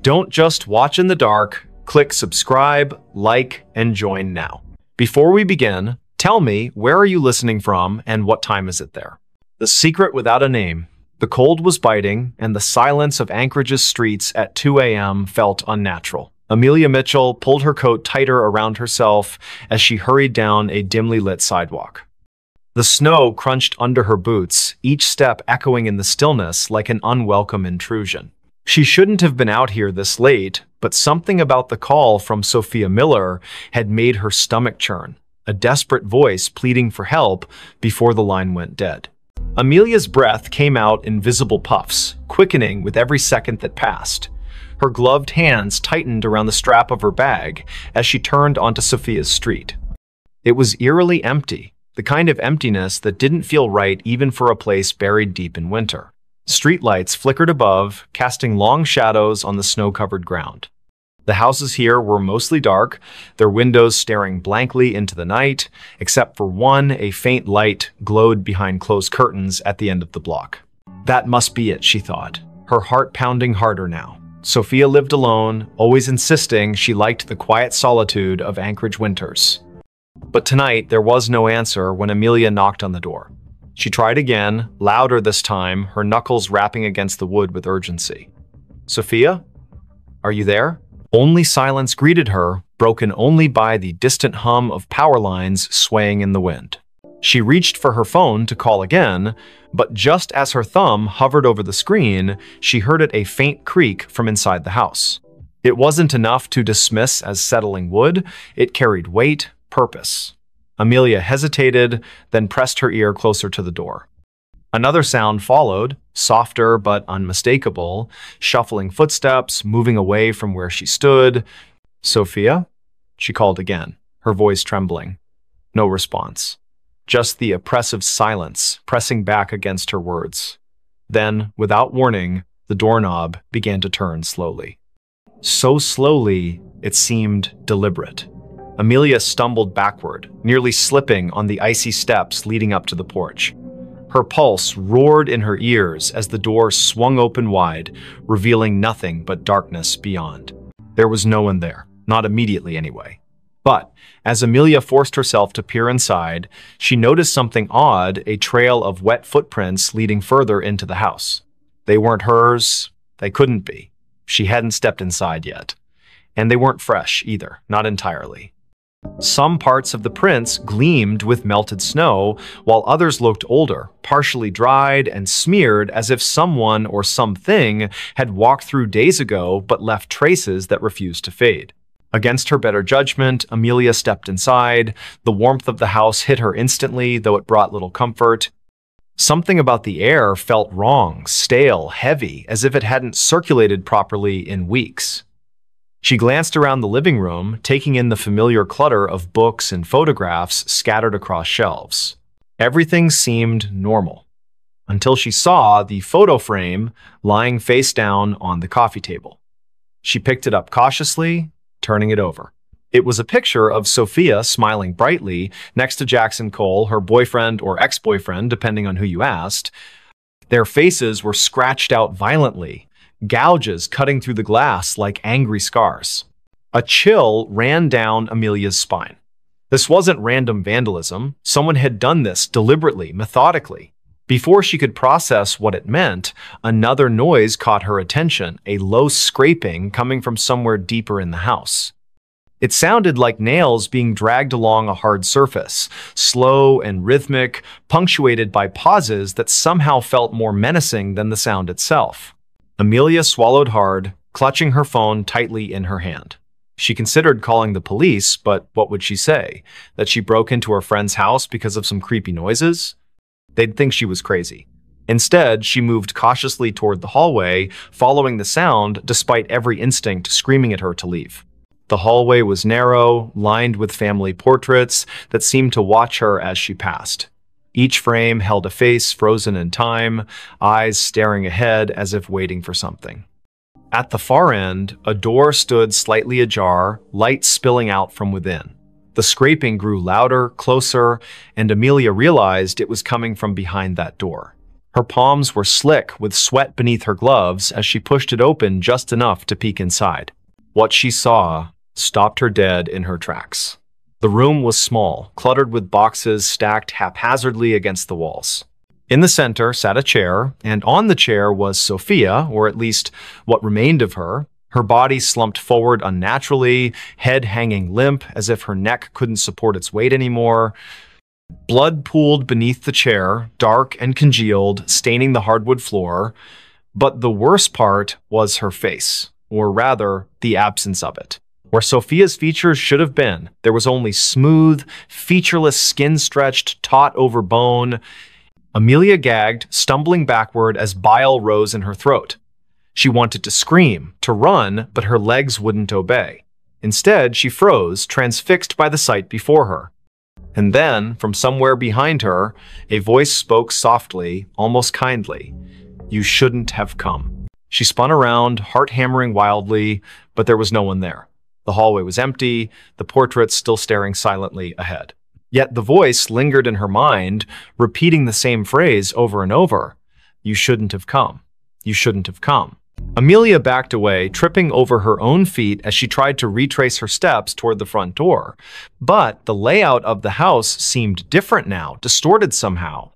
Don't just watch in the dark. Click subscribe, like, and join now. Before we begin, tell me, where are you listening from and what time is it there? The secret without a name. The cold was biting, and the silence of Anchorage's streets at 2 a.m. felt unnatural. Amelia Mitchell pulled her coat tighter around herself as she hurried down a dimly lit sidewalk. The snow crunched under her boots, each step echoing in the stillness like an unwelcome intrusion. She shouldn't have been out here this late, but something about the call from Sophia Miller had made her stomach churn, a desperate voice pleading for help before the line went dead. Amelia's breath came out in visible puffs, quickening with every second that passed. Her gloved hands tightened around the strap of her bag as she turned onto Sophia's street. It was eerily empty, the kind of emptiness that didn't feel right even for a place buried deep in winter. Streetlights flickered above, casting long shadows on the snow-covered ground. The houses here were mostly dark, their windows staring blankly into the night, except for one, a faint light glowed behind closed curtains at the end of the block. That must be it, she thought, her heart pounding harder now. Sophia lived alone, always insisting she liked the quiet solitude of Anchorage winters. But tonight, there was no answer when Amelia knocked on the door. She tried again, louder this time, her knuckles rapping against the wood with urgency. "Sophia? Are you there?" Only silence greeted her, broken only by the distant hum of power lines swaying in the wind. She reached for her phone to call again, but just as her thumb hovered over the screen, she heard it a faint creak from inside the house. It wasn't enough to dismiss as settling wood, it carried weight, purpose. Amelia hesitated, then pressed her ear closer to the door. Another sound followed, softer but unmistakable, shuffling footsteps, moving away from where she stood. "Sophia?" she called again, her voice trembling. No response. Just the oppressive silence pressing back against her words. Then, without warning, the doorknob began to turn slowly. So slowly, it seemed deliberate. Amelia stumbled backward, nearly slipping on the icy steps leading up to the porch. Her pulse roared in her ears as the door swung open wide, revealing nothing but darkness beyond. There was no one there, not immediately anyway. But as Amelia forced herself to peer inside, she noticed something odd, a trail of wet footprints leading further into the house. They weren't hers. They couldn't be. She hadn't stepped inside yet. And they weren't fresh either, not entirely. Some parts of the prints gleamed with melted snow, while others looked older, partially dried and smeared as if someone or something had walked through days ago but left traces that refused to fade. Against her better judgment, Amelia stepped inside. The warmth of the house hit her instantly, though it brought little comfort. Something about the air felt wrong, stale, heavy, as if it hadn't circulated properly in weeks. She glanced around the living room, taking in the familiar clutter of books and photographs scattered across shelves. Everything seemed normal, until she saw the photo frame lying face down on the coffee table. She picked it up cautiously, turning it over. It was a picture of Sophia smiling brightly next to Jackson Cole, her boyfriend or ex-boyfriend, depending on who you asked. Their faces were scratched out violently, gouges cutting through the glass like angry scars. A chill ran down Amelia's spine. This wasn't random vandalism. Someone had done this deliberately, methodically. Before she could process what it meant, another noise caught her attention, a low scraping coming from somewhere deeper in the house. It sounded like nails being dragged along a hard surface, slow and rhythmic, punctuated by pauses that somehow felt more menacing than the sound itself. Amelia swallowed hard, clutching her phone tightly in her hand. She considered calling the police, but what would she say? That she broke into her friend's house because of some creepy noises? They'd think she was crazy. Instead, she moved cautiously toward the hallway, following the sound despite every instinct screaming at her to leave. The hallway was narrow, lined with family portraits that seemed to watch her as she passed. Each frame held a face frozen in time, eyes staring ahead as if waiting for something. At the far end, a door stood slightly ajar, light spilling out from within. The scraping grew louder, closer, and Amelia realized it was coming from behind that door. Her palms were slick with sweat beneath her gloves as she pushed it open just enough to peek inside. What she saw stopped her dead in her tracks. The room was small, cluttered with boxes stacked haphazardly against the walls. In the center sat a chair, and on the chair was Sophia, or at least what remained of her. Her body slumped forward unnaturally, head hanging limp as if her neck couldn't support its weight anymore. Blood pooled beneath the chair, dark and congealed, staining the hardwood floor. But the worst part was her face, or rather, the absence of it. Where Sophia's features should have been, there was only smooth, featureless skin stretched taut over bone. Amelia gagged, stumbling backward as bile rose in her throat. She wanted to scream, to run, but her legs wouldn't obey. Instead, she froze, transfixed by the sight before her. And then, from somewhere behind her, a voice spoke softly, almost kindly. "You shouldn't have come." She spun around, heart hammering wildly, but there was no one there. The hallway was empty, the portraits still staring silently ahead. Yet the voice lingered in her mind, repeating the same phrase over and over. "You shouldn't have come. You shouldn't have come." Amelia backed away, tripping over her own feet as she tried to retrace her steps toward the front door. But the layout of the house seemed different now, distorted somehow.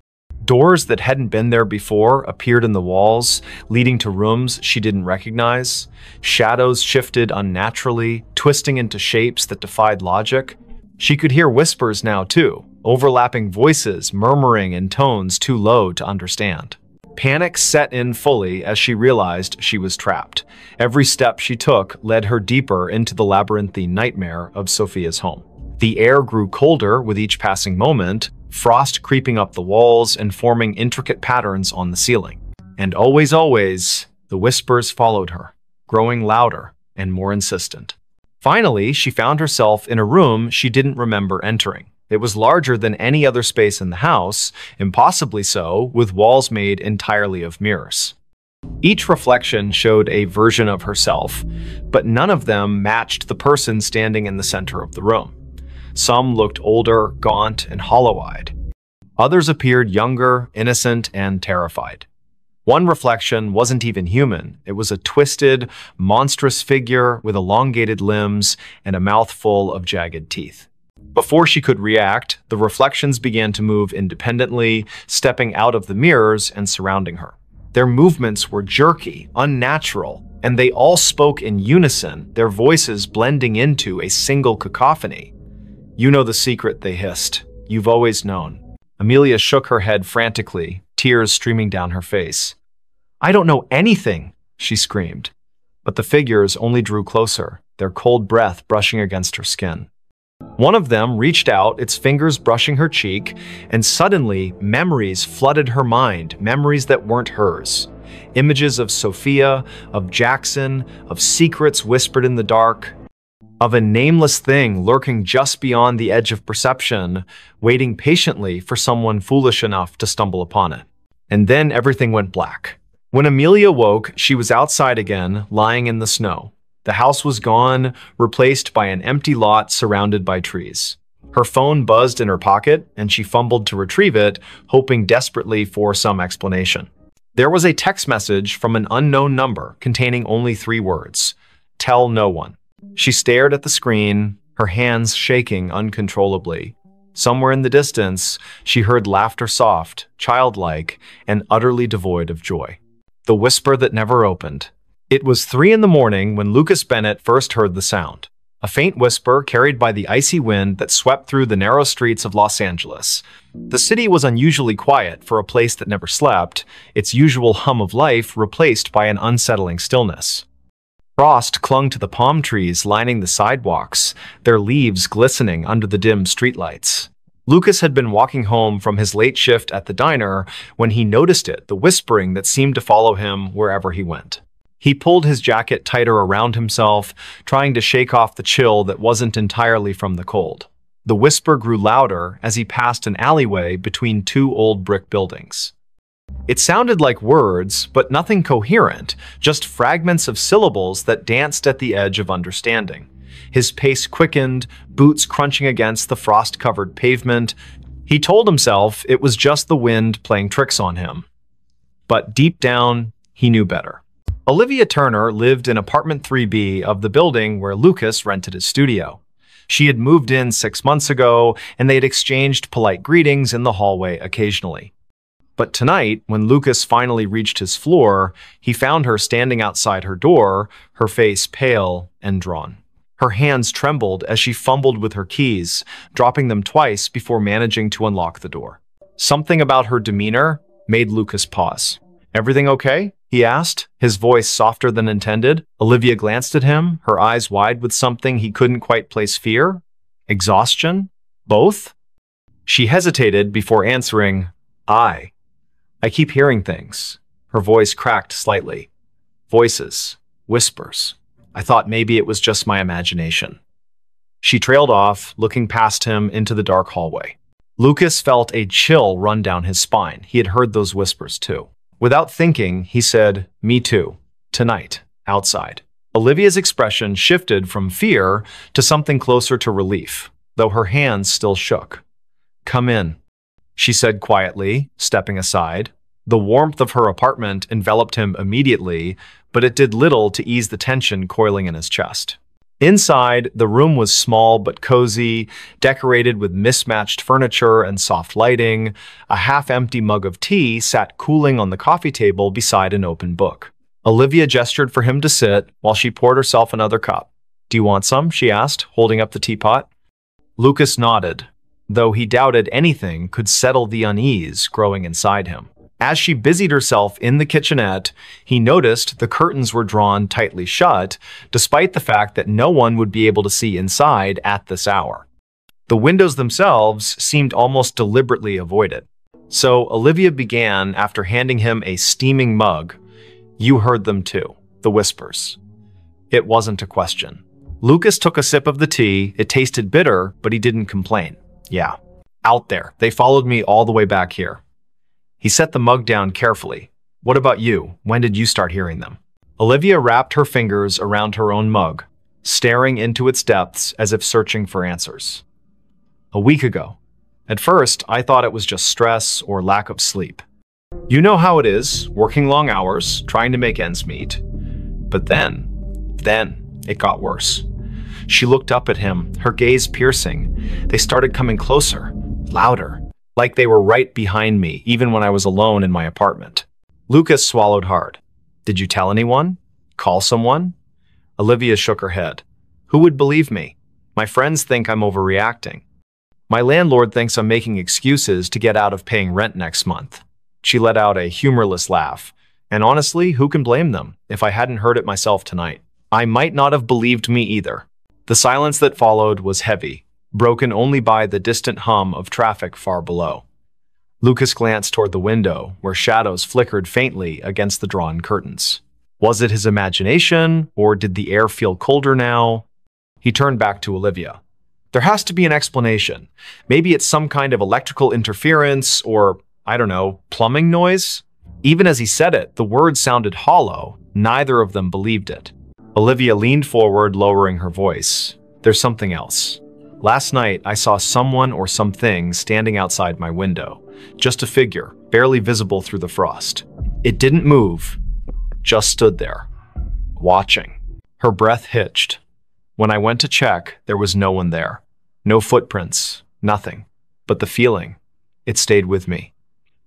Doors that hadn't been there before appeared in the walls, leading to rooms she didn't recognize. Shadows shifted unnaturally, twisting into shapes that defied logic. She could hear whispers now, too, overlapping voices murmuring in tones too low to understand. Panic set in fully as she realized she was trapped. Every step she took led her deeper into the labyrinthine nightmare of Sophia's home. The air grew colder with each passing moment, frost creeping up the walls and forming intricate patterns on the ceiling. And always, the whispers followed her, growing louder and more insistent. Finally, she found herself in a room she didn't remember entering. It was larger than any other space in the house, impossibly so, with walls made entirely of mirrors. Each reflection showed a version of herself, but none of them matched the person standing in the center of the room. Some looked older, gaunt, and hollow-eyed. Others appeared younger, innocent, and terrified. One reflection wasn't even human. It was a twisted, monstrous figure with elongated limbs and a mouth full of jagged teeth. Before she could react, the reflections began to move independently, stepping out of the mirrors and surrounding her. Their movements were jerky, unnatural, and they all spoke in unison, their voices blending into a single cacophony. "You know the secret," they hissed. "You've always known." Amelia shook her head frantically, tears streaming down her face. "I don't know anything," she screamed. But the figures only drew closer, their cold breath brushing against her skin. One of them reached out, its fingers brushing her cheek, and suddenly memories flooded her mind, memories that weren't hers. Images of Sophia, of Jackson, of secrets whispered in the dark, of a nameless thing lurking just beyond the edge of perception, waiting patiently for someone foolish enough to stumble upon it. And then everything went black. When Amelia woke, she was outside again, lying in the snow. The house was gone, replaced by an empty lot surrounded by trees. Her phone buzzed in her pocket, and she fumbled to retrieve it, hoping desperately for some explanation. There was a text message from an unknown number containing only 3 words: "Tell no one." She stared at the screen, her hands shaking uncontrollably. Somewhere in the distance, she heard laughter, soft, childlike, and utterly devoid of joy. The whisper that never opened. It was 3 in the morning when Lucas Bennett first heard the sound. A faint whisper carried by the icy wind that swept through the narrow streets of Los Angeles. The city was unusually quiet for a place that never slept, its usual hum of life replaced by an unsettling stillness. Frost clung to the palm trees lining the sidewalks, their leaves glistening under the dim streetlights. Lucas had been walking home from his late shift at the diner when he noticed it, the whispering that seemed to follow him wherever he went. He pulled his jacket tighter around himself, trying to shake off the chill that wasn't entirely from the cold. The whisper grew louder as he passed an alleyway between 2 old brick buildings. It sounded like words, but nothing coherent, just fragments of syllables that danced at the edge of understanding. His pace quickened, boots crunching against the frost-covered pavement. He told himself it was just the wind playing tricks on him. But deep down, he knew better. Olivia Turner lived in apartment 3B of the building where Lucas rented his studio. She had moved in 6 months ago, and they had exchanged polite greetings in the hallway occasionally. But tonight, when Lucas finally reached his floor, he found her standing outside her door, her face pale and drawn. Her hands trembled as she fumbled with her keys, dropping them twice before managing to unlock the door. Something about her demeanor made Lucas pause. "Everything okay?" he asked, his voice softer than intended. Olivia glanced at him, her eyes wide with something he couldn't quite place. Fear? Exhaustion? Both? She hesitated before answering, I keep hearing things." Her voice cracked slightly. Voices. Whispers. I thought maybe it was just my imagination. She trailed off, looking past him into the dark hallway. Lucas felt a chill run down his spine. He had heard those whispers too. Without thinking, he said, "Me too. Tonight. Outside." Olivia's expression shifted from fear to something closer to relief, though her hands still shook. "Come in," she said quietly, stepping aside. The warmth of her apartment enveloped him immediately, but it did little to ease the tension coiling in his chest. Inside, the room was small but cozy, decorated with mismatched furniture and soft lighting. A half-empty mug of tea sat cooling on the coffee table beside an open book. Olivia gestured for him to sit while she poured herself another cup. "Do you want some?" she asked, holding up the teapot. Lucas nodded, though he doubted anything could settle the unease growing inside him. As she busied herself in the kitchenette, he noticed the curtains were drawn tightly shut, despite the fact that no one would be able to see inside at this hour. The windows themselves seemed almost deliberately avoided. So Olivia began after handing him a steaming mug. "You heard them too, the whispers." It wasn't a question. Lucas took a sip of the tea. It tasted bitter, but he didn't complain. "Yeah, out there. They followed me all the way back here." He set the mug down carefully. "What about you? When did you start hearing them?" Olivia wrapped her fingers around her own mug, staring into its depths as if searching for answers. "A week ago. At first, I thought it was just stress or lack of sleep. You know how it is, working long hours, trying to make ends meet. But then it got worse." She looked up at him, her gaze piercing. "They started coming closer, louder. Like they were right behind me, even when I was alone in my apartment." Lucas swallowed hard. "Did you tell anyone? Call someone?" Olivia shook her head. "Who would believe me? My friends think I'm overreacting. My landlord thinks I'm making excuses to get out of paying rent next month." She let out a humorless laugh. "And honestly, who can blame them? If I hadn't heard it myself tonight, I might not have believed me either." The silence that followed was heavy, broken only by the distant hum of traffic far below. Lucas glanced toward the window, where shadows flickered faintly against the drawn curtains. Was it his imagination, or did the air feel colder now? He turned back to Olivia. "There has to be an explanation. Maybe it's some kind of electrical interference, or, I don't know, plumbing noise?" Even as he said it, the words sounded hollow. Neither of them believed it. Olivia leaned forward, lowering her voice. "There's something else. Last night, I saw someone or something standing outside my window. Just a figure, barely visible through the frost. It didn't move, just stood there, watching." Her breath hitched. "When I went to check, there was no one there. No footprints, nothing. But the feeling, it stayed with me.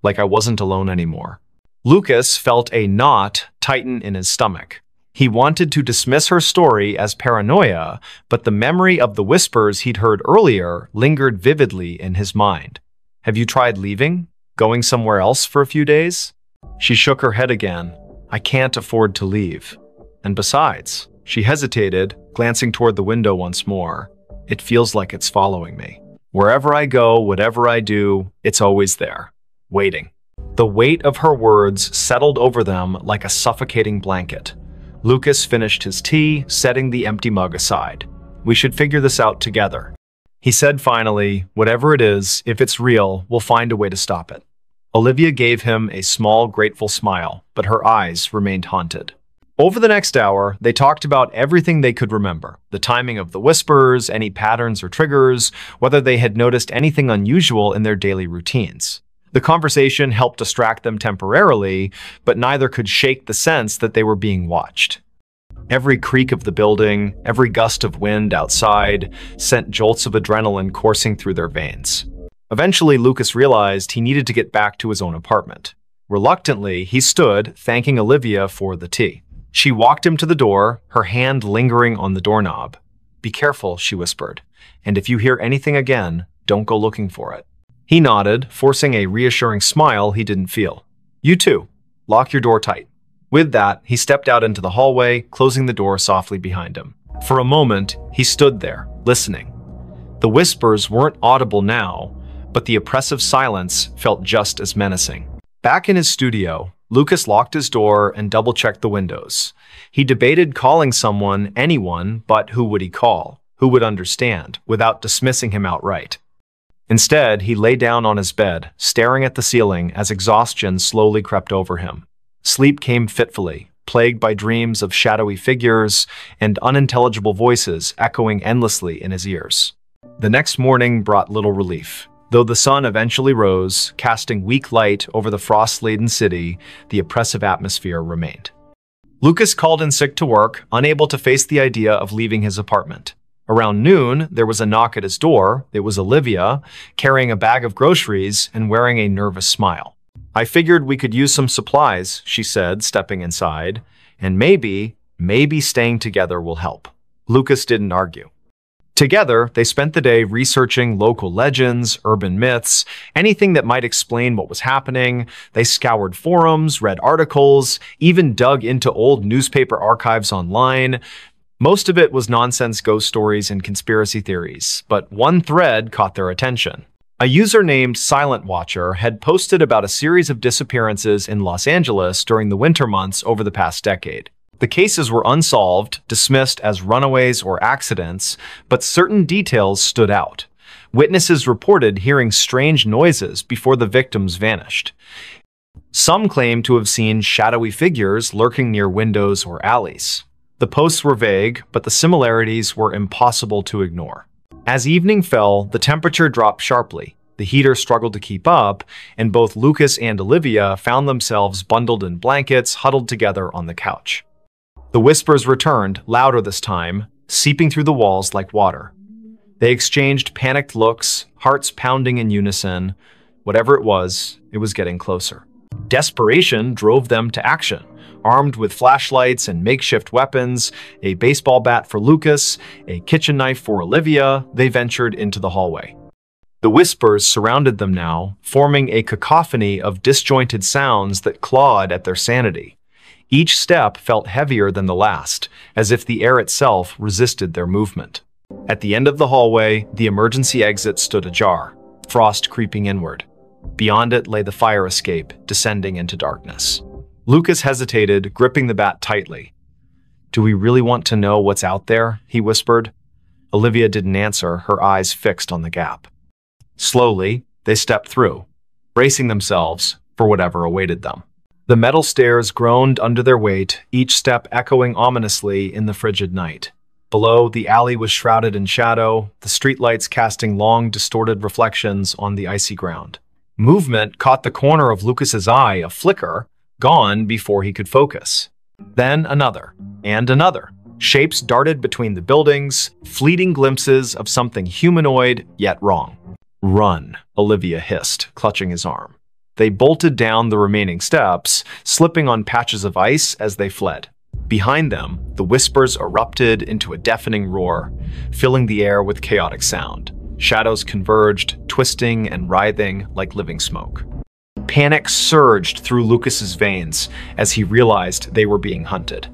Like I wasn't alone anymore." Lucas felt a knot tighten in his stomach. He wanted to dismiss her story as paranoia, but the memory of the whispers he'd heard earlier lingered vividly in his mind. "Have you tried leaving? Going somewhere else for a few days?" She shook her head again. "I can't afford to leave. And besides," she hesitated, glancing toward the window once more, "it feels like it's following me. Wherever I go, whatever I do, it's always there, waiting." The weight of her words settled over them like a suffocating blanket. Lucas finished his tea, setting the empty mug aside. "We should figure this out together," he said finally. "Whatever it is, if it's real, we'll find a way to stop it." Olivia gave him a small, grateful smile, but her eyes remained haunted. Over the next hour, they talked about everything they could remember. The timing of the whispers, any patterns or triggers, whether they had noticed anything unusual in their daily routines. The conversation helped distract them temporarily, but neither could shake the sense that they were being watched. Every creak of the building, every gust of wind outside, sent jolts of adrenaline coursing through their veins. Eventually, Lucas realized he needed to get back to his own apartment. Reluctantly, he stood, thanking Olivia for the tea. She walked him to the door, her hand lingering on the doorknob. "Be careful," she whispered, "and if you hear anything again, don't go looking for it." He nodded, forcing a reassuring smile he didn't feel. "You too. Lock your door tight." With that, he stepped out into the hallway, closing the door softly behind him. For a moment, he stood there, listening. The whispers weren't audible now, but the oppressive silence felt just as menacing. Back in his studio, Lucas locked his door and double-checked the windows. He debated calling someone, anyone, but who would he call? Who would understand, without dismissing him outright? Instead, he lay down on his bed, staring at the ceiling as exhaustion slowly crept over him. Sleep came fitfully, plagued by dreams of shadowy figures and unintelligible voices echoing endlessly in his ears. The next morning brought little relief. Though the sun eventually rose, casting weak light over the frost-laden city, the oppressive atmosphere remained. Lucas called in sick to work, unable to face the idea of leaving his apartment. Around noon, there was a knock at his door. It was Olivia, carrying a bag of groceries and wearing a nervous smile. "I figured we could use some supplies," she said, stepping inside, "and maybe staying together will help." Lucas didn't argue. Together, they spent the day researching local legends, urban myths, anything that might explain what was happening. They scoured forums, read articles, even dug into old newspaper archives online. Most of it was nonsense ghost stories and conspiracy theories, but one thread caught their attention. A user named Silent Watcher had posted about a series of disappearances in Los Angeles during the winter months over the past decade. The cases were unsolved, dismissed as runaways or accidents, but certain details stood out. Witnesses reported hearing strange noises before the victims vanished. Some claimed to have seen shadowy figures lurking near windows or alleys. The posts were vague, but the similarities were impossible to ignore. As evening fell, the temperature dropped sharply. The heater struggled to keep up, and both Lucas and Olivia found themselves bundled in blankets, huddled together on the couch. The whispers returned, louder this time, seeping through the walls like water. They exchanged panicked looks, hearts pounding in unison. Whatever it was getting closer. Desperation drove them to action. Armed with flashlights and makeshift weapons, a baseball bat for Lucas, a kitchen knife for Olivia, they ventured into the hallway. The whispers surrounded them now, forming a cacophony of disjointed sounds that clawed at their sanity. Each step felt heavier than the last, as if the air itself resisted their movement. At the end of the hallway, the emergency exit stood ajar, frost creeping inward. Beyond it lay the fire escape, descending into darkness. Lucas hesitated, gripping the bat tightly. "Do we really want to know what's out there?" he whispered. Olivia didn't answer, her eyes fixed on the gap. Slowly, they stepped through, bracing themselves for whatever awaited them. The metal stairs groaned under their weight, each step echoing ominously in the frigid night. Below, the alley was shrouded in shadow, the streetlights casting long, distorted reflections on the icy ground. Movement caught the corner of Lucas's eye, a flicker, gone before he could focus. Then another, and another. Shapes darted between the buildings, fleeting glimpses of something humanoid, yet wrong. "Run," Olivia hissed, clutching his arm. They bolted down the remaining steps, slipping on patches of ice as they fled. Behind them, the whispers erupted into a deafening roar, filling the air with chaotic sound. Shadows converged, twisting and writhing like living smoke. Panic surged through Lucas's veins as he realized they were being hunted.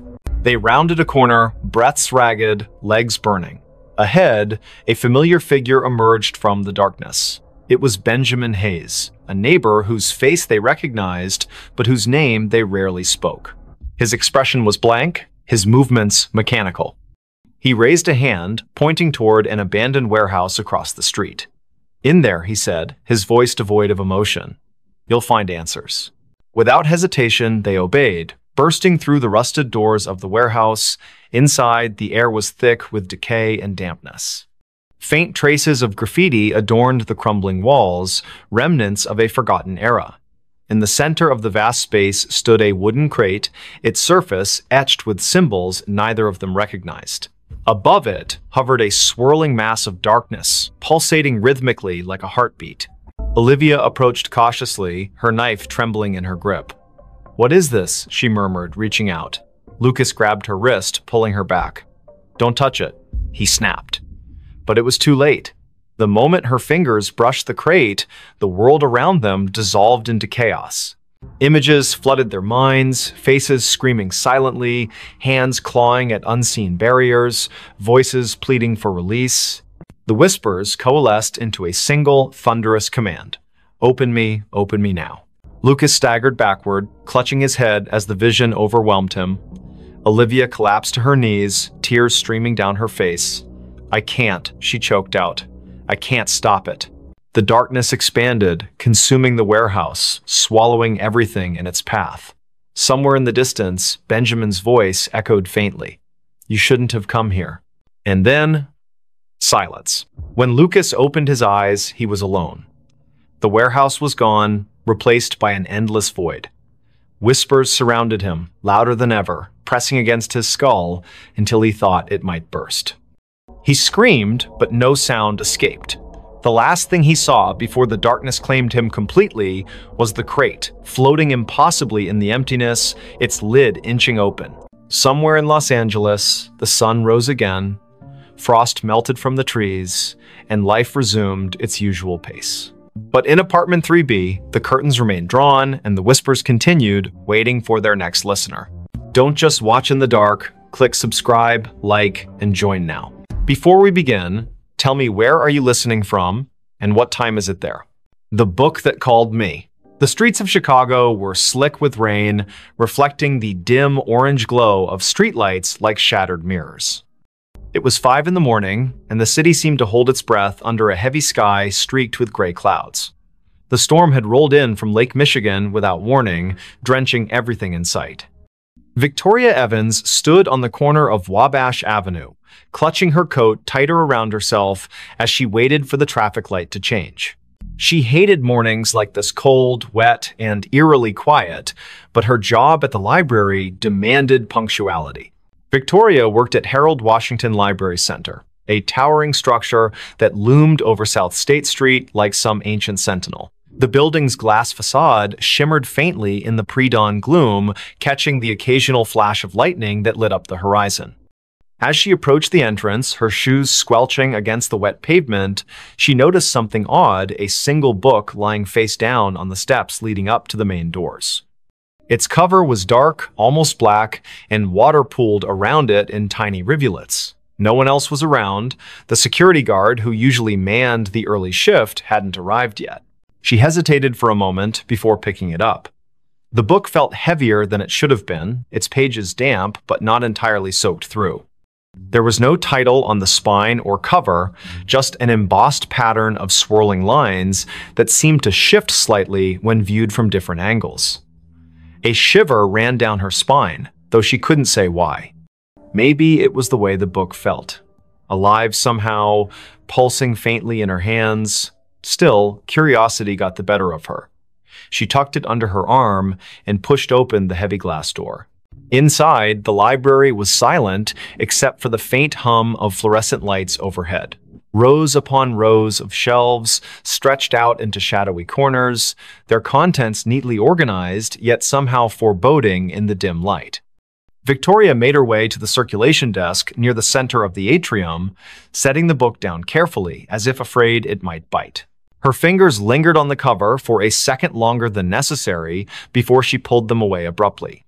They rounded a corner, breaths ragged, legs burning. Ahead, a familiar figure emerged from the darkness. It was Benjamin Hayes, a neighbor whose face they recognized, but whose name they rarely spoke. His expression was blank, his movements mechanical. He raised a hand, pointing toward an abandoned warehouse across the street. "In there," he said, his voice devoid of emotion. "You'll find answers." Without hesitation, they obeyed, bursting through the rusted doors of the warehouse. Inside, the air was thick with decay and dampness. Faint traces of graffiti adorned the crumbling walls, remnants of a forgotten era. In the center of the vast space stood a wooden crate, its surface etched with symbols neither of them recognized. Above it hovered a swirling mass of darkness, pulsating rhythmically like a heartbeat. Olivia approached cautiously, her knife trembling in her grip. "What is this?" she murmured, reaching out. Lucas grabbed her wrist, pulling her back. "Don't touch it," he snapped. But it was too late. The moment her fingers brushed the crate, the world around them dissolved into chaos. Images flooded their minds, faces screaming silently, hands clawing at unseen barriers, voices pleading for release. The whispers coalesced into a single, thunderous command. Open me now." Lucas staggered backward, clutching his head as the vision overwhelmed him. Olivia collapsed to her knees, tears streaming down her face. "I can't," she choked out. "I can't stop it." The darkness expanded, consuming the warehouse, swallowing everything in its path. Somewhere in the distance, Benjamin's voice echoed faintly. "You shouldn't have come here." And then, silence. When Lucas opened his eyes, he was alone. The warehouse was gone, replaced by an endless void. Whispers surrounded him, louder than ever, pressing against his skull until he thought it might burst. He screamed, but no sound escaped. The last thing he saw before the darkness claimed him completely was the crate, floating impossibly in the emptiness, its lid inching open. Somewhere in Los Angeles, the sun rose again, frost melted from the trees, and life resumed its usual pace. But in apartment 3B, the curtains remained drawn and the whispers continued, waiting for their next listener. Don't just watch in the dark, click subscribe, like, and join now. Before we begin, tell me, where are you listening from and what time is it there? The Book That Called Me. The streets of Chicago were slick with rain, reflecting the dim orange glow of streetlights like shattered mirrors. It was 5 in the morning, and the city seemed to hold its breath under a heavy sky streaked with gray clouds. The storm had rolled in from Lake Michigan without warning, drenching everything in sight. Victoria Evans stood on the corner of Wabash Avenue, clutching her coat tighter around herself as she waited for the traffic light to change. She hated mornings like this, cold, wet, and eerily quiet, but her job at the library demanded punctuality. Victoria worked at Harold Washington Library Center, a towering structure that loomed over South State Street like some ancient sentinel. The building's glass facade shimmered faintly in the pre-dawn gloom, catching the occasional flash of lightning that lit up the horizon. As she approached the entrance, her shoes squelching against the wet pavement, she noticed something odd, a single book lying face down on the steps leading up to the main doors. Its cover was dark, almost black, and water pooled around it in tiny rivulets. No one else was around. The security guard, who usually manned the early shift, hadn't arrived yet. She hesitated for a moment before picking it up. The book felt heavier than it should have been, its pages damp but not entirely soaked through. There was no title on the spine or cover, just an embossed pattern of swirling lines that seemed to shift slightly when viewed from different angles. A shiver ran down her spine, though she couldn't say why. Maybe it was the way the book felt. Alive somehow, pulsing faintly in her hands. Still, curiosity got the better of her. She tucked it under her arm and pushed open the heavy glass door. Inside, the library was silent except for the faint hum of fluorescent lights overhead. Rows upon rows of shelves stretched out into shadowy corners, their contents neatly organized, yet somehow foreboding in the dim light. Victoria made her way to the circulation desk near the center of the atrium, setting the book down carefully, as if afraid it might bite. Her fingers lingered on the cover for a second longer than necessary before she pulled them away abruptly.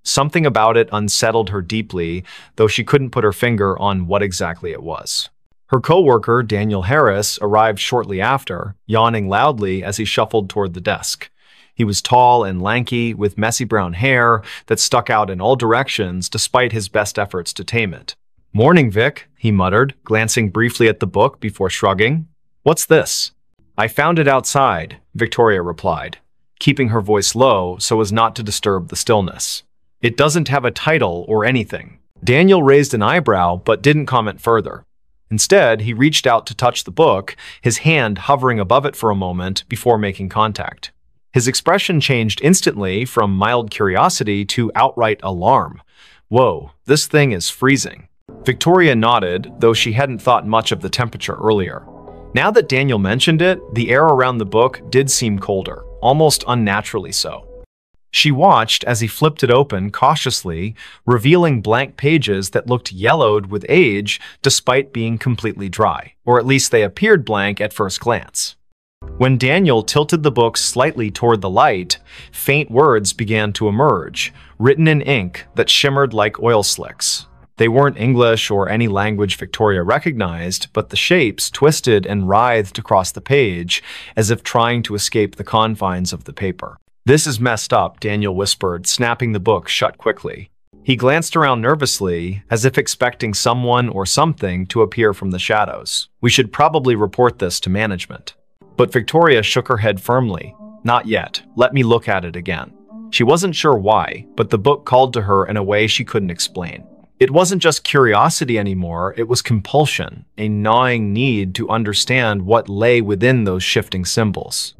Something about it unsettled her deeply, though she couldn't put her finger on what exactly it was. Her coworker, Daniel Harris, arrived shortly after, yawning loudly as he shuffled toward the desk. He was tall and lanky, with messy brown hair that stuck out in all directions despite his best efforts to tame it. "Morning, Vic," he muttered, glancing briefly at the book before shrugging. "What's this?" "I found it outside," Victoria replied, keeping her voice low so as not to disturb the stillness. "It doesn't have a title or anything." Daniel raised an eyebrow but didn't comment further. Instead, he reached out to touch the book, his hand hovering above it for a moment before making contact. His expression changed instantly from mild curiosity to outright alarm. "Whoa, this thing is freezing." Victoria nodded, though she hadn't thought much of the temperature earlier. Now that Daniel mentioned it, the air around the book did seem colder, almost unnaturally so. She watched as he flipped it open cautiously, revealing blank pages that looked yellowed with age despite being completely dry, or at least they appeared blank at first glance. When Daniel tilted the book slightly toward the light, faint words began to emerge, written in ink that shimmered like oil slicks. They weren't English or any language Victoria recognized, but the shapes twisted and writhed across the page as if trying to escape the confines of the paper. "This is messed up," Daniel whispered, snapping the book shut quickly. He glanced around nervously, as if expecting someone or something to appear from the shadows. "We should probably report this to management." But Victoria shook her head firmly. "Not yet. Let me look at it again." She wasn't sure why, but the book called to her in a way she couldn't explain. It wasn't just curiosity anymore, it was compulsion, a gnawing need to understand what lay within those shifting symbols.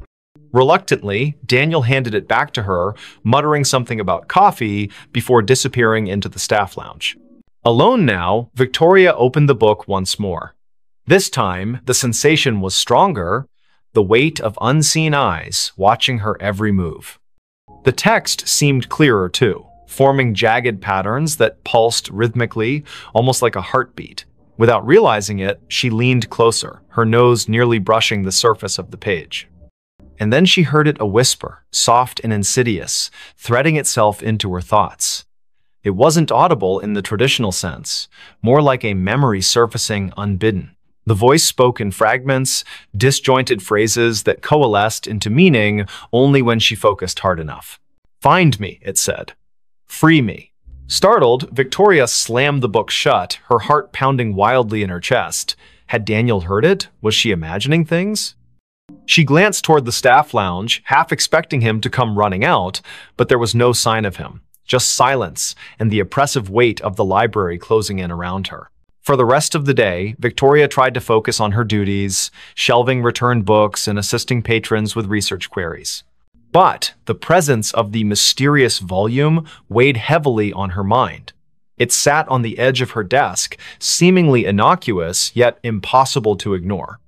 Reluctantly, Daniel handed it back to her, muttering something about coffee before disappearing into the staff lounge. Alone now, Victoria opened the book once more. This time, the sensation was stronger, the weight of unseen eyes watching her every move. The text seemed clearer too, forming jagged patterns that pulsed rhythmically, almost like a heartbeat. Without realizing it, she leaned closer, her nose nearly brushing the surface of the page. And then she heard it a whisper, soft and insidious, threading itself into her thoughts. It wasn't audible in the traditional sense, more like a memory surfacing unbidden. The voice spoke in fragments, disjointed phrases that coalesced into meaning only when she focused hard enough. "Find me," it said. "Free me." Startled, Victoria slammed the book shut, her heart pounding wildly in her chest. Had Daniel heard it? Was she imagining things? She glanced toward the staff lounge, half expecting him to come running out, but there was no sign of him, just silence and the oppressive weight of the library closing in around her. For the rest of the day, Victoria tried to focus on her duties, shelving returned books and assisting patrons with research queries. But the presence of the mysterious volume weighed heavily on her mind. It sat on the edge of her desk, seemingly innocuous, yet impossible to ignore.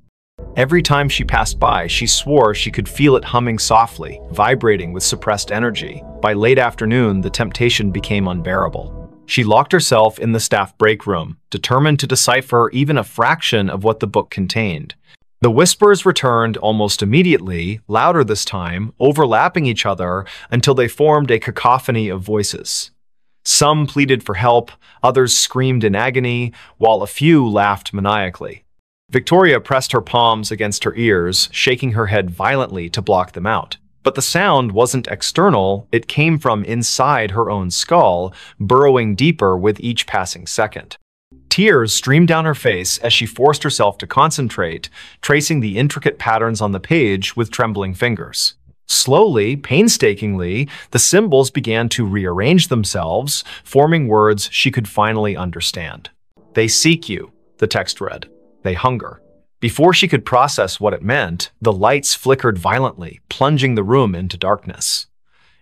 Every time she passed by, she swore she could feel it humming softly, vibrating with suppressed energy. By late afternoon, the temptation became unbearable. She locked herself in the staff break room, determined to decipher even a fraction of what the book contained. The whispers returned almost immediately, louder this time, overlapping each other until they formed a cacophony of voices. Some pleaded for help, others screamed in agony, while a few laughed maniacally. Victoria pressed her palms against her ears, shaking her head violently to block them out. But the sound wasn't external, it came from inside her own skull, burrowing deeper with each passing second. Tears streamed down her face as she forced herself to concentrate, tracing the intricate patterns on the page with trembling fingers. Slowly, painstakingly, the symbols began to rearrange themselves, forming words she could finally understand. "They seek you," the text read. "They hunger." Before she could process what it meant, the lights flickered violently, plunging the room into darkness.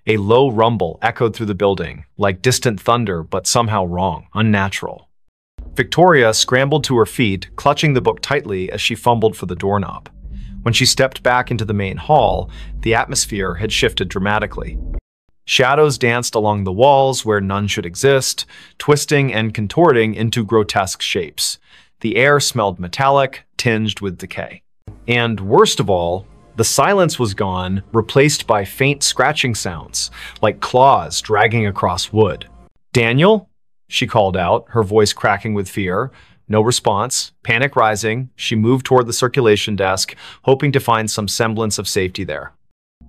A low rumble echoed through the building, like distant thunder, but somehow wrong, unnatural. Victoria scrambled to her feet, clutching the book tightly as she fumbled for the doorknob. When she stepped back into the main hall, the atmosphere had shifted dramatically. Shadows danced along the walls where none should exist, twisting and contorting into grotesque shapes. The air smelled metallic, tinged with decay. And worst of all, the silence was gone, replaced by faint scratching sounds, like claws dragging across wood. "Daniel?" she called out, her voice cracking with fear. No response. Panic rising, she moved toward the circulation desk, hoping to find some semblance of safety there.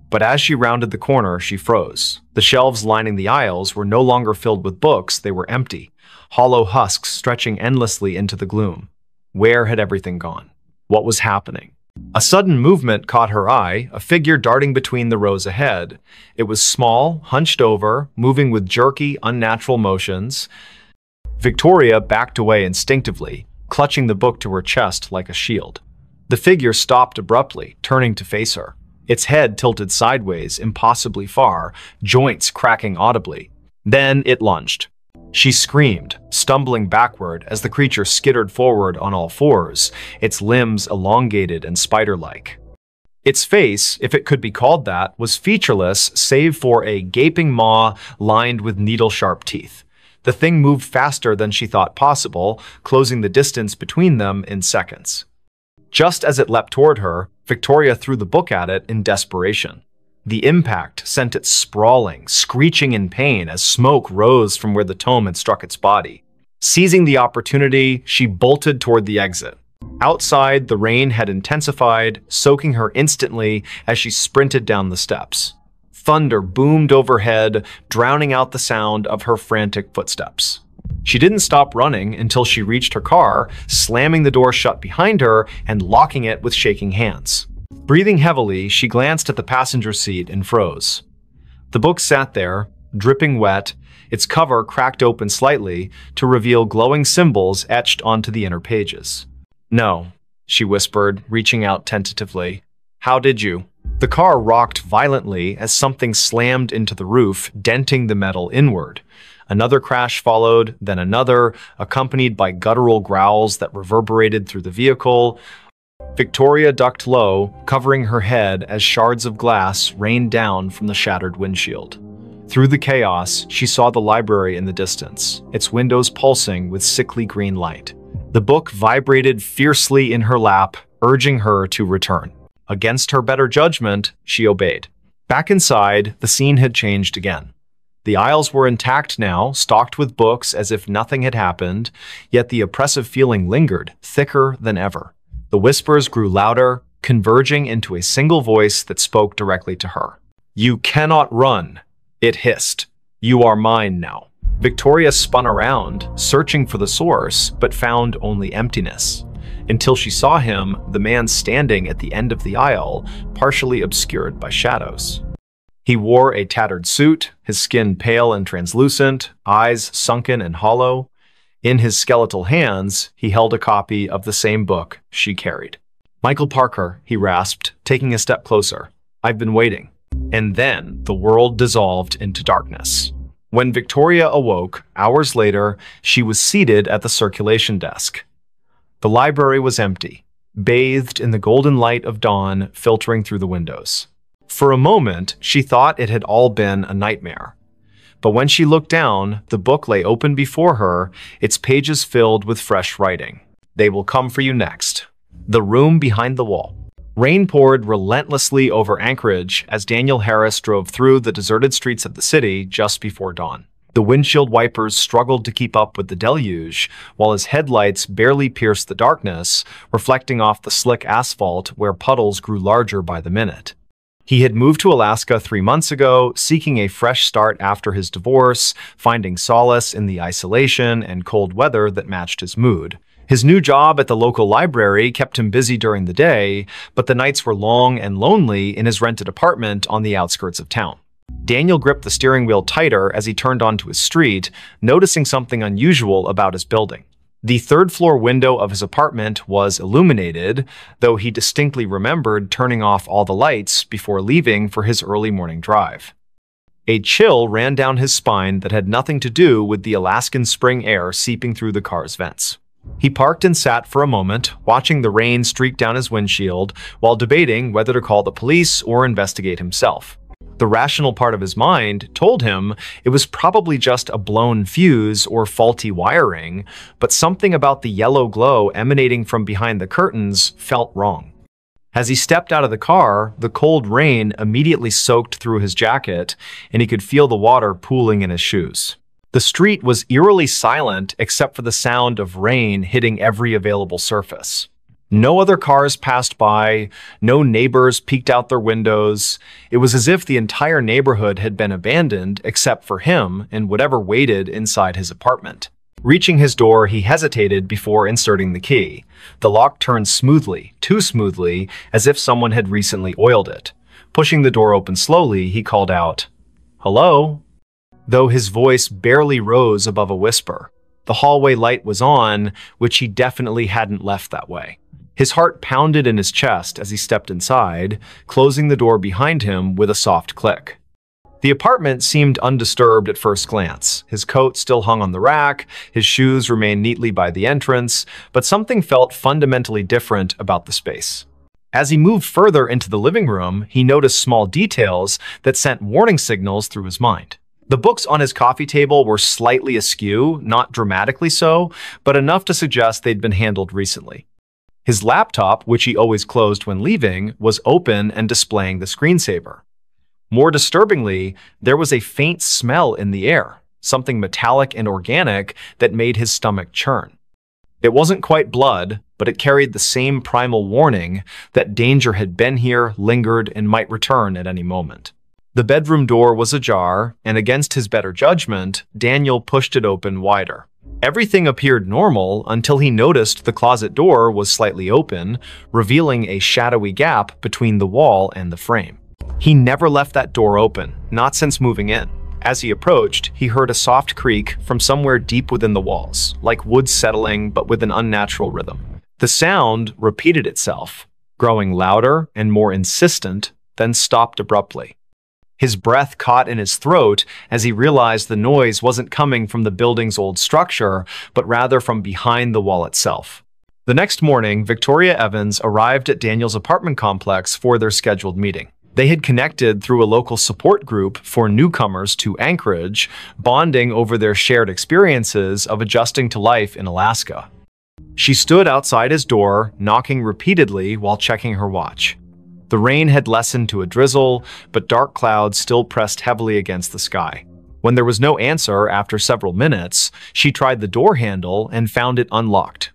But as she rounded the corner, she froze. The shelves lining the aisles were no longer filled with books, they were empty, hollow husks stretching endlessly into the gloom. Where had everything gone? What was happening? A sudden movement caught her eye, a figure darting between the rows ahead. It was small, hunched over, moving with jerky, unnatural motions. Victoria backed away instinctively, clutching the book to her chest like a shield. The figure stopped abruptly, turning to face her. Its head tilted sideways, impossibly far, joints cracking audibly. Then it lunged. She screamed, stumbling backward as the creature skittered forward on all fours, its limbs elongated and spider-like. Its face, if it could be called that, was featureless save for a gaping maw lined with needle-sharp teeth. The thing moved faster than she thought possible, closing the distance between them in seconds. Just as it leapt toward her, Victoria threw the book at it in desperation. The impact sent it sprawling, screeching in pain as smoke rose from where the tome had struck its body. Seizing the opportunity, she bolted toward the exit. Outside, the rain had intensified, soaking her instantly as she sprinted down the steps. Thunder boomed overhead, drowning out the sound of her frantic footsteps. She didn't stop running until she reached her car, slamming the door shut behind her and locking it with shaking hands. Breathing heavily, she glanced at the passenger seat and froze. The book sat there, dripping wet, its cover cracked open slightly to reveal glowing symbols etched onto the inner pages. "No," she whispered, reaching out tentatively. "How did you?" The car rocked violently as something slammed into the roof, denting the metal inward. Another crash followed, then another, accompanied by guttural growls that reverberated through the vehicle. Victoria ducked low, covering her head as shards of glass rained down from the shattered windshield. Through the chaos, she saw the library in the distance, its windows pulsing with sickly green light. The book vibrated fiercely in her lap, urging her to return. Against her better judgment, she obeyed. Back inside, the scene had changed again. The aisles were intact now, stocked with books as if nothing had happened, yet the oppressive feeling lingered, thicker than ever. The whispers grew louder, converging into a single voice that spoke directly to her. "You cannot run," it hissed. "You are mine now." Victoria spun around, searching for the source, but found only emptiness. Until she saw him, the man standing at the end of the aisle, partially obscured by shadows. He wore a tattered suit, his skin pale and translucent, eyes sunken and hollow. In his skeletal hands, he held a copy of the same book she carried. "Michael Parker," he rasped, taking a step closer. "I've been waiting." And then the world dissolved into darkness. When Victoria awoke, hours later, she was seated at the circulation desk. The library was empty, bathed in the golden light of dawn filtering through the windows. For a moment, she thought it had all been a nightmare. But when she looked down, the book lay open before her, its pages filled with fresh writing. "They will come for you next." The room behind the wall. Rain poured relentlessly over Anchorage as Daniel Harris drove through the deserted streets of the city just before dawn. The windshield wipers struggled to keep up with the deluge, while his headlights barely pierced the darkness, reflecting off the slick asphalt where puddles grew larger by the minute. He had moved to Alaska 3 months ago, seeking a fresh start after his divorce, finding solace in the isolation and cold weather that matched his mood. His new job at the local library kept him busy during the day, but the nights were long and lonely in his rented apartment on the outskirts of town. Daniel gripped the steering wheel tighter as he turned onto his street, noticing something unusual about his building. The third-floor window of his apartment was illuminated, though he distinctly remembered turning off all the lights before leaving for his early morning drive. A chill ran down his spine that had nothing to do with the Alaskan spring air seeping through the car's vents. He parked and sat for a moment, watching the rain streak down his windshield while debating whether to call the police or investigate himself. The rational part of his mind told him it was probably just a blown fuse or faulty wiring, but something about the yellow glow emanating from behind the curtains felt wrong. As he stepped out of the car, the cold rain immediately soaked through his jacket, and he could feel the water pooling in his shoes. The street was eerily silent except for the sound of rain hitting every available surface. No other cars passed by, no neighbors peeked out their windows. It was as if the entire neighborhood had been abandoned except for him and whatever waited inside his apartment. Reaching his door, he hesitated before inserting the key. The lock turned smoothly, too smoothly, as if someone had recently oiled it. Pushing the door open slowly, he called out, "Hello?" though his voice barely rose above a whisper. The hallway light was on, which he definitely hadn't left that way. His heart pounded in his chest as he stepped inside, closing the door behind him with a soft click. The apartment seemed undisturbed at first glance. His coat still hung on the rack, his shoes remained neatly by the entrance, but something felt fundamentally different about the space. As he moved further into the living room, he noticed small details that sent warning signals through his mind. The books on his coffee table were slightly askew, not dramatically so, but enough to suggest they'd been handled recently. His laptop, which he always closed when leaving, was open and displaying the screensaver. More disturbingly, there was a faint smell in the air, something metallic and organic that made his stomach churn. It wasn't quite blood, but it carried the same primal warning that danger had been here, lingered, and might return at any moment. The bedroom door was ajar, and against his better judgment, Daniel pushed it open wider. Everything appeared normal until he noticed the closet door was slightly open, revealing a shadowy gap between the wall and the frame. He never left that door open, not since moving in. As he approached, he heard a soft creak from somewhere deep within the walls, like wood settling but with an unnatural rhythm. The sound repeated itself, growing louder and more insistent, then stopped abruptly. His breath caught in his throat as he realized the noise wasn't coming from the building's old structure, but rather from behind the wall itself. The next morning, Victoria Evans arrived at Daniel's apartment complex for their scheduled meeting. They had connected through a local support group for newcomers to Anchorage, bonding over their shared experiences of adjusting to life in Alaska. She stood outside his door, knocking repeatedly while checking her watch. The rain had lessened to a drizzle, but dark clouds still pressed heavily against the sky. When there was no answer after several minutes, she tried the door handle and found it unlocked.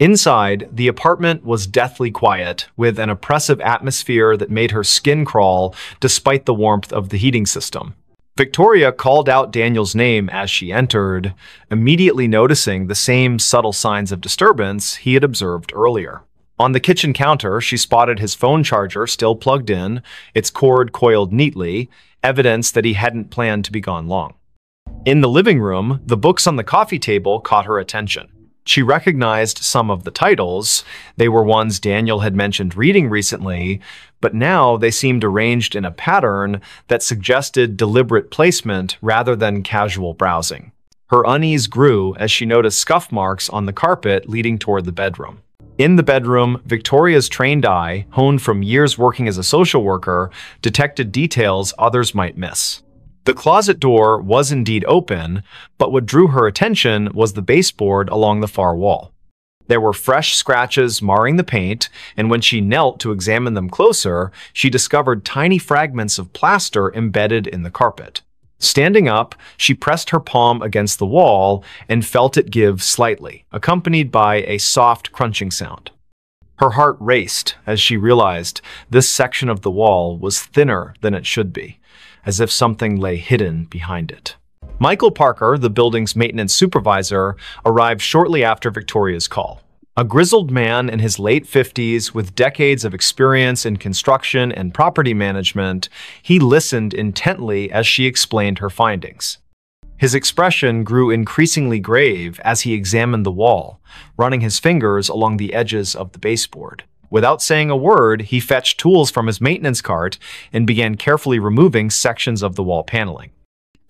Inside, the apartment was deathly quiet, with an oppressive atmosphere that made her skin crawl despite the warmth of the heating system. Victoria called out Daniel's name as she entered, immediately noticing the same subtle signs of disturbance he had observed earlier. On the kitchen counter, she spotted his phone charger still plugged in, its cord coiled neatly, evidence that he hadn't planned to be gone long. In the living room, the books on the coffee table caught her attention. She recognized some of the titles. They were ones Daniel had mentioned reading recently, but now they seemed arranged in a pattern that suggested deliberate placement rather than casual browsing. Her unease grew as she noticed scuff marks on the carpet leading toward the bedroom. In the bedroom, Victoria's trained eye, honed from years working as a social worker, detected details others might miss. The closet door was indeed open, but what drew her attention was the baseboard along the far wall. There were fresh scratches marring the paint, and when she knelt to examine them closer, she discovered tiny fragments of plaster embedded in the carpet. Standing up, she pressed her palm against the wall and felt it give slightly, accompanied by a soft crunching sound. Her heart raced as she realized this section of the wall was thinner than it should be, as if something lay hidden behind it. Michael Parker, the building's maintenance supervisor, arrived shortly after Victoria's call. A grizzled man in his late 50s with decades of experience in construction and property management, he listened intently as she explained her findings. His expression grew increasingly grave as he examined the wall, running his fingers along the edges of the baseboard. Without saying a word, he fetched tools from his maintenance cart and began carefully removing sections of the wall paneling.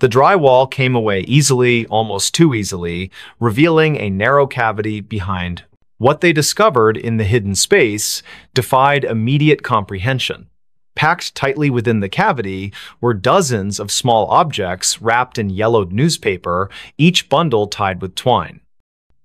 The drywall came away easily, almost too easily, revealing a narrow cavity behind. What they discovered in the hidden space defied immediate comprehension. Packed tightly within the cavity were dozens of small objects wrapped in yellowed newspaper, each bundle tied with twine.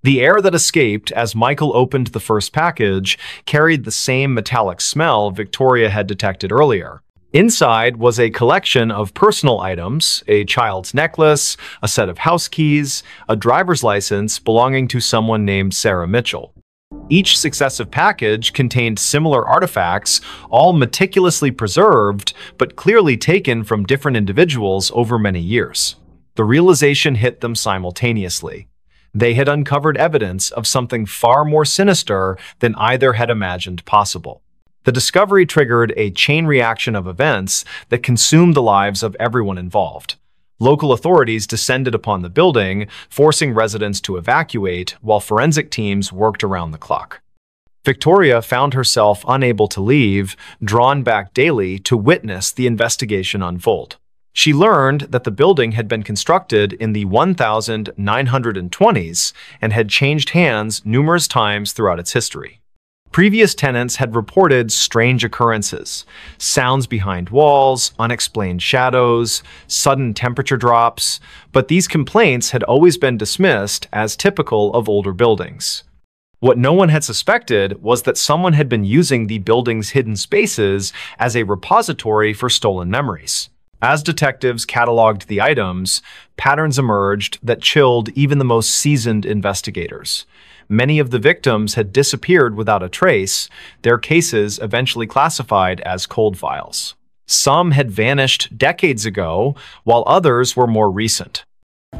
The air that escaped as Michael opened the first package carried the same metallic smell Victoria had detected earlier. Inside was a collection of personal items, a child's necklace, a set of house keys, a driver's license belonging to someone named Sarah Mitchell. Each successive package contained similar artifacts, all meticulously preserved, but clearly taken from different individuals over many years. The realization hit them simultaneously. They had uncovered evidence of something far more sinister than either had imagined possible. The discovery triggered a chain reaction of events that consumed the lives of everyone involved. Local authorities descended upon the building, forcing residents to evacuate while forensic teams worked around the clock. Victoria found herself unable to leave, drawn back daily to witness the investigation unfold. She learned that the building had been constructed in the 1920s and had changed hands numerous times throughout its history. Previous tenants had reported strange occurrences, sounds behind walls, unexplained shadows, sudden temperature drops, but these complaints had always been dismissed as typical of older buildings. What no one had suspected was that someone had been using the building's hidden spaces as a repository for stolen memories. As detectives cataloged the items, patterns emerged that chilled even the most seasoned investigators. Many of the victims had disappeared without a trace, their cases eventually classified as cold files. Some had vanished decades ago, while others were more recent.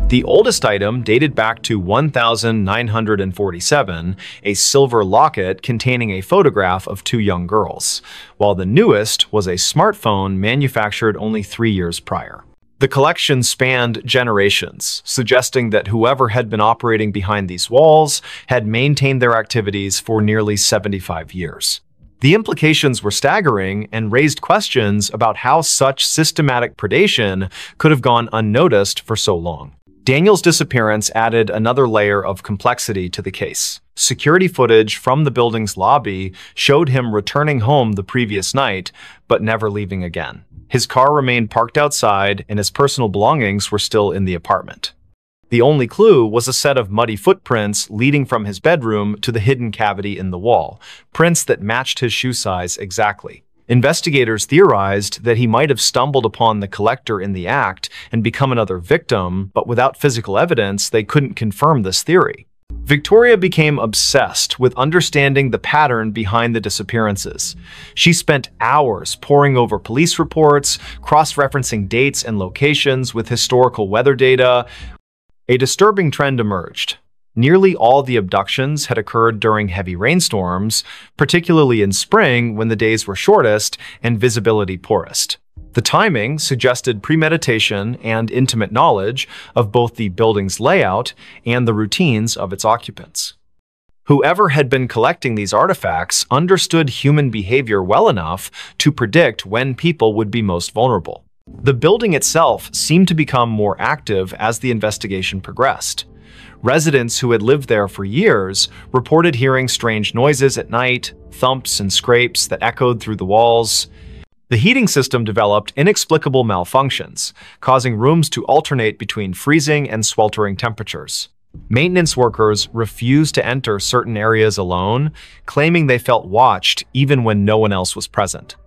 The oldest item dated back to 1947, a silver locket containing a photograph of two young girls, while the newest was a smartphone manufactured only 3 years prior. The collection spanned generations, suggesting that whoever had been operating behind these walls had maintained their activities for nearly 75 years. The implications were staggering and raised questions about how such systematic predation could have gone unnoticed for so long. Daniel's disappearance added another layer of complexity to the case. Security footage from the building's lobby showed him returning home the previous night, but never leaving again. His car remained parked outside, and his personal belongings were still in the apartment. The only clue was a set of muddy footprints leading from his bedroom to the hidden cavity in the wall, prints that matched his shoe size exactly. Investigators theorized that he might have stumbled upon the collector in the act and become another victim, but without physical evidence, they couldn't confirm this theory. Victoria became obsessed with understanding the pattern behind the disappearances. She spent hours poring over police reports, cross-referencing dates and locations with historical weather data. A disturbing trend emerged. Nearly all the abductions had occurred during heavy rainstorms, particularly in spring when the days were shortest and visibility poorest. The timing suggested premeditation and intimate knowledge of both the building's layout and the routines of its occupants. Whoever had been collecting these artifacts understood human behavior well enough to predict when people would be most vulnerable. The building itself seemed to become more active as the investigation progressed. Residents who had lived there for years reported hearing strange noises at night, thumps and scrapes that echoed through the walls. The heating system developed inexplicable malfunctions, causing rooms to alternate between freezing and sweltering temperatures. Maintenance workers refused to enter certain areas alone, claiming they felt watched even when no one else was present.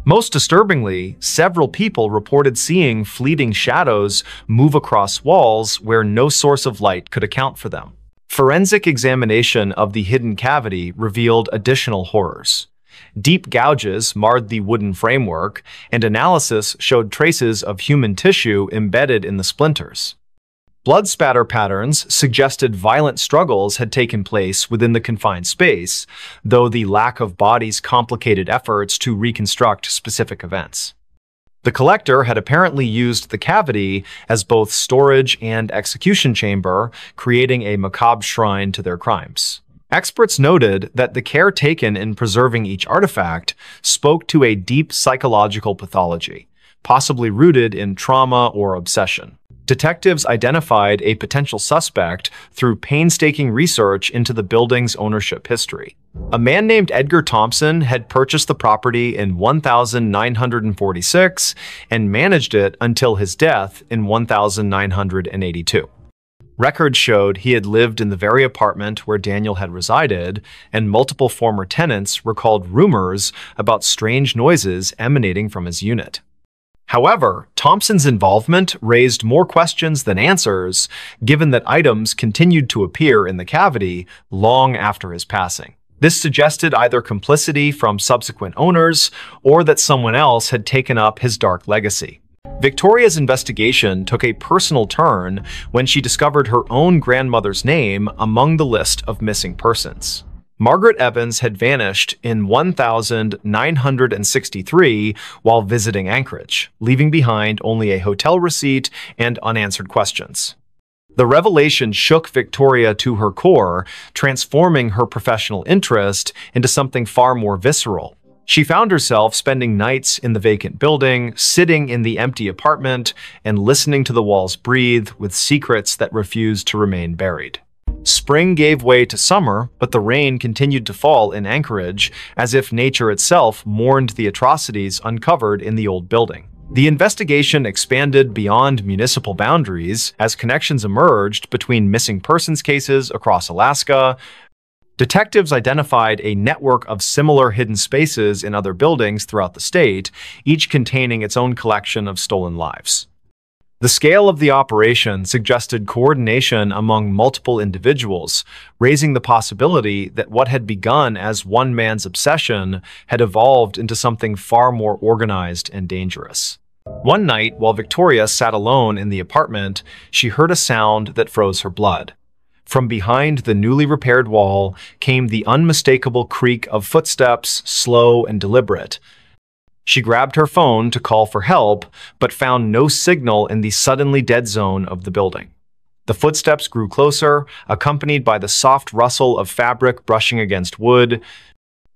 Most disturbingly, several people reported seeing fleeting shadows move across walls where no source of light could account for them. Forensic examination of the hidden cavity revealed additional horrors. Deep gouges marred the wooden framework, and analysis showed traces of human tissue embedded in the splinters. Blood spatter patterns suggested violent struggles had taken place within the confined space, though the lack of bodies complicated efforts to reconstruct specific events. The collector had apparently used the cavity as both storage and execution chamber, creating a macabre shrine to their crimes. Experts noted that the care taken in preserving each artifact spoke to a deep psychological pathology, possibly rooted in trauma or obsession. Detectives identified a potential suspect through painstaking research into the building's ownership history. A man named Edgar Thompson had purchased the property in 1946 and managed it until his death in 1982. Records showed he had lived in the very apartment where Daniel had resided, and multiple former tenants recalled rumors about strange noises emanating from his unit. However, Thompson's involvement raised more questions than answers, given that items continued to appear in the cavity long after his passing. This suggested either complicity from subsequent owners or that someone else had taken up his dark legacy. Victoria's investigation took a personal turn when she discovered her own grandmother's name among the list of missing persons. Margaret Evans had vanished in 1963 while visiting Anchorage, leaving behind only a hotel receipt and unanswered questions. The revelation shook Victoria to her core, transforming her professional interest into something far more visceral. She found herself spending nights in the vacant building, sitting in the empty apartment, and listening to the walls breathe with secrets that refused to remain buried. Spring gave way to summer, but the rain continued to fall in Anchorage as if nature itself mourned the atrocities uncovered in the old building. The investigation expanded beyond municipal boundaries as connections emerged between missing persons cases across Alaska. Detectives identified a network of similar hidden spaces in other buildings throughout the state, each containing its own collection of stolen lives. The scale of the operation suggested coordination among multiple individuals, raising the possibility that what had begun as one man's obsession had evolved into something far more organized and dangerous. One night, while Victoria sat alone in the apartment, she heard a sound that froze her blood. From behind the newly repaired wall came the unmistakable creak of footsteps, slow and deliberate. She grabbed her phone to call for help, but found no signal in the suddenly dead zone of the building. The footsteps grew closer, accompanied by the soft rustle of fabric brushing against wood.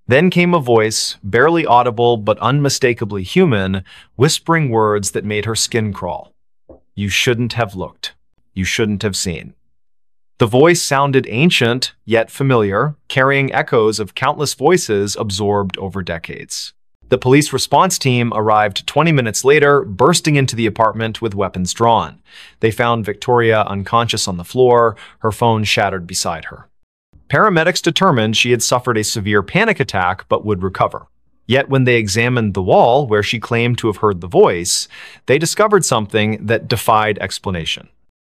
Then came a voice, barely audible but unmistakably human, whispering words that made her skin crawl. "You shouldn't have looked. You shouldn't have seen." The voice sounded ancient, yet familiar, carrying echoes of countless voices absorbed over decades. The police response team arrived 20 minutes later, bursting into the apartment with weapons drawn. They found Victoria unconscious on the floor, her phone shattered beside her. Paramedics determined she had suffered a severe panic attack but would recover. Yet when they examined the wall where she claimed to have heard the voice, they discovered something that defied explanation.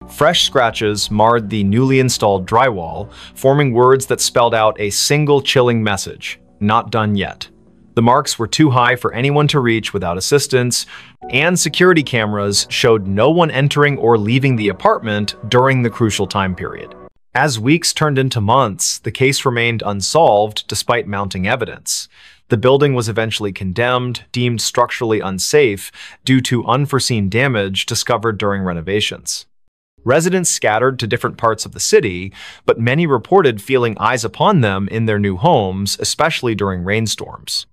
Fresh scratches marred the newly installed drywall, forming words that spelled out a single chilling message: "Not done yet." The marks were too high for anyone to reach without assistance, and security cameras showed no one entering or leaving the apartment during the crucial time period. As weeks turned into months, the case remained unsolved despite mounting evidence. The building was eventually condemned, deemed structurally unsafe due to unforeseen damage discovered during renovations. Residents scattered to different parts of the city, but many reported feeling eyes upon them in their new homes, especially during rainstorms.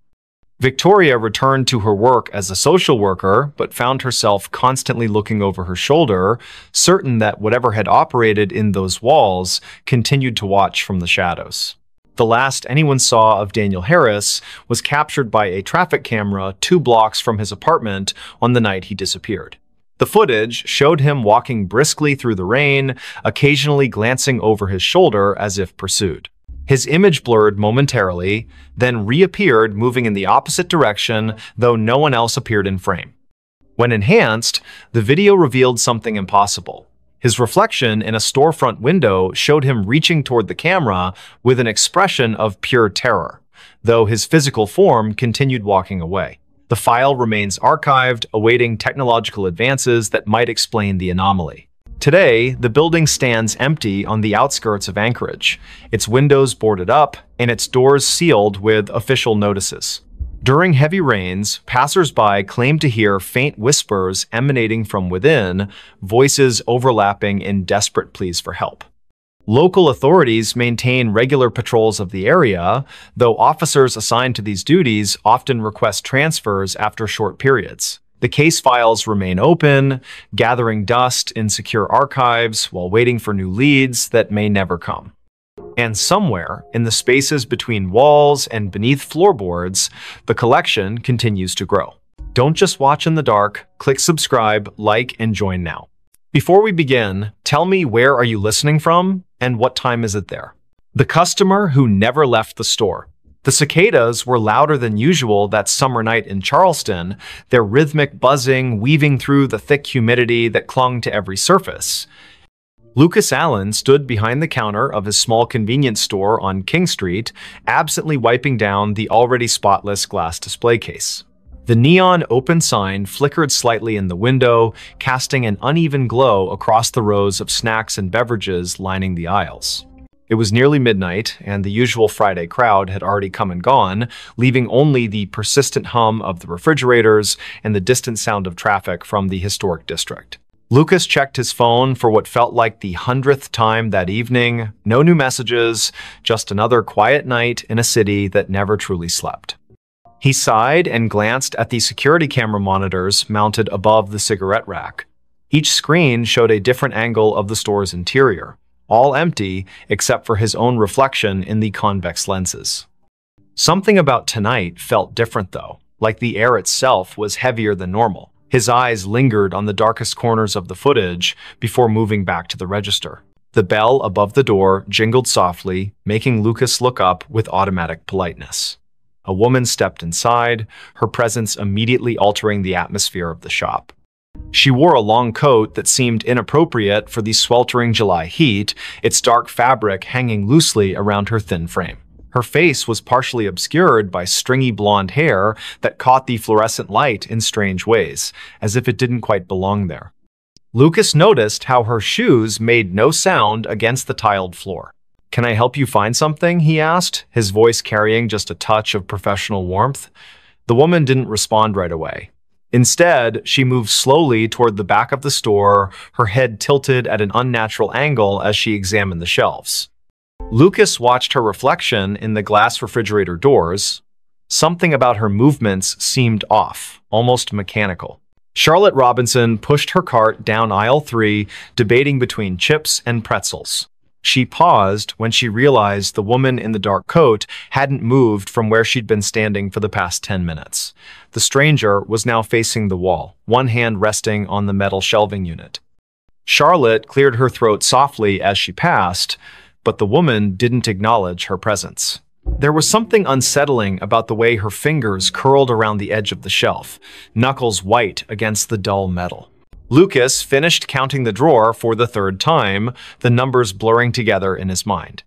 Victoria returned to her work as a social worker, but found herself constantly looking over her shoulder, certain that whatever had operated in those walls continued to watch from the shadows. The last anyone saw of Daniel Harris was captured by a traffic camera 2 blocks from his apartment on the night he disappeared. The footage showed him walking briskly through the rain, occasionally glancing over his shoulder as if pursued. His image blurred momentarily, then reappeared moving in the opposite direction, though no one else appeared in frame. When enhanced, the video revealed something impossible. His reflection in a storefront window showed him reaching toward the camera with an expression of pure terror, though his physical form continued walking away. The file remains archived, awaiting technological advances that might explain the anomaly. Today, the building stands empty on the outskirts of Anchorage, its windows boarded up and its doors sealed with official notices. During heavy rains, passers-by claim to hear faint whispers emanating from within, voices overlapping in desperate pleas for help. Local authorities maintain regular patrols of the area, though officers assigned to these duties often request transfers after short periods. The case files remain open, gathering dust in secure archives while waiting for new leads that may never come. And somewhere, in the spaces between walls and beneath floorboards, the collection continues to grow. Don't just watch in the dark, click subscribe, like, and join now. Before we begin, tell me, where are you listening from and what time is it there? The customer who never left the store. The cicadas were louder than usual that summer night in Charleston, their rhythmic buzzing weaving through the thick humidity that clung to every surface. Lucas Allen stood behind the counter of his small convenience store on King Street, absently wiping down the already spotless glass display case. The neon open sign flickered slightly in the window, casting an uneven glow across the rows of snacks and beverages lining the aisles. It was nearly midnight, and the usual Friday crowd had already come and gone, leaving only the persistent hum of the refrigerators and the distant sound of traffic from the historic district. Lucas checked his phone for what felt like the 100th time that evening. No new messages, just another quiet night in a city that never truly slept. He sighed and glanced at the security camera monitors mounted above the cigarette rack. Each screen showed a different angle of the store's interior, all empty except for his own reflection in the convex lenses. Something about tonight felt different though, like the air itself was heavier than normal. His eyes lingered on the darkest corners of the footage before moving back to the register. The bell above the door jingled softly, making Lucas look up with automatic politeness. A woman stepped inside, her presence immediately altering the atmosphere of the shop. She wore a long coat that seemed inappropriate for the sweltering July heat, its dark fabric hanging loosely around her thin frame. Her face was partially obscured by stringy blonde hair that caught the fluorescent light in strange ways, as if it didn't quite belong there. Lucas noticed how her shoes made no sound against the tiled floor. "Can I help you find something?" he asked, his voice carrying just a touch of professional warmth. The woman didn't respond right away. Instead, she moved slowly toward the back of the store, her head tilted at an unnatural angle as she examined the shelves. Lucas watched her reflection in the glass refrigerator doors. Something about her movements seemed off, almost mechanical. Charlotte Robinson pushed her cart down aisle 3, debating between chips and pretzels. She paused when she realized the woman in the dark coat hadn't moved from where she'd been standing for the past 10 minutes. The stranger was now facing the wall, one hand resting on the metal shelving unit. Charlotte cleared her throat softly as she passed, but the woman didn't acknowledge her presence. There was something unsettling about the way her fingers curled around the edge of the shelf, knuckles white against the dull metal. Lucas finished counting the drawer for the 3rd time, the numbers blurring together in his mind.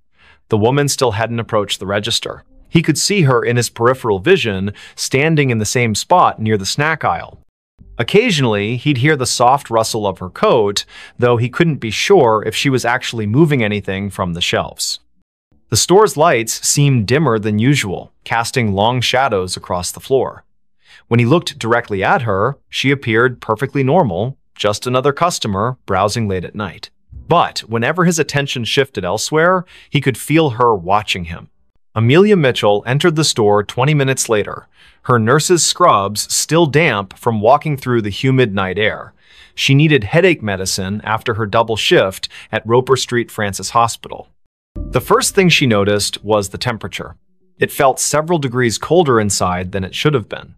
The woman still hadn't approached the register. He could see her in his peripheral vision, standing in the same spot near the snack aisle. Occasionally, he'd hear the soft rustle of her coat, though he couldn't be sure if she was actually moving anything from the shelves. The store's lights seemed dimmer than usual, casting long shadows across the floor. When he looked directly at her, she appeared perfectly normal, just another customer browsing late at night. But whenever his attention shifted elsewhere, he could feel her watching him. Amelia Mitchell entered the store 20 minutes later, her nurse's scrubs still damp from walking through the humid night air. She needed headache medicine after her double shift at Roper Street Francis Hospital. The first thing she noticed was the temperature. It felt several degrees colder inside than it should have been.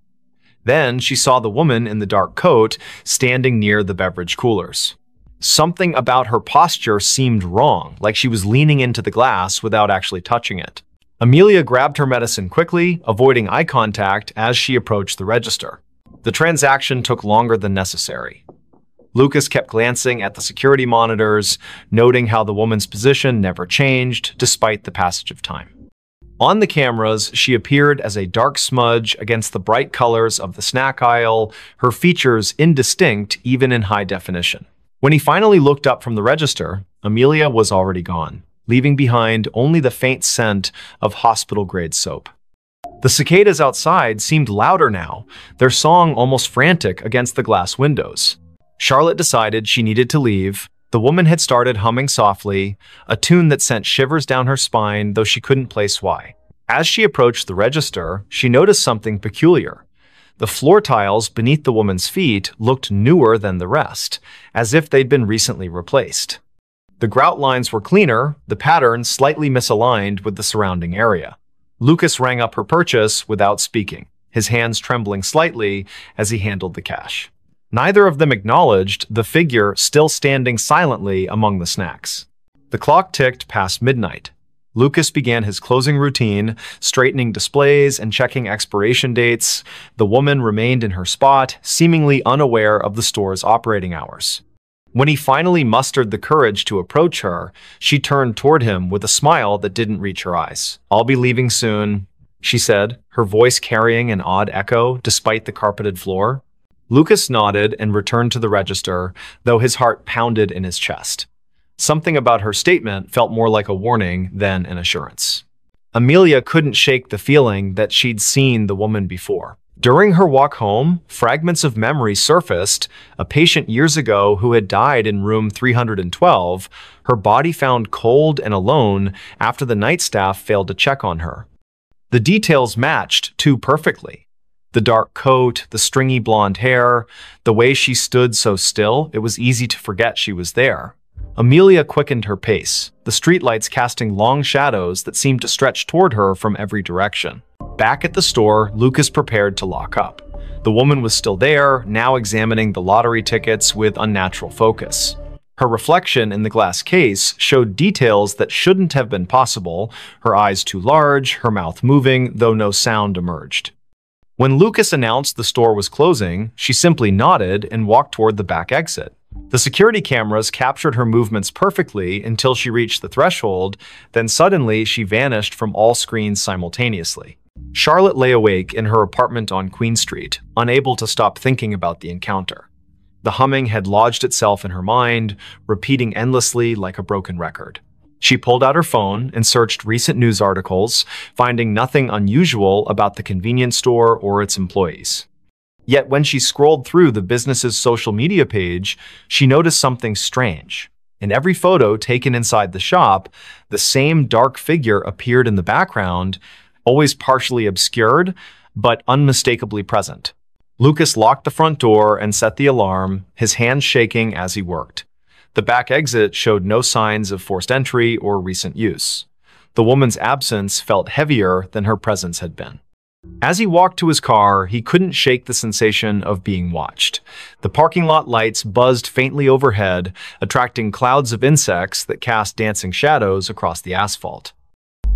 Then she saw the woman in the dark coat standing near the beverage coolers. Something about her posture seemed wrong, like she was leaning into the glass without actually touching it. Amelia grabbed her medicine quickly, avoiding eye contact as she approached the register. The transaction took longer than necessary. Lucas kept glancing at the security monitors, noting how the woman's position never changed despite the passage of time. On the cameras, she appeared as a dark smudge against the bright colors of the snack aisle, her features indistinct even in high definition. When he finally looked up from the register, Amelia was already gone, leaving behind only the faint scent of hospital-grade soap. The cicadas outside seemed louder now, their song almost frantic against the glass windows. Charlotte decided she needed to leave. The woman had started humming softly, a tune that sent shivers down her spine, though she couldn't place why. As she approached the register, she noticed something peculiar. The floor tiles beneath the woman's feet looked newer than the rest, as if they'd been recently replaced. The grout lines were cleaner, the pattern slightly misaligned with the surrounding area. Lucas rang up her purchase without speaking, his hands trembling slightly as he handled the cash. Neither of them acknowledged the figure still standing silently among the snacks. The clock ticked past midnight. Lucas began his closing routine, straightening displays and checking expiration dates. The woman remained in her spot, seemingly unaware of the store's operating hours. When he finally mustered the courage to approach her, she turned toward him with a smile that didn't reach her eyes. "I'll be leaving soon," she said, her voice carrying an odd echo despite the carpeted floor. Lucas nodded and returned to the register, though his heart pounded in his chest. Something about her statement felt more like a warning than an assurance. Amelia couldn't shake the feeling that she'd seen the woman before. During her walk home, fragments of memory surfaced. A patient years ago who had died in room 312, her body found cold and alone after the night staff failed to check on her. The details matched too perfectly. The dark coat, the stringy blonde hair, the way she stood so still, it was easy to forget she was there. Amelia quickened her pace, the streetlights casting long shadows that seemed to stretch toward her from every direction. Back at the store, Lucas prepared to lock up. The woman was still there, now examining the lottery tickets with unnatural focus. Her reflection in the glass case showed details that shouldn't have been possible, her eyes too large, her mouth moving, though no sound emerged. When Lucas announced the store was closing, she simply nodded and walked toward the back exit. The security cameras captured her movements perfectly until she reached the threshold, then suddenly she vanished from all screens simultaneously. Charlotte lay awake in her apartment on Queen Street, unable to stop thinking about the encounter. The humming had lodged itself in her mind, repeating endlessly like a broken record. She pulled out her phone and searched recent news articles, finding nothing unusual about the convenience store or its employees. Yet when she scrolled through the business's social media page, she noticed something strange. In every photo taken inside the shop, the same dark figure appeared in the background, always partially obscured, but unmistakably present. Lucas locked the front door and set the alarm, his hands shaking as he worked. The back exit showed no signs of forced entry or recent use. The woman's absence felt heavier than her presence had been. As he walked to his car, he couldn't shake the sensation of being watched. The parking lot lights buzzed faintly overhead, attracting clouds of insects that cast dancing shadows across the asphalt.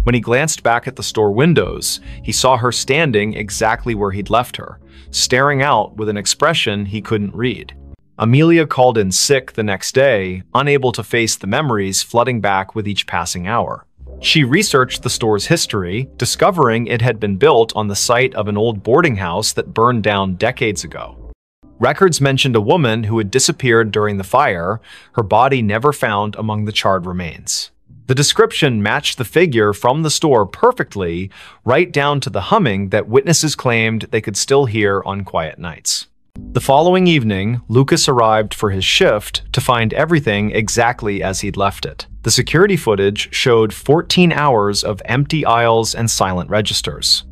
When he glanced back at the store windows, he saw her standing exactly where he'd left her, staring out with an expression he couldn't read. Amelia called in sick the next day, unable to face the memories flooding back with each passing hour. She researched the store's history, discovering it had been built on the site of an old boarding house that burned down decades ago. Records mentioned a woman who had disappeared during the fire, her body never found among the charred remains. The description matched the figure from the store perfectly, right down to the humming that witnesses claimed they could still hear on quiet nights. The following evening, Lucas arrived for his shift to find everything exactly as he'd left it. The security footage showed 14 hours of empty aisles and silent registers.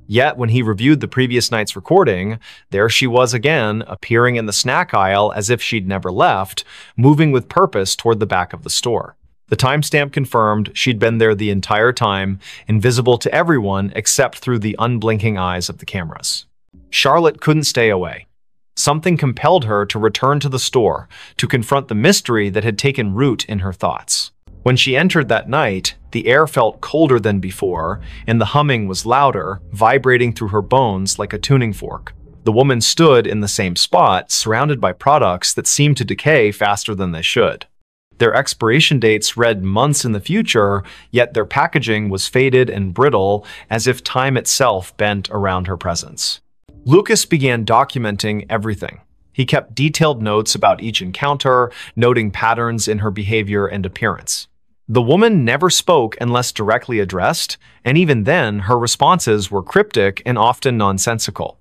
Yet, when he reviewed the previous night's recording, there she was again, appearing in the snack aisle as if she'd never left, moving with purpose toward the back of the store. The timestamp confirmed she'd been there the entire time, invisible to everyone except through the unblinking eyes of the cameras. Charlotte couldn't stay away. Something compelled her to return to the store, to confront the mystery that had taken root in her thoughts. When she entered that night, the air felt colder than before, and the humming was louder, vibrating through her bones like a tuning fork. The woman stood in the same spot, surrounded by products that seemed to decay faster than they should. Their expiration dates read months in the future, yet their packaging was faded and brittle, as if time itself bent around her presence. Lucas began documenting everything. He kept detailed notes about each encounter, noting patterns in her behavior and appearance. The woman never spoke unless directly addressed, and even then, her responses were cryptic and often nonsensical.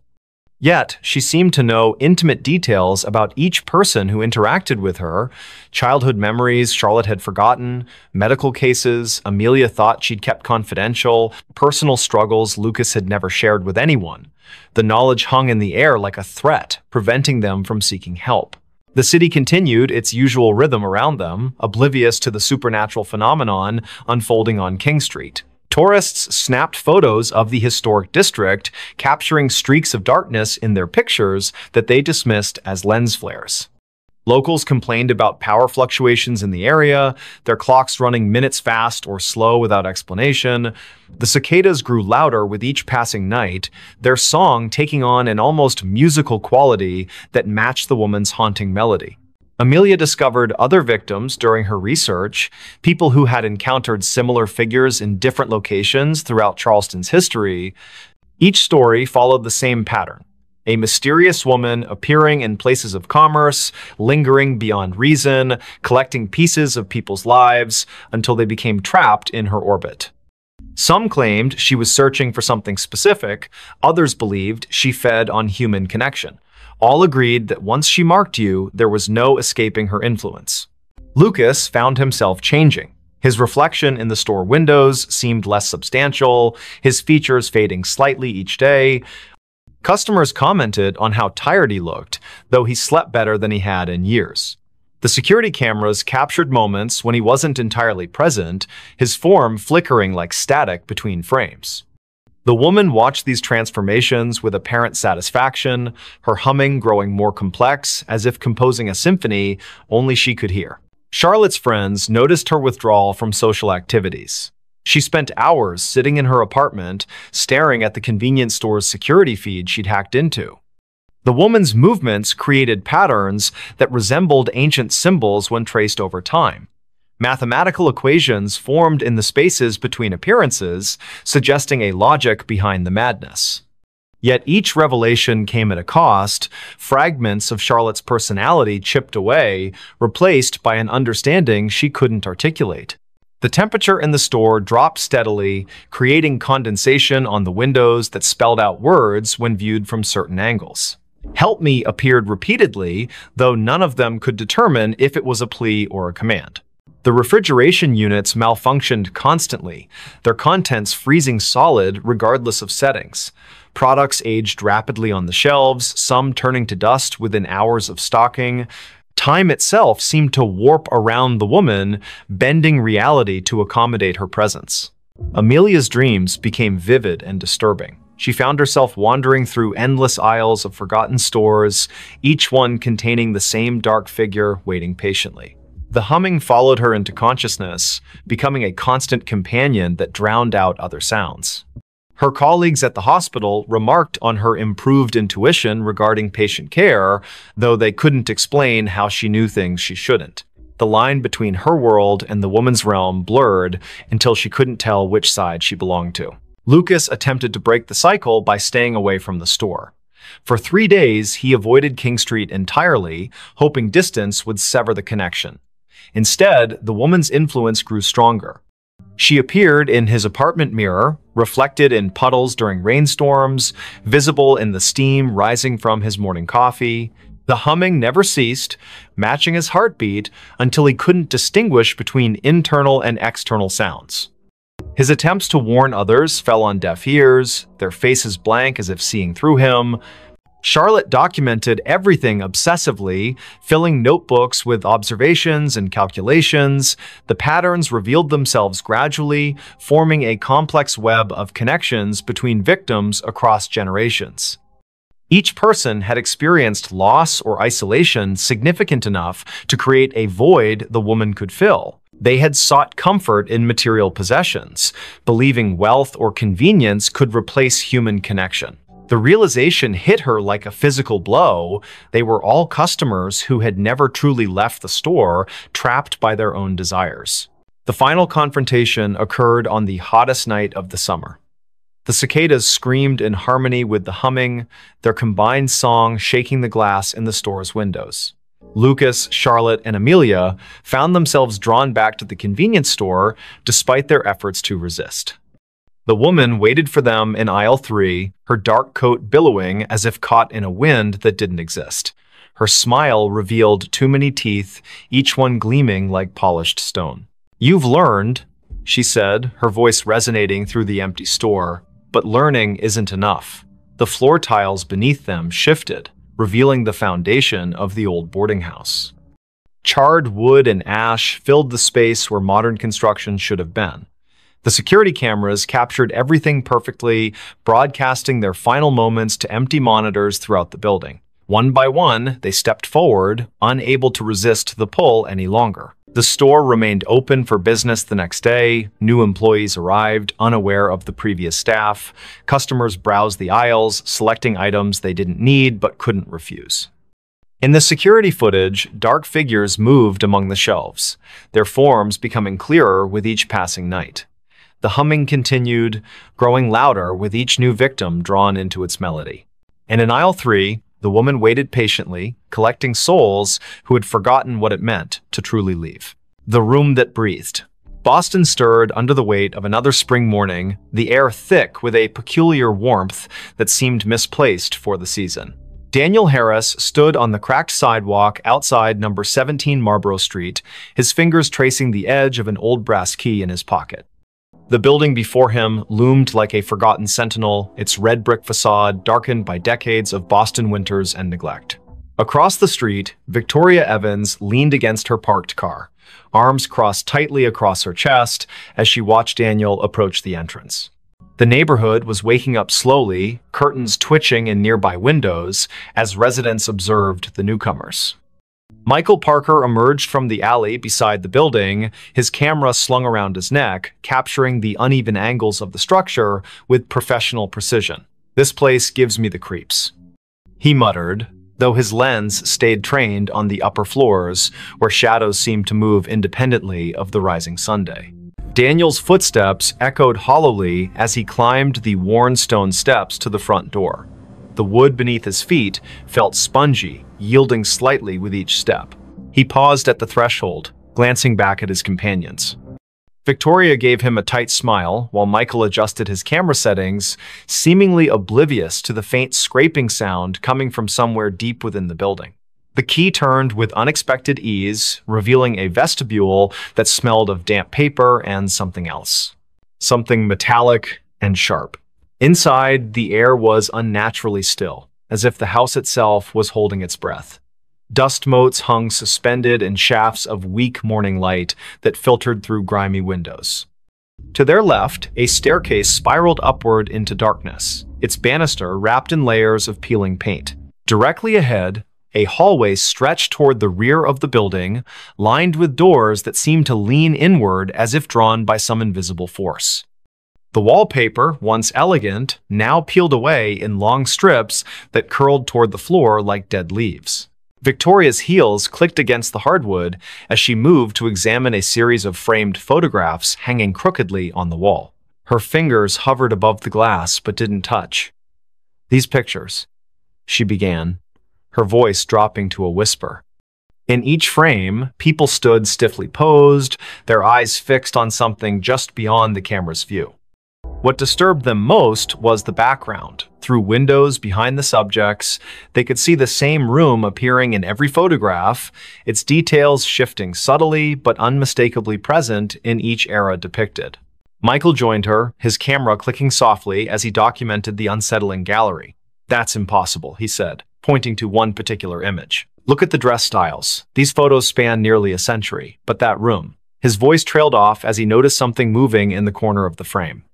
Yet, she seemed to know intimate details about each person who interacted with her, childhood memories Charlotte had forgotten, medical cases Amelia thought she'd kept confidential, personal struggles Lucas had never shared with anyone. The knowledge hung in the air like a threat, preventing them from seeking help. The city continued its usual rhythm around them, oblivious to the supernatural phenomenon unfolding on King Street. Tourists snapped photos of the historic district, capturing streaks of darkness in their pictures that they dismissed as lens flares. Locals complained about power fluctuations in the area, their clocks running minutes fast or slow without explanation. The cicadas grew louder with each passing night, their song taking on an almost musical quality that matched the woman's haunting melody. Amelia discovered other victims during her research, people who had encountered similar figures in different locations throughout Charleston's history. Each story followed the same pattern. A mysterious woman appearing in places of commerce, lingering beyond reason, collecting pieces of people's lives until they became trapped in her orbit. Some claimed she was searching for something specific, others believed she fed on human connection. All agreed that once she marked you, there was no escaping her influence. Lucas found himself changing. His reflection in the store windows seemed less substantial, his features fading slightly each day. Customers commented on how tired he looked, though he slept better than he had in years. The security cameras captured moments when he wasn't entirely present, his form flickering like static between frames. The woman watched these transformations with apparent satisfaction, her humming growing more complex, as if composing a symphony only she could hear. Charlotte's friends noticed her withdrawal from social activities. She spent hours sitting in her apartment, staring at the convenience store's security feed she'd hacked into. The woman's movements created patterns that resembled ancient symbols when traced over time. Mathematical equations formed in the spaces between appearances, suggesting a logic behind the madness. Yet each revelation came at a cost, fragments of Charlotte's personality chipped away, replaced by an understanding she couldn't articulate. The temperature in the store dropped steadily, creating condensation on the windows that spelled out words when viewed from certain angles. "Help me" appeared repeatedly, though none of them could determine if it was a plea or a command. The refrigeration units malfunctioned constantly, their contents freezing solid regardless of settings. Products aged rapidly on the shelves, some turning to dust within hours of stocking. Time itself seemed to warp around the woman, bending reality to accommodate her presence. Amelia's dreams became vivid and disturbing. She found herself wandering through endless aisles of forgotten stores, each one containing the same dark figure waiting patiently. The humming followed her into consciousness, becoming a constant companion that drowned out other sounds. Her colleagues at the hospital remarked on her improved intuition regarding patient care, though they couldn't explain how she knew things she shouldn't. The line between her world and the woman's realm blurred until she couldn't tell which side she belonged to. Lucas attempted to break the cycle by staying away from the store. For 3 days, he avoided King Street entirely, hoping distance would sever the connection. Instead, the woman's influence grew stronger. She appeared in his apartment mirror, reflected in puddles during rainstorms, visible in the steam rising from his morning coffee. The humming never ceased, matching his heartbeat until he couldn't distinguish between internal and external sounds. His attempts to warn others fell on deaf ears, their faces blank as if seeing through him. Charlotte documented everything obsessively, filling notebooks with observations and calculations. The patterns revealed themselves gradually, forming a complex web of connections between victims across generations. Each person had experienced loss or isolation significant enough to create a void the woman could fill. They had sought comfort in material possessions, believing wealth or convenience could replace human connection. The realization hit her like a physical blow. They were all customers who had never truly left the store, trapped by their own desires. The final confrontation occurred on the hottest night of the summer. The cicadas screamed in harmony with the humming, their combined song shaking the glass in the store's windows. Lucas, Charlotte, and Amelia found themselves drawn back to the convenience store despite their efforts to resist. The woman waited for them in aisle 3, her dark coat billowing as if caught in a wind that didn't exist. Her smile revealed too many teeth, each one gleaming like polished stone. "You've learned," she said, her voice resonating through the empty store. But learning isn't enough. The floor tiles beneath them shifted, revealing the foundation of the old boarding house. Charred wood and ash filled the space where modern construction should have been. The security cameras captured everything perfectly, broadcasting their final moments to empty monitors throughout the building. One by one, they stepped forward, unable to resist the pull any longer. The store remained open for business the next day. New employees arrived, unaware of the previous staff. Customers browsed the aisles, selecting items they didn't need but couldn't refuse. In the security footage, dark figures moved among the shelves, their forms becoming clearer with each passing night. The humming continued, growing louder with each new victim drawn into its melody. And in aisle 3, the woman waited patiently, collecting souls who had forgotten what it meant to truly leave. The room that breathed. Boston stirred under the weight of another spring morning, the air thick with a peculiar warmth that seemed misplaced for the season. Daniel Harris stood on the cracked sidewalk outside number 17 Marlborough Street, his fingers tracing the edge of an old brass key in his pocket. The building before him loomed like a forgotten sentinel, its red brick facade darkened by decades of Boston winters and neglect. Across the street, Victoria Evans leaned against her parked car, arms crossed tightly across her chest as she watched Daniel approach the entrance. The neighborhood was waking up slowly, curtains twitching in nearby windows as residents observed the newcomers. Michael Parker emerged from the alley beside the building, his camera slung around his neck, capturing the uneven angles of the structure with professional precision. "This place gives me the creeps," he muttered, though his lens stayed trained on the upper floors, where shadows seemed to move independently of the rising Sunday. Daniel's footsteps echoed hollowly as he climbed the worn stone steps to the front door. The wood beneath his feet felt spongy, yielding slightly with each step. He paused at the threshold, glancing back at his companions. Victoria gave him a tight smile while Michael adjusted his camera settings, seemingly oblivious to the faint scraping sound coming from somewhere deep within the building. The key turned with unexpected ease, revealing a vestibule that smelled of damp paper and something else. Something metallic and sharp. Inside, the air was unnaturally still, as if the house itself was holding its breath. Dust motes hung suspended in shafts of weak morning light that filtered through grimy windows. To their left, a staircase spiraled upward into darkness, its banister wrapped in layers of peeling paint. Directly ahead, a hallway stretched toward the rear of the building, lined with doors that seemed to lean inward as if drawn by some invisible force. The wallpaper, once elegant, now peeled away in long strips that curled toward the floor like dead leaves. Victoria's heels clicked against the hardwood as she moved to examine a series of framed photographs hanging crookedly on the wall. Her fingers hovered above the glass but didn't touch. "These pictures," she began, her voice dropping to a whisper. In each frame, people stood stiffly posed, their eyes fixed on something just beyond the camera's view. What disturbed them most was the background. Through windows behind the subjects, they could see the same room appearing in every photograph, its details shifting subtly but unmistakably present in each era depicted. Michael joined her, his camera clicking softly as he documented the unsettling gallery. "That's impossible," he said, pointing to one particular image. "Look at the dress styles. These photos span nearly a century, but that room." His voice trailed off as he noticed something moving in the corner of the frame.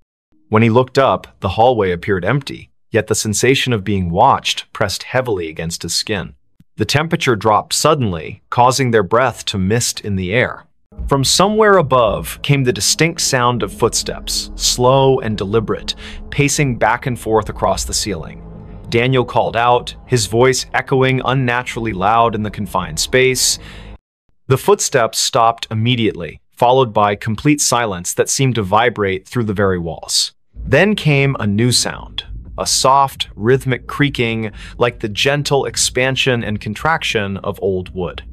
When he looked up, the hallway appeared empty, yet the sensation of being watched pressed heavily against his skin. The temperature dropped suddenly, causing their breath to mist in the air. From somewhere above came the distinct sound of footsteps, slow and deliberate, pacing back and forth across the ceiling. Daniel called out, his voice echoing unnaturally loud in the confined space. The footsteps stopped immediately, followed by complete silence that seemed to vibrate through the very walls. Then came a new sound, a soft, rhythmic creaking like the gentle expansion and contraction of old wood.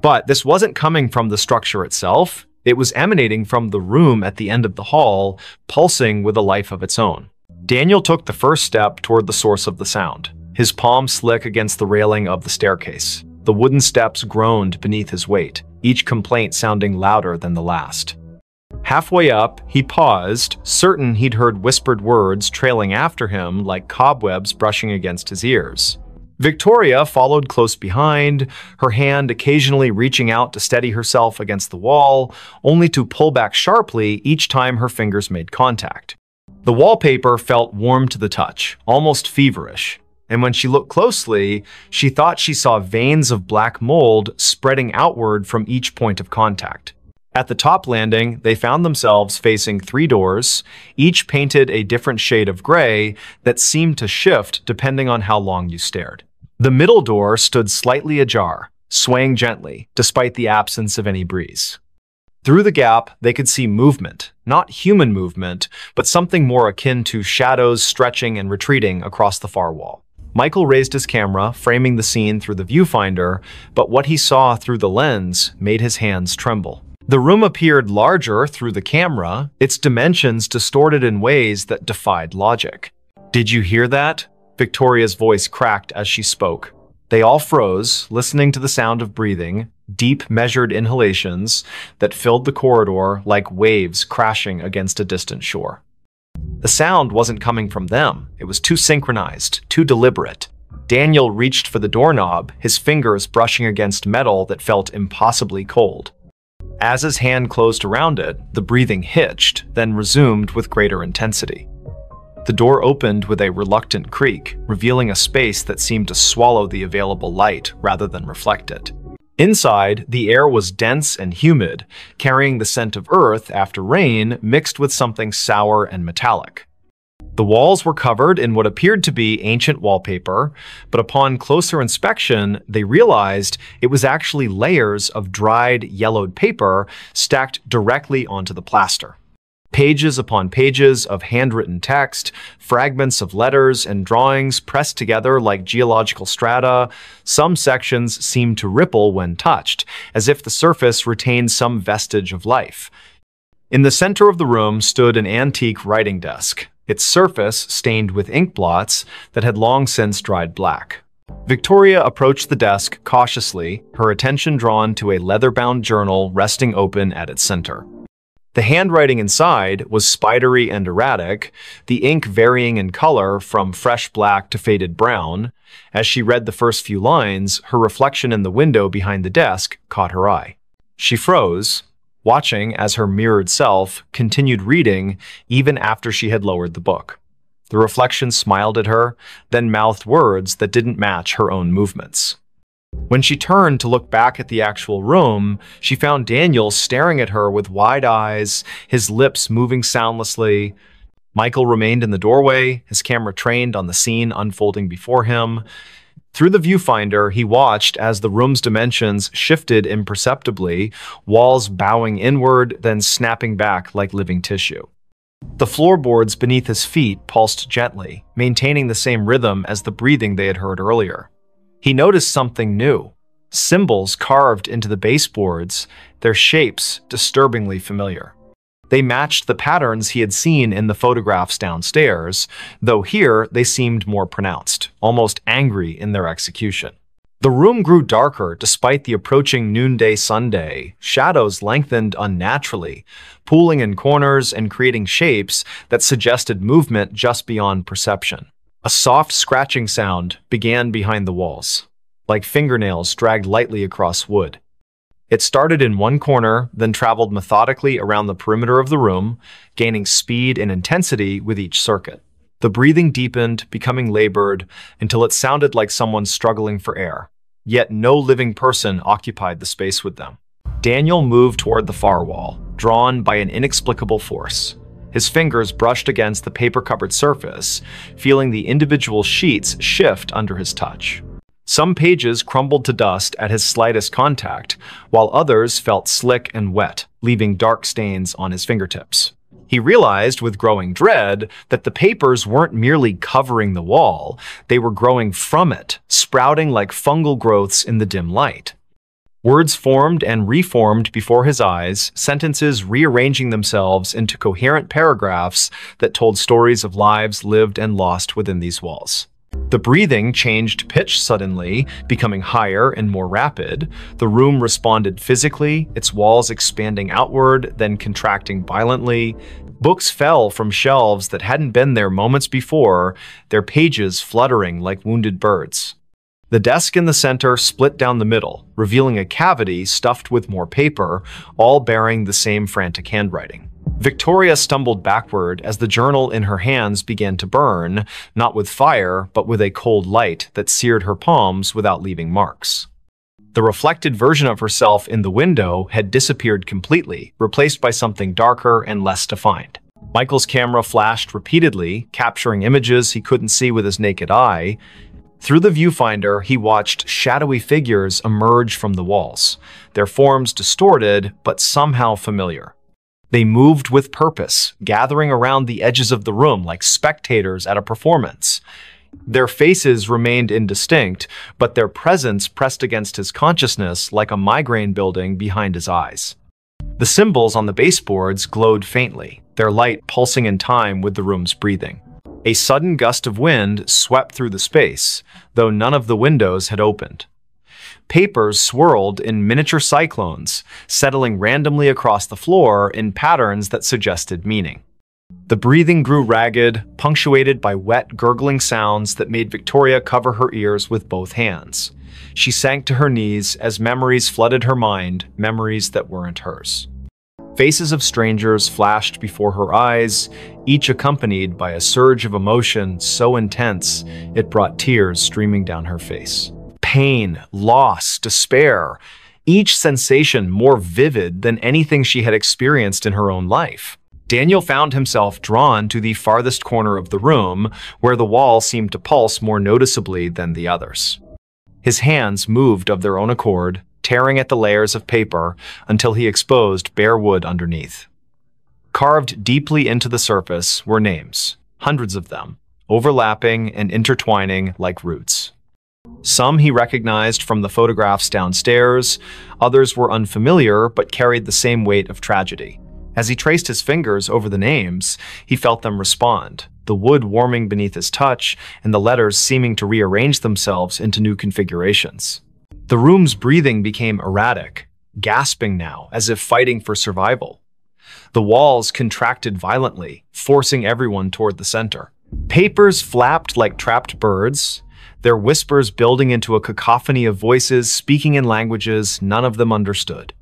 But this wasn't coming from the structure itself. It was emanating from the room at the end of the hall, pulsing with a life of its own. Daniel took the first step toward the source of the sound, his palm slick against the railing of the staircase. The wooden steps groaned beneath his weight, each complaint sounding louder than the last. Halfway up, he paused, certain he'd heard whispered words trailing after him like cobwebs brushing against his ears. Victoria followed close behind, her hand occasionally reaching out to steady herself against the wall, only to pull back sharply each time her fingers made contact. The wallpaper felt warm to the touch, almost feverish, and when she looked closely, she thought she saw veins of black mold spreading outward from each point of contact. At the top landing, they found themselves facing 3 doors, each painted a different shade of gray that seemed to shift depending on how long you stared. The middle door stood slightly ajar, swaying gently, despite the absence of any breeze. Through the gap, they could see movement, not human movement, but something more akin to shadows stretching and retreating across the far wall. Michael raised his camera, framing the scene through the viewfinder, but what he saw through the lens made his hands tremble. The room appeared larger through the camera, its dimensions distorted in ways that defied logic. "Did you hear that?" Victoria's voice cracked as she spoke. They all froze, listening to the sound of breathing, deep, measured inhalations that filled the corridor like waves crashing against a distant shore. The sound wasn't coming from them. It was too synchronized, too deliberate. Daniel reached for the doorknob, his fingers brushing against metal that felt impossibly cold. As his hand closed around it, the breathing hitched, then resumed with greater intensity. The door opened with a reluctant creak, revealing a space that seemed to swallow the available light rather than reflect it. Inside, the air was dense and humid, carrying the scent of earth after rain mixed with something sour and metallic. The walls were covered in what appeared to be ancient wallpaper, but upon closer inspection, they realized it was actually layers of dried, yellowed paper stacked directly onto the plaster. Pages upon pages of handwritten text, fragments of letters and drawings pressed together like geological strata. Some sections seemed to ripple when touched, as if the surface retained some vestige of life. In the center of the room stood an antique writing desk, its surface stained with ink blots that had long since dried black. Victoria approached the desk cautiously, her attention drawn to a leather-bound journal resting open at its center. The handwriting inside was spidery and erratic, the ink varying in color from fresh black to faded brown. As she read the first few lines, her reflection in the window behind the desk caught her eye. She froze, watching as her mirrored self continued reading even after she had lowered the book. The reflection smiled at her, then mouthed words that didn't match her own movements. When she turned to look back at the actual room, she found Daniel staring at her with wide eyes, his lips moving soundlessly. Michael remained in the doorway, his camera trained on the scene unfolding before him. Through the viewfinder, he watched as the room's dimensions shifted imperceptibly, walls bowing inward, then snapping back like living tissue. The floorboards beneath his feet pulsed gently, maintaining the same rhythm as the breathing they had heard earlier. He noticed something new. Symbols carved into the baseboards, their shapes disturbingly familiar. They matched the patterns he had seen in the photographs downstairs, though here they seemed more pronounced, almost angry in their execution. The room grew darker despite the approaching noonday sunday. Shadows lengthened unnaturally, pooling in corners and creating shapes that suggested movement just beyond perception. A soft scratching sound began behind the walls, like fingernails dragged lightly across wood. It started in one corner, then traveled methodically around the perimeter of the room, gaining speed and intensity with each circuit. The breathing deepened, becoming labored, until it sounded like someone struggling for air. Yet no living person occupied the space with them. Daniel moved toward the far wall, drawn by an inexplicable force. His fingers brushed against the paper-covered surface, feeling the individual sheets shift under his touch. Some pages crumbled to dust at his slightest contact, while others felt slick and wet, leaving dark stains on his fingertips. He realized with growing dread that the papers weren't merely covering the wall, they were growing from it, sprouting like fungal growths in the dim light. Words formed and reformed before his eyes, sentences rearranging themselves into coherent paragraphs that told stories of lives lived and lost within these walls. The breathing changed pitch suddenly, becoming higher and more rapid. The room responded physically, its walls expanding outward, then contracting violently. Books fell from shelves that hadn't been there moments before, their pages fluttering like wounded birds. The desk in the center split down the middle, revealing a cavity stuffed with more paper, all bearing the same frantic handwriting. Victoria stumbled backward as the journal in her hands began to burn, not with fire, but with a cold light that seared her palms without leaving marks. The reflected version of herself in the window had disappeared completely, replaced by something darker and less defined. Michael's camera flashed repeatedly, capturing images he couldn't see with his naked eye. Through the viewfinder, he watched shadowy figures emerge from the walls, their forms distorted but somehow familiar. They moved with purpose, gathering around the edges of the room like spectators at a performance. Their faces remained indistinct, but their presence pressed against his consciousness like a migraine building behind his eyes. The symbols on the baseboards glowed faintly, their light pulsing in time with the room's breathing. A sudden gust of wind swept through the space, though none of the windows had opened. Papers swirled in miniature cyclones, settling randomly across the floor in patterns that suggested meaning. The breathing grew ragged, punctuated by wet, gurgling sounds that made Victoria cover her ears with both hands. She sank to her knees as memories flooded her mind, memories that weren't hers. Faces of strangers flashed before her eyes, each accompanied by a surge of emotion so intense it brought tears streaming down her face. Pain, loss, despair, each sensation more vivid than anything she had experienced in her own life. Daniel found himself drawn to the farthest corner of the room, where the wall seemed to pulse more noticeably than the others. His hands moved of their own accord, tearing at the layers of paper until he exposed bare wood underneath. Carved deeply into the surface were names, hundreds of them, overlapping and intertwining like roots. Some he recognized from the photographs downstairs, others were unfamiliar but carried the same weight of tragedy. As he traced his fingers over the names, he felt them respond, the wood warming beneath his touch and the letters seeming to rearrange themselves into new configurations. The room's breathing became erratic, gasping now as if fighting for survival. The walls contracted violently, forcing everyone toward the center. Papers flapped like trapped birds, their whispers building into a cacophony of voices speaking in languages none of them understood.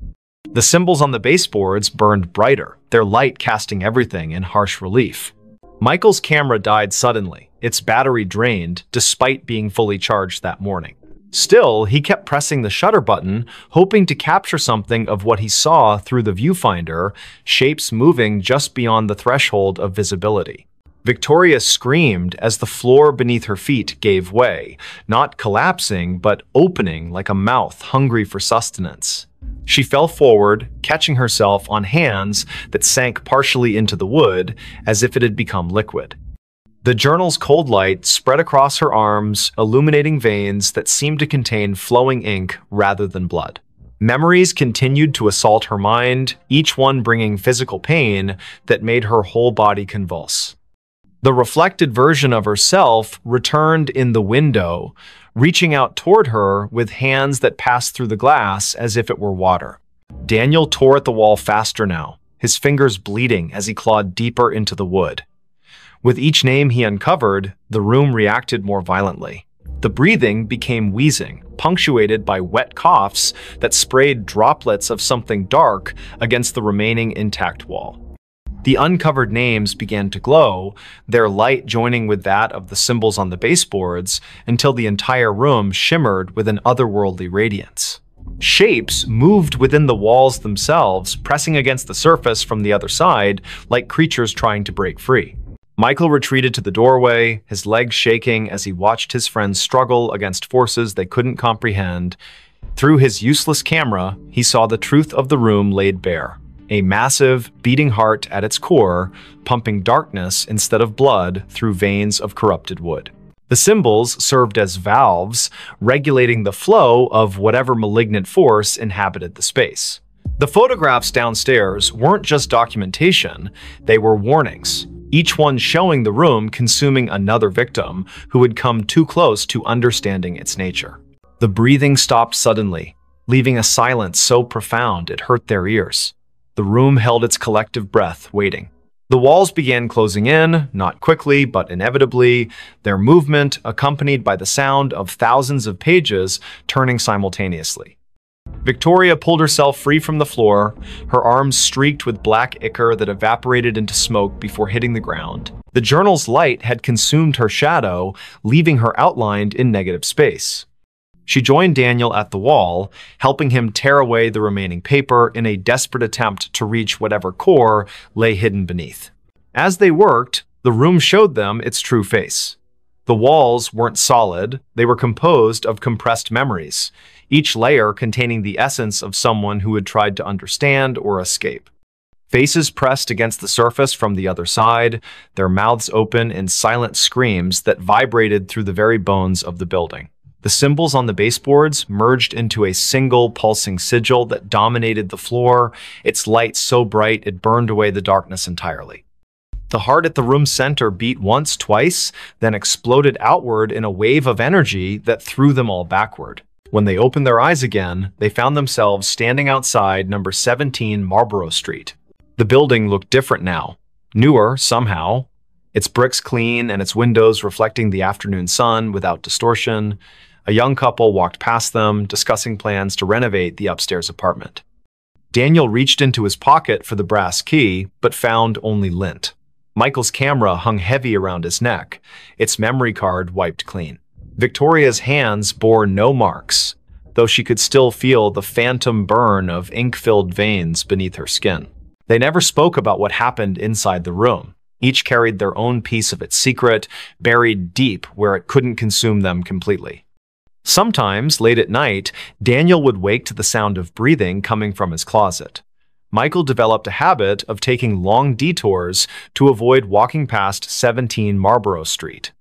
The symbols on the baseboards burned brighter, their light casting everything in harsh relief. Michael's camera died suddenly, its battery drained despite being fully charged that morning. Still, he kept pressing the shutter button, hoping to capture something of what he saw through the viewfinder, shapes moving just beyond the threshold of visibility. Victoria screamed as the floor beneath her feet gave way, not collapsing, but opening like a mouth hungry for sustenance. She fell forward, catching herself on hands that sank partially into the wood as if it had become liquid. The journal's cold light spread across her arms, illuminating veins that seemed to contain flowing ink rather than blood. Memories continued to assault her mind, each one bringing physical pain that made her whole body convulse. The reflected version of herself returned in the window, reaching out toward her with hands that passed through the glass as if it were water. Daniel tore at the wall faster now, his fingers bleeding as he clawed deeper into the wood. With each name he uncovered, the room reacted more violently. The breathing became wheezing, punctuated by wet coughs that sprayed droplets of something dark against the remaining intact wall. The uncovered names began to glow, their light joining with that of the symbols on the baseboards until the entire room shimmered with an otherworldly radiance. Shapes moved within the walls themselves, pressing against the surface from the other side like creatures trying to break free. Michael retreated to the doorway, his legs shaking as he watched his friends struggle against forces they couldn't comprehend. Through his useless camera, he saw the truth of the room laid bare. A massive, beating heart at its core, pumping darkness instead of blood through veins of corrupted wood. The symbols served as valves, regulating the flow of whatever malignant force inhabited the space. The photographs downstairs weren't just documentation, they were warnings, each one showing the room consuming another victim who had come too close to understanding its nature. The breathing stopped suddenly, leaving a silence so profound it hurt their ears. The room held its collective breath, waiting. The walls began closing in, not quickly, but inevitably, their movement accompanied by the sound of thousands of pages turning simultaneously. Victoria pulled herself free from the floor, her arms streaked with black ichor that evaporated into smoke before hitting the ground. The journal's light had consumed her shadow, leaving her outlined in negative space. She joined Daniel at the wall, helping him tear away the remaining paper in a desperate attempt to reach whatever core lay hidden beneath. As they worked, the room showed them its true face. The walls weren't solid, they were composed of compressed memories, each layer containing the essence of someone who had tried to understand or escape. Faces pressed against the surface from the other side, their mouths open in silent screams that vibrated through the very bones of the building. The symbols on the baseboards merged into a single pulsing sigil that dominated the floor, its light so bright it burned away the darkness entirely. The heart at the room's center beat once, twice, then exploded outward in a wave of energy that threw them all backward. When they opened their eyes again, they found themselves standing outside number 17 Marlborough Street. The building looked different now, newer somehow, its bricks clean and its windows reflecting the afternoon sun without distortion. A young couple walked past them, discussing plans to renovate the upstairs apartment. Daniel reached into his pocket for the brass key, but found only lint. Michael's camera hung heavy around his neck, its memory card wiped clean. Victoria's hands bore no marks, though she could still feel the phantom burn of ink-filled veins beneath her skin. They never spoke about what happened inside the room. Each carried their own piece of its secret, buried deep where it couldn't consume them completely. Sometimes, late at night, Daniel would wake to the sound of breathing coming from his closet. Michael developed a habit of taking long detours to avoid walking past 17 Marlborough Street.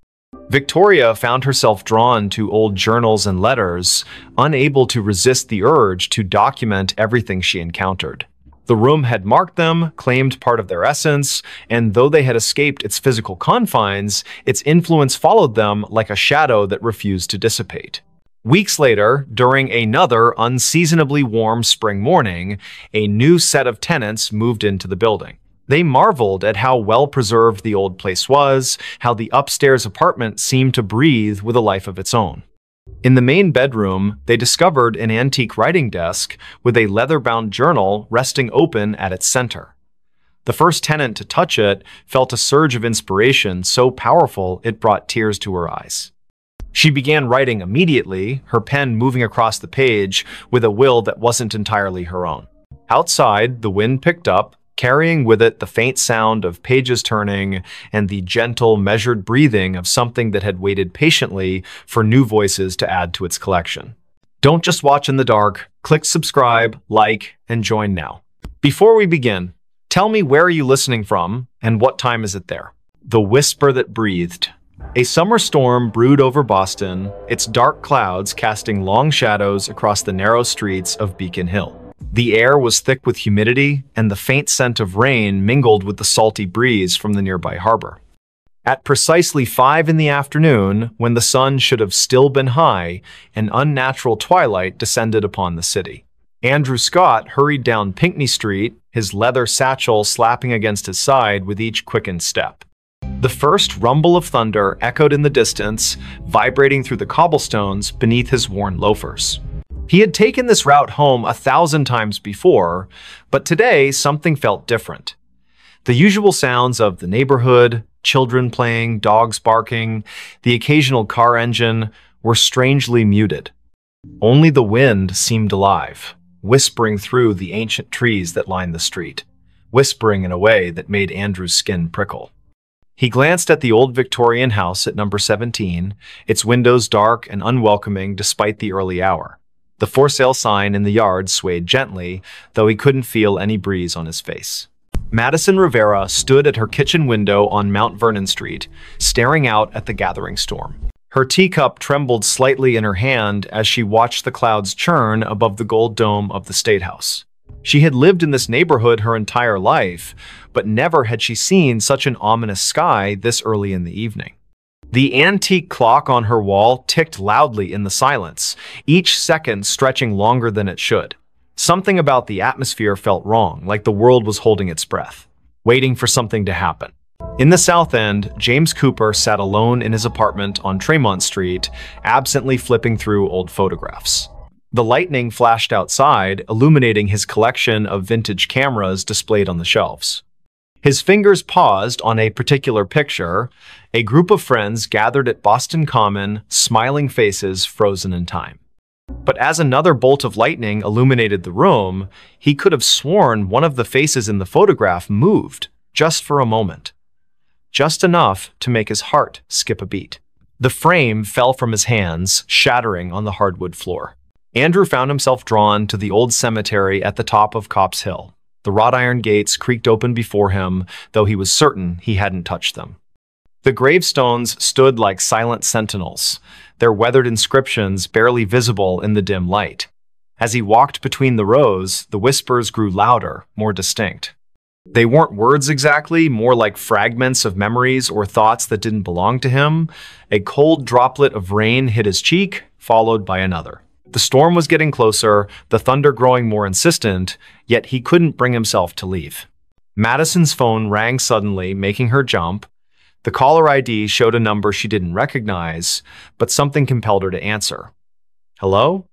Victoria found herself drawn to old journals and letters, unable to resist the urge to document everything she encountered. The room had marked them, claimed part of their essence, and though they had escaped its physical confines, its influence followed them like a shadow that refused to dissipate. Weeks later, during another unseasonably warm spring morning, a new set of tenants moved into the building. They marveled at how well-preserved the old place was, how the upstairs apartment seemed to breathe with a life of its own. In the main bedroom, they discovered an antique writing desk with a leather-bound journal resting open at its center. The first tenant to touch it felt a surge of inspiration so powerful it brought tears to her eyes. She began writing immediately, her pen moving across the page with a will that wasn't entirely her own. Outside, the wind picked up, carrying with it the faint sound of pages turning and the gentle, measured breathing of something that had waited patiently for new voices to add to its collection. Don't just watch in the dark. Click subscribe, like, and join now. Before we begin, tell me, where are you listening from and what time is it there? The Whisper That Breathed. A summer storm brewed over Boston, its dark clouds casting long shadows across the narrow streets of Beacon Hill. The air was thick with humidity, and the faint scent of rain mingled with the salty breeze from the nearby harbor. At precisely 5 in the afternoon, when the sun should have still been high, an unnatural twilight descended upon the city. Andrew Scott hurried down Pinckney Street, his leather satchel slapping against his side with each quickened step. The first rumble of thunder echoed in the distance, vibrating through the cobblestones beneath his worn loafers. He had taken this route home 1,000 times before, but today something felt different. The usual sounds of the neighborhood, children playing, dogs barking, the occasional car engine, were strangely muted. Only the wind seemed alive, whispering through the ancient trees that lined the street, whispering in a way that made Andrew's skin prickle. He glanced at the old Victorian house at number 17, its windows dark and unwelcoming despite the early hour. The for sale sign in the yard swayed gently, though he couldn't feel any breeze on his face. Madison Rivera stood at her kitchen window on Mount Vernon Street, staring out at the gathering storm. Her teacup trembled slightly in her hand as she watched the clouds churn above the gold dome of the State House. She had lived in this neighborhood her entire life, but never had she seen such an ominous sky this early in the evening. The antique clock on her wall ticked loudly in the silence, each second stretching longer than it should. Something about the atmosphere felt wrong, like the world was holding its breath, waiting for something to happen. In the South End, James Cooper sat alone in his apartment on Tremont Street, absently flipping through old photographs. The lightning flashed outside, illuminating his collection of vintage cameras displayed on the shelves. His fingers paused on a particular picture, a group of friends gathered at Boston Common, smiling faces frozen in time. But as another bolt of lightning illuminated the room, he could have sworn one of the faces in the photograph moved, just for a moment. Just enough to make his heart skip a beat. The frame fell from his hands, shattering on the hardwood floor. Andrew found himself drawn to the old cemetery at the top of Copp's Hill. The wrought iron gates creaked open before him, though he was certain he hadn't touched them. The gravestones stood like silent sentinels, their weathered inscriptions barely visible in the dim light. As he walked between the rows, the whispers grew louder, more distinct. They weren't words exactly, more like fragments of memories or thoughts that didn't belong to him. A cold droplet of rain hit his cheek, followed by another. The storm was getting closer, the thunder growing more insistent, yet he couldn't bring himself to leave. Madison's phone rang suddenly, making her jump. The caller ID showed a number she didn't recognize, but something compelled her to answer. "Hello?"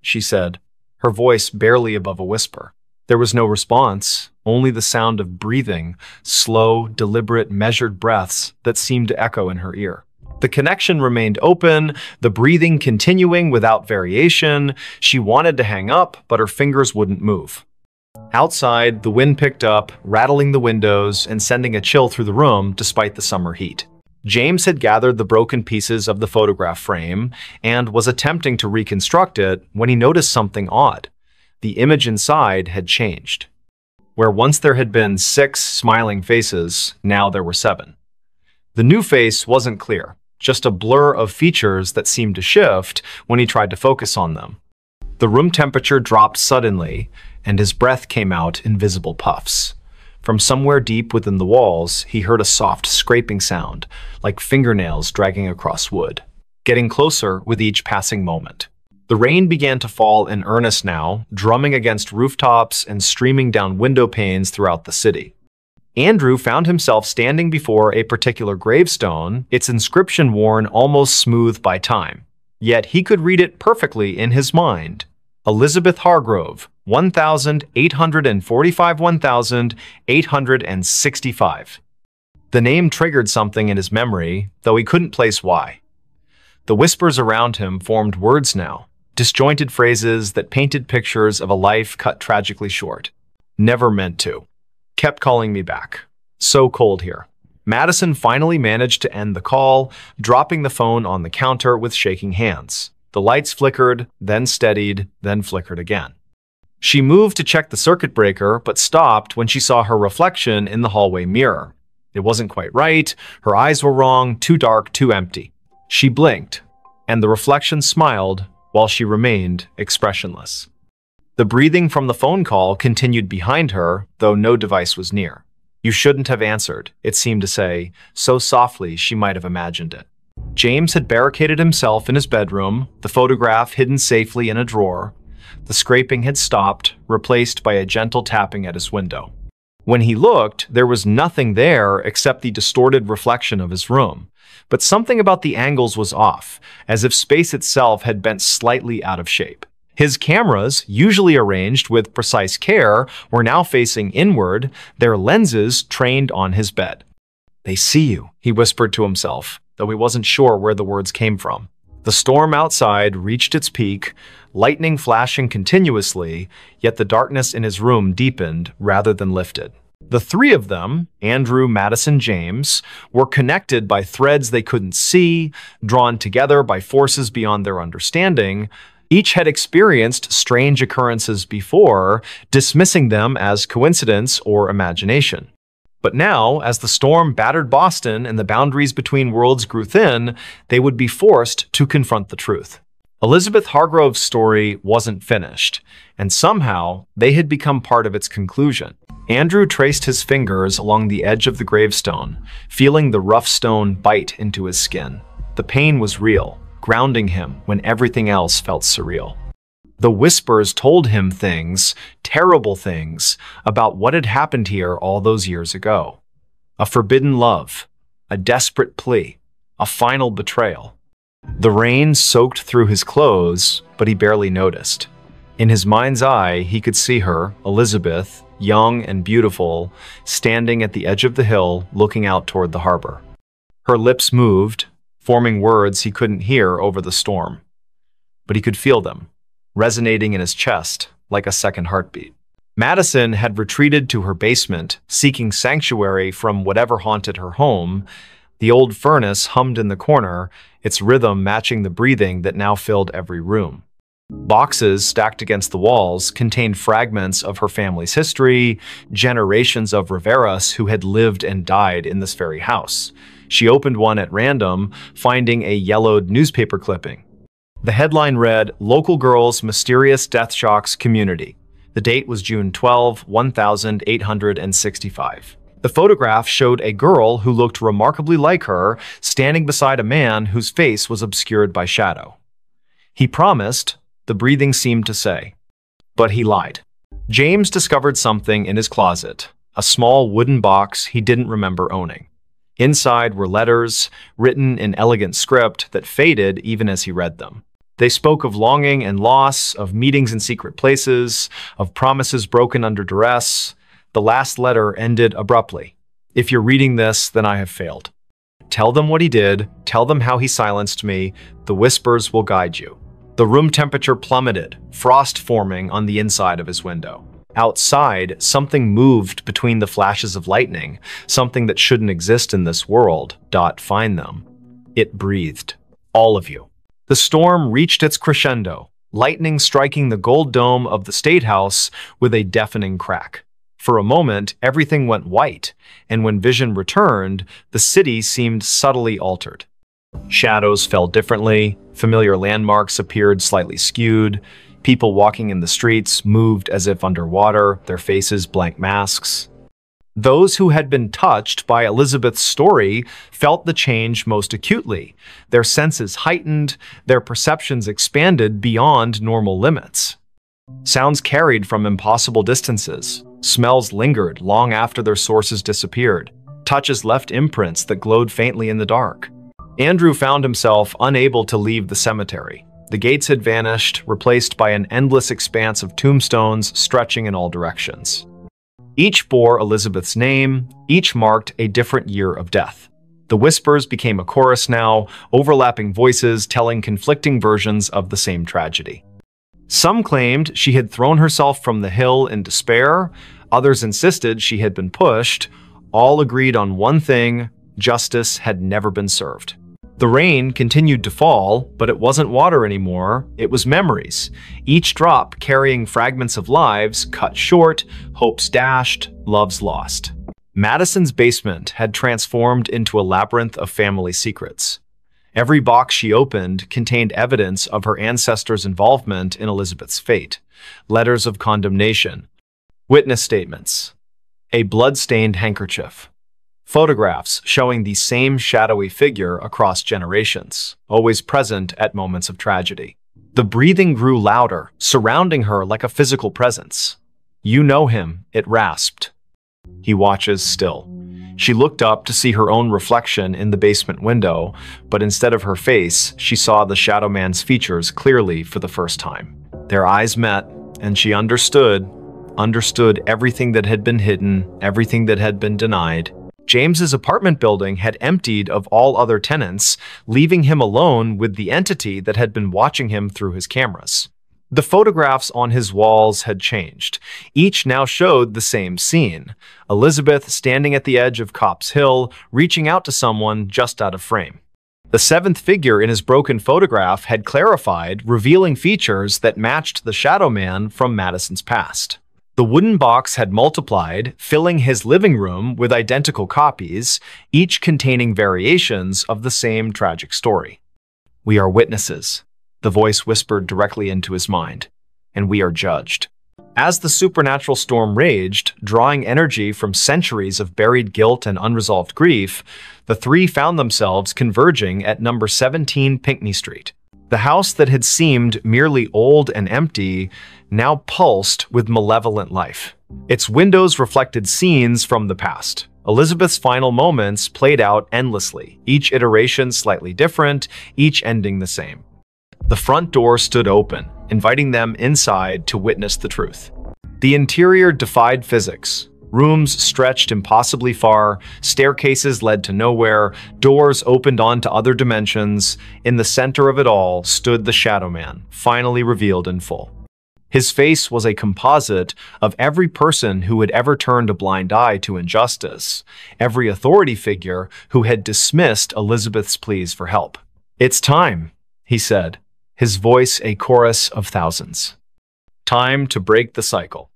she said, her voice barely above a whisper. There was no response, only the sound of breathing, slow, deliberate, measured breaths that seemed to echo in her ear. The connection remained open, the breathing continuing without variation. She wanted to hang up, but her fingers wouldn't move. Outside, the wind picked up, rattling the windows and sending a chill through the room despite the summer heat. James had gathered the broken pieces of the photograph frame and was attempting to reconstruct it when he noticed something odd. The image inside had changed. Where once there had been 6 smiling faces, now there were 7. The new face wasn't clear, just a blur of features that seemed to shift when he tried to focus on them. The room temperature dropped suddenly, and his breath came out in visible puffs. From somewhere deep within the walls, he heard a soft scraping sound, like fingernails dragging across wood, getting closer with each passing moment. The rain began to fall in earnest now, drumming against rooftops and streaming down window panes throughout the city. Andrew found himself standing before a particular gravestone, its inscription worn almost smooth by time. Yet he could read it perfectly in his mind. Elizabeth Hargrove, 1845–1865. The name triggered something in his memory, though he couldn't place why. The whispers around him formed words now, disjointed phrases that painted pictures of a life cut tragically short. Never meant to. Kept calling me back. So cold here. Madison finally managed to end the call, dropping the phone on the counter with shaking hands. The lights flickered, then steadied, then flickered again. She moved to check the circuit breaker, but stopped when she saw her reflection in the hallway mirror. It wasn't quite right, her eyes were wrong, too dark, too empty. She blinked, and the reflection smiled while she remained expressionless. The breathing from the phone call continued behind her, though no device was near. "You shouldn't have answered," it seemed to say, so softly she might have imagined it. James had barricaded himself in his bedroom, the photograph hidden safely in a drawer. The scraping had stopped, replaced by a gentle tapping at his window. When he looked, there was nothing there except the distorted reflection of his room. But something about the angles was off, as if space itself had bent slightly out of shape. His cameras, usually arranged with precise care, were now facing inward, their lenses trained on his bed. "They see you," he whispered to himself, though he wasn't sure where the words came from. The storm outside reached its peak, lightning flashing continuously, yet the darkness in his room deepened rather than lifted. The 3 of them, Andrew, Madison, James, were connected by threads they couldn't see, drawn together by forces beyond their understanding. Each had experienced strange occurrences before, dismissing them as coincidence or imagination. But now, as the storm battered Boston and the boundaries between worlds grew thin, they would be forced to confront the truth. Elizabeth Hargrove's story wasn't finished, and somehow they had become part of its conclusion. Andrew traced his fingers along the edge of the gravestone, feeling the rough stone bite into his skin. The pain was real, grounding him when everything else felt surreal. The whispers told him things, terrible things, about what had happened here all those years ago. A forbidden love, a desperate plea, a final betrayal. The rain soaked through his clothes, but he barely noticed. In his mind's eye, he could see her, Elizabeth, young and beautiful, standing at the edge of the hill, looking out toward the harbor. Her lips moved, forming words he couldn't hear over the storm. But he could feel them, resonating in his chest like a second heartbeat. Madison had retreated to her basement, seeking sanctuary from whatever haunted her home. The old furnace hummed in the corner, its rhythm matching the breathing that now filled every room. Boxes stacked against the walls contained fragments of her family's history, generations of Riveras who had lived and died in this very house. She opened one at random, finding a yellowed newspaper clipping. The headline read, "Local Girls' Mysterious Death Shocks Community." The date was June 12, 1865. The photograph showed a girl who looked remarkably like her, standing beside a man whose face was obscured by shadow. He promised, the breathing seemed to say. But he lied. James discovered something in his closet, a small wooden box he didn't remember owning. Inside were letters, written in elegant script that faded even as he read them. They spoke of longing and loss, of meetings in secret places, of promises broken under duress. The last letter ended abruptly. "If you're reading this, then I have failed. Tell them what he did, tell them how he silenced me, the whispers will guide you." The room temperature plummeted, frost forming on the inside of his window. Outside, something moved between the flashes of lightning, something that shouldn't exist in this world. Find them. It breathed. All of you. The storm reached its crescendo, lightning striking the gold dome of the State House with a deafening crack. For a moment, everything went white, and when vision returned, the city seemed subtly altered. Shadows fell differently, familiar landmarks appeared slightly skewed, people walking in the streets moved as if underwater, their faces blank masks. Those who had been touched by Elizabeth's story felt the change most acutely. Their senses heightened, their perceptions expanded beyond normal limits. Sounds carried from impossible distances. Smells lingered long after their sources disappeared. Touches left imprints that glowed faintly in the dark. Andrew found himself unable to leave the cemetery. The gates had vanished, replaced by an endless expanse of tombstones stretching in all directions. Each bore Elizabeth's name, each marked a different year of death. The whispers became a chorus now, overlapping voices telling conflicting versions of the same tragedy. Some claimed she had thrown herself from the hill in despair, others insisted she had been pushed. All agreed on one thing: justice had never been served. The rain continued to fall, but it wasn't water anymore, it was memories, each drop carrying fragments of lives cut short, hopes dashed, loves lost. Madison's basement had transformed into a labyrinth of family secrets. Every box she opened contained evidence of her ancestors' involvement in Elizabeth's fate, letters of condemnation, witness statements, a blood-stained handkerchief, photographs showing the same shadowy figure across generations, always present at moments of tragedy. The breathing grew louder, surrounding her like a physical presence. "You know him," it rasped. "He watches still." She looked up to see her own reflection in the basement window, but instead of her face, she saw the Shadow Man's features clearly for the first time. Their eyes met, and she understood everything that had been hidden, everything that had been denied. James's apartment building had emptied of all other tenants, leaving him alone with the entity that had been watching him through his cameras. The photographs on his walls had changed. Each now showed the same scene: Elizabeth standing at the edge of Copp's Hill, reaching out to someone just out of frame. The seventh figure in his broken photograph had clarified, revealing features that matched the Shadow Man from Madison's past. The wooden box had multiplied, filling his living room with identical copies, each containing variations of the same tragic story. "We are witnesses," the voice whispered directly into his mind, "and we are judged." As the supernatural storm raged, drawing energy from centuries of buried guilt and unresolved grief, the three found themselves converging at number 17 Pinckney Street. The house that had seemed merely old and empty now pulsed with malevolent life. Its windows reflected scenes from the past. Elizabeth's final moments played out endlessly, each iteration slightly different, each ending the same. The front door stood open, inviting them inside to witness the truth. The interior defied physics. Rooms stretched impossibly far, staircases led to nowhere, doors opened onto other dimensions. In the center of it all stood the Shadow Man, finally revealed in full. His face was a composite of every person who had ever turned a blind eye to injustice, every authority figure who had dismissed Elizabeth's pleas for help. "It's time," he said. his voice a chorus of thousands. Time to break the cycle.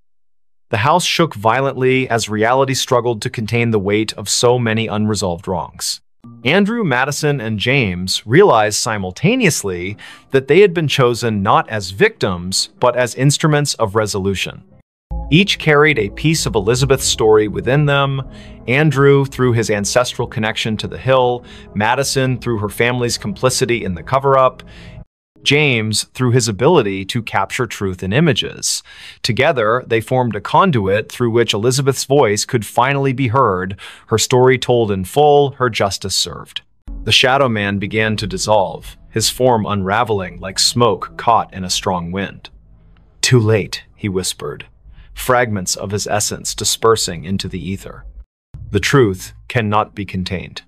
The house shook violently as reality struggled to contain the weight of so many unresolved wrongs. Andrew, Madison, and James realized simultaneously that they had been chosen not as victims, but as instruments of resolution. Each carried a piece of Elizabeth's story within them. Andrew through his ancestral connection to the hill, Madison through her family's complicity in the cover-up, James through his ability to capture truth in images. Together, they formed a conduit through which Elizabeth's voice could finally be heard, her story told in full, her justice served. The Shadow Man began to dissolve, his form unraveling like smoke caught in a strong wind. "Too late," he whispered, fragments of his essence dispersing into the ether. The truth cannot be contained.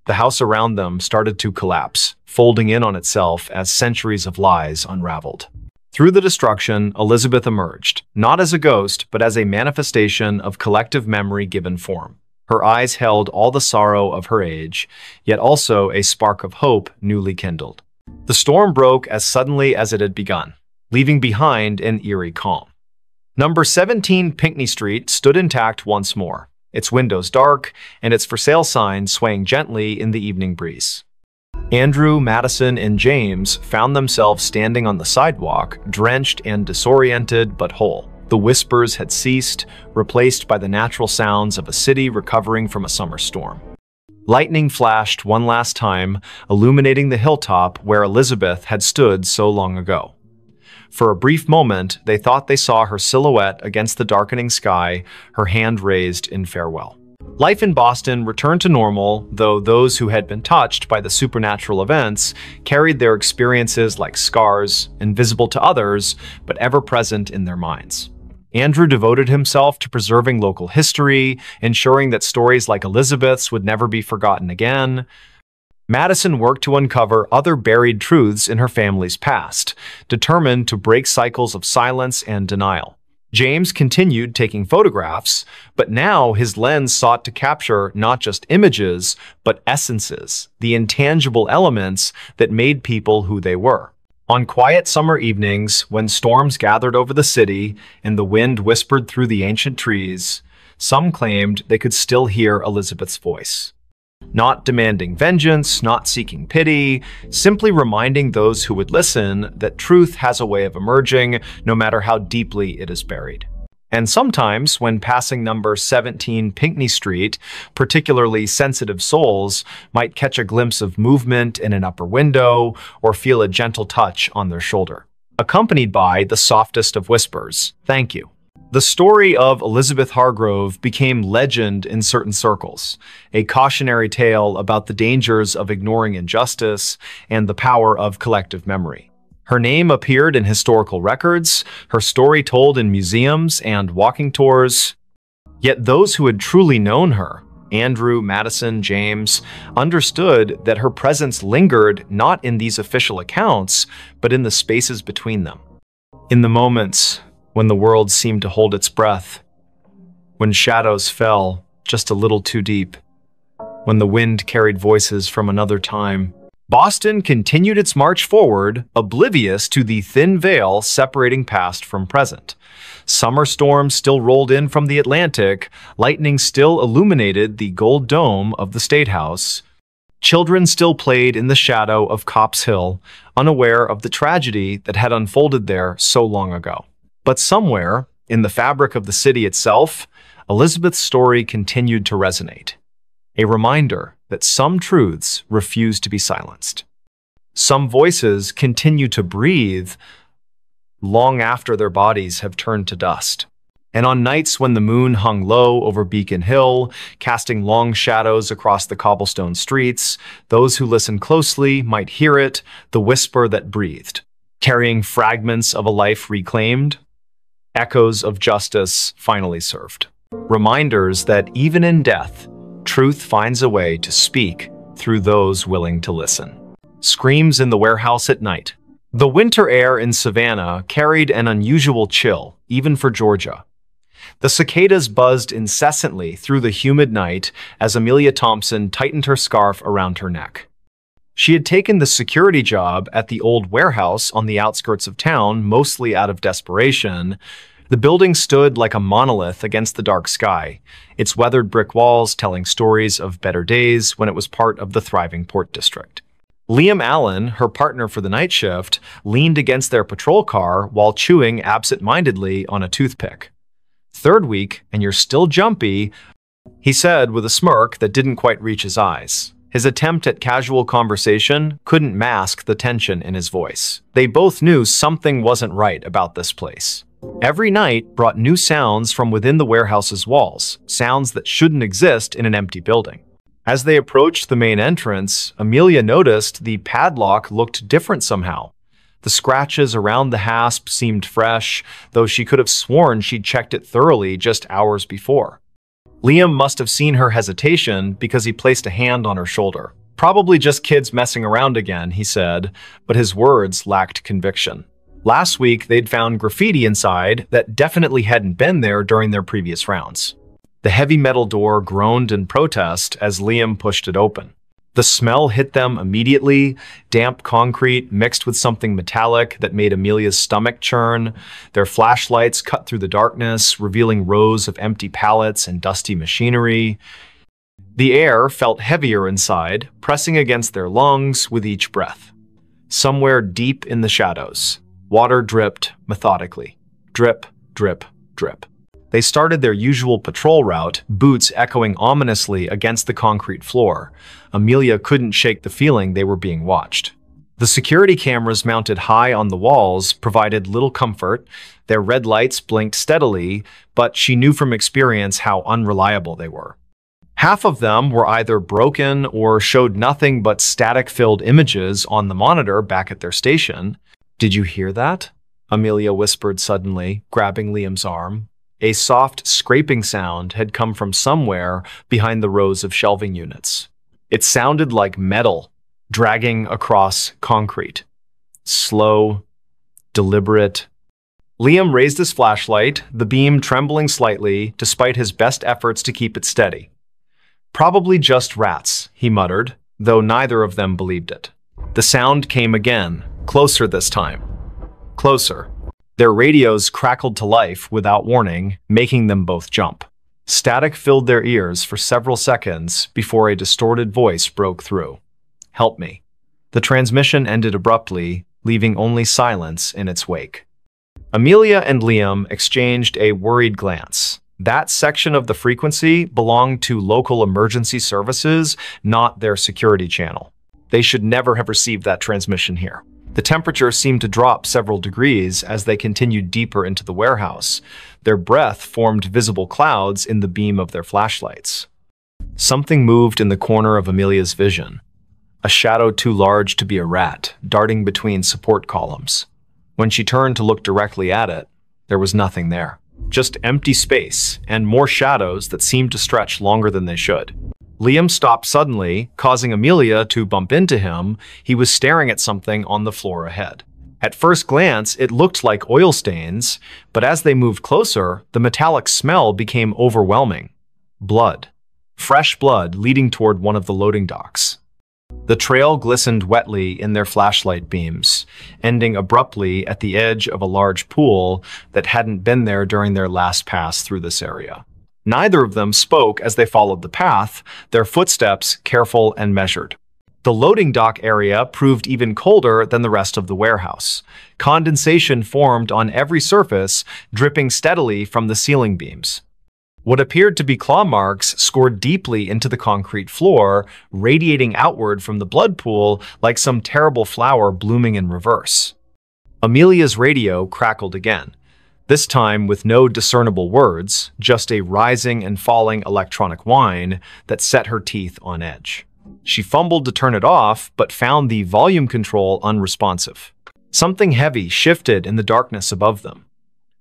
The house around them started to collapse, folding in on itself as centuries of lies unraveled. Through the destruction, Elizabeth emerged, not as a ghost, but as a manifestation of collective memory given form. Her eyes held all the sorrow of her age, yet also a spark of hope newly kindled. The storm broke as suddenly as it had begun, leaving behind an eerie calm. Number 17 Pinckney Street stood intact once more, its windows dark, and its for sale sign swaying gently in the evening breeze. Andrew, Madison, and James found themselves standing on the sidewalk, drenched and disoriented but whole. The whispers had ceased, replaced by the natural sounds of a city recovering from a summer storm. Lightning flashed one last time, illuminating the hilltop where Elizabeth had stood so long ago. For a brief moment, they thought they saw her silhouette against the darkening sky, her hand raised in farewell. Life in Boston returned to normal, though those who had been touched by the supernatural events carried their experiences like scars, invisible to others, but ever present in their minds. Andrew devoted himself to preserving local history, ensuring that stories like Elizabeth's would never be forgotten again. Madison worked to uncover other buried truths in her family's past, determined to break cycles of silence and denial. James continued taking photographs, but now his lens sought to capture not just images, but essences, the intangible elements that made people who they were. On quiet summer evenings, when storms gathered over the city and the wind whispered through the ancient trees, some claimed they could still hear Elizabeth's voice. Not demanding vengeance, not seeking pity, simply reminding those who would listen that truth has a way of emerging, no matter how deeply it is buried. And sometimes, when passing number 17 Pinckney Street, particularly sensitive souls might catch a glimpse of movement in an upper window or feel a gentle touch on their shoulder, accompanied by the softest of whispers, "Thank you." The story of Elizabeth Hargrove became legend in certain circles, a cautionary tale about the dangers of ignoring injustice and the power of collective memory. Her name appeared in historical records, her story told in museums and walking tours. Yet those who had truly known her, Andrew, Madison, James, understood that her presence lingered not in these official accounts, but in the spaces between them. In the moments when the world seemed to hold its breath, when shadows fell just a little too deep, when the wind carried voices from another time, Boston continued its march forward, oblivious to the thin veil separating past from present. Summer storms still rolled in from the Atlantic, lightning still illuminated the gold dome of the State House. Children still played in the shadow of Copp's Hill, unaware of the tragedy that had unfolded there so long ago. But somewhere, in the fabric of the city itself, Elizabeth's story continued to resonate. A reminder that some truths refuse to be silenced. Some voices continue to breathe long after their bodies have turned to dust. And on nights when the moon hung low over Beacon Hill, casting long shadows across the cobblestone streets, those who listened closely might hear it, the whisper that breathed, carrying fragments of a life reclaimed, echoes of justice finally served. Reminders that even in death, truth finds a way to speak through those willing to listen. Screams in the warehouse at night. The winter air in Savannah carried an unusual chill, even for Georgia. The cicadas buzzed incessantly through the humid night as Amelia Thompson tightened her scarf around her neck. She had taken the security job at the old warehouse on the outskirts of town, mostly out of desperation. The building stood like a monolith against the dark sky, its weathered brick walls telling stories of better days when it was part of the thriving port district. Liam Allen, her partner for the night shift, leaned against their patrol car while chewing absent-mindedly on a toothpick. "Third week, and you're still jumpy," he said with a smirk that didn't quite reach his eyes. His attempt at casual conversation couldn't mask the tension in his voice. They both knew something wasn't right about this place. Every night brought new sounds from within the warehouse's walls, sounds that shouldn't exist in an empty building. As they approached the main entrance, Amelia noticed the padlock looked different somehow. The scratches around the hasp seemed fresh, though she could have sworn she'd checked it thoroughly just hours before. Liam must have seen her hesitation because he placed a hand on her shoulder. "Probably just kids messing around again," he said, but his words lacked conviction. Last week, they'd found graffiti inside that definitely hadn't been there during their previous rounds. The heavy metal door groaned in protest as Liam pushed it open. The smell hit them immediately, damp concrete mixed with something metallic that made Amelia's stomach churn. Their flashlights cut through the darkness, revealing rows of empty pallets and dusty machinery. The air felt heavier inside, pressing against their lungs with each breath. Somewhere deep in the shadows, water dripped methodically. Drip, drip, drip. They started their usual patrol route, boots echoing ominously against the concrete floor. Amelia couldn't shake the feeling they were being watched. The security cameras mounted high on the walls provided little comfort. Their red lights blinked steadily, but she knew from experience how unreliable they were. Half of them were either broken or showed nothing but static-filled images on the monitor back at their station. "Did you hear that?" Amelia whispered suddenly, grabbing Liam's arm. A soft scraping sound had come from somewhere behind the rows of shelving units. It sounded like metal dragging across concrete. Slow, deliberate. Liam raised his flashlight, the beam trembling slightly despite his best efforts to keep it steady. "Probably just rats," he muttered, though neither of them believed it. The sound came again, closer this time. Closer. Their radios crackled to life without warning, making them both jump. Static filled their ears for several seconds before a distorted voice broke through. "Help me." The transmission ended abruptly, leaving only silence in its wake. Amelia and Liam exchanged a worried glance. That section of the frequency belonged to local emergency services, not their security channel. They should never have received that transmission here. The temperature seemed to drop several degrees as they continued deeper into the warehouse. Their breath formed visible clouds in the beam of their flashlights. Something moved in the corner of Amelia's vision. A shadow too large to be a rat, darting between support columns. When she turned to look directly at it, there was nothing there. Just empty space and more shadows that seemed to stretch longer than they should. Liam stopped suddenly, causing Amelia to bump into him. He was staring at something on the floor ahead. At first glance, it looked like oil stains, but as they moved closer, the metallic smell became overwhelming. Blood. Fresh blood leading toward one of the loading docks. The trail glistened wetly in their flashlight beams, ending abruptly at the edge of a large pool that hadn't been there during their last pass through this area. Neither of them spoke as they followed the path, their footsteps careful and measured. The loading dock area proved even colder than the rest of the warehouse. Condensation formed on every surface, dripping steadily from the ceiling beams. What appeared to be claw marks scored deeply into the concrete floor, radiating outward from the blood pool like some terrible flower blooming in reverse. Amelia's radio crackled again. This time with no discernible words, just a rising and falling electronic whine that set her teeth on edge. She fumbled to turn it off, but found the volume control unresponsive. Something heavy shifted in the darkness above them.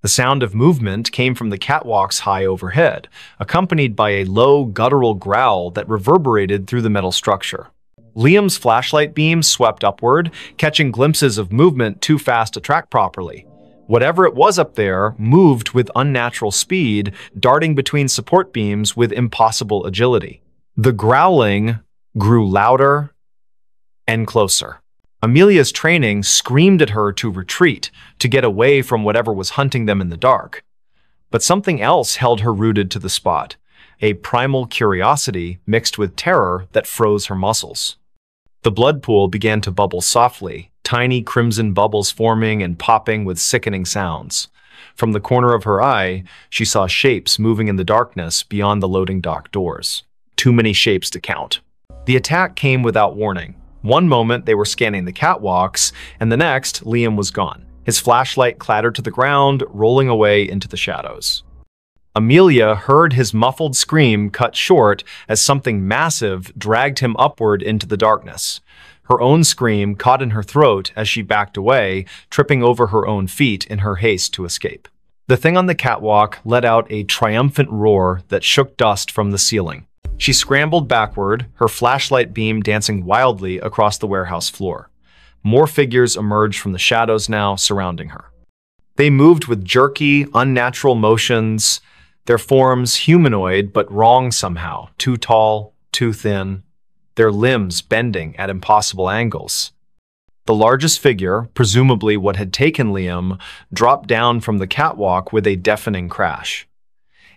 The sound of movement came from the catwalks high overhead, accompanied by a low, guttural growl that reverberated through the metal structure. Liam's flashlight beam swept upward, catching glimpses of movement too fast to track properly. Whatever it was up there moved with unnatural speed, darting between support beams with impossible agility. The growling grew louder and closer. Amelia's training screamed at her to retreat, to get away from whatever was hunting them in the dark. But something else held her rooted to the spot, a primal curiosity mixed with terror that froze her muscles. The blood pool began to bubble softly, tiny crimson bubbles forming and popping with sickening sounds. From the corner of her eye, she saw shapes moving in the darkness beyond the loading dock doors. Too many shapes to count. The attack came without warning. One moment they were scanning the catwalks, and the next, Liam was gone. His flashlight clattered to the ground, rolling away into the shadows. Amelia heard his muffled scream cut short as something massive dragged him upward into the darkness. Her own scream caught in her throat as she backed away, tripping over her own feet in her haste to escape. The thing on the catwalk let out a triumphant roar that shook dust from the ceiling. She scrambled backward, her flashlight beam dancing wildly across the warehouse floor. More figures emerged from the shadows now, surrounding her. They moved with jerky, unnatural motions, their forms humanoid but wrong somehow, too tall, too thin, their limbs bending at impossible angles. The largest figure, presumably what had taken Liam, dropped down from the catwalk with a deafening crash.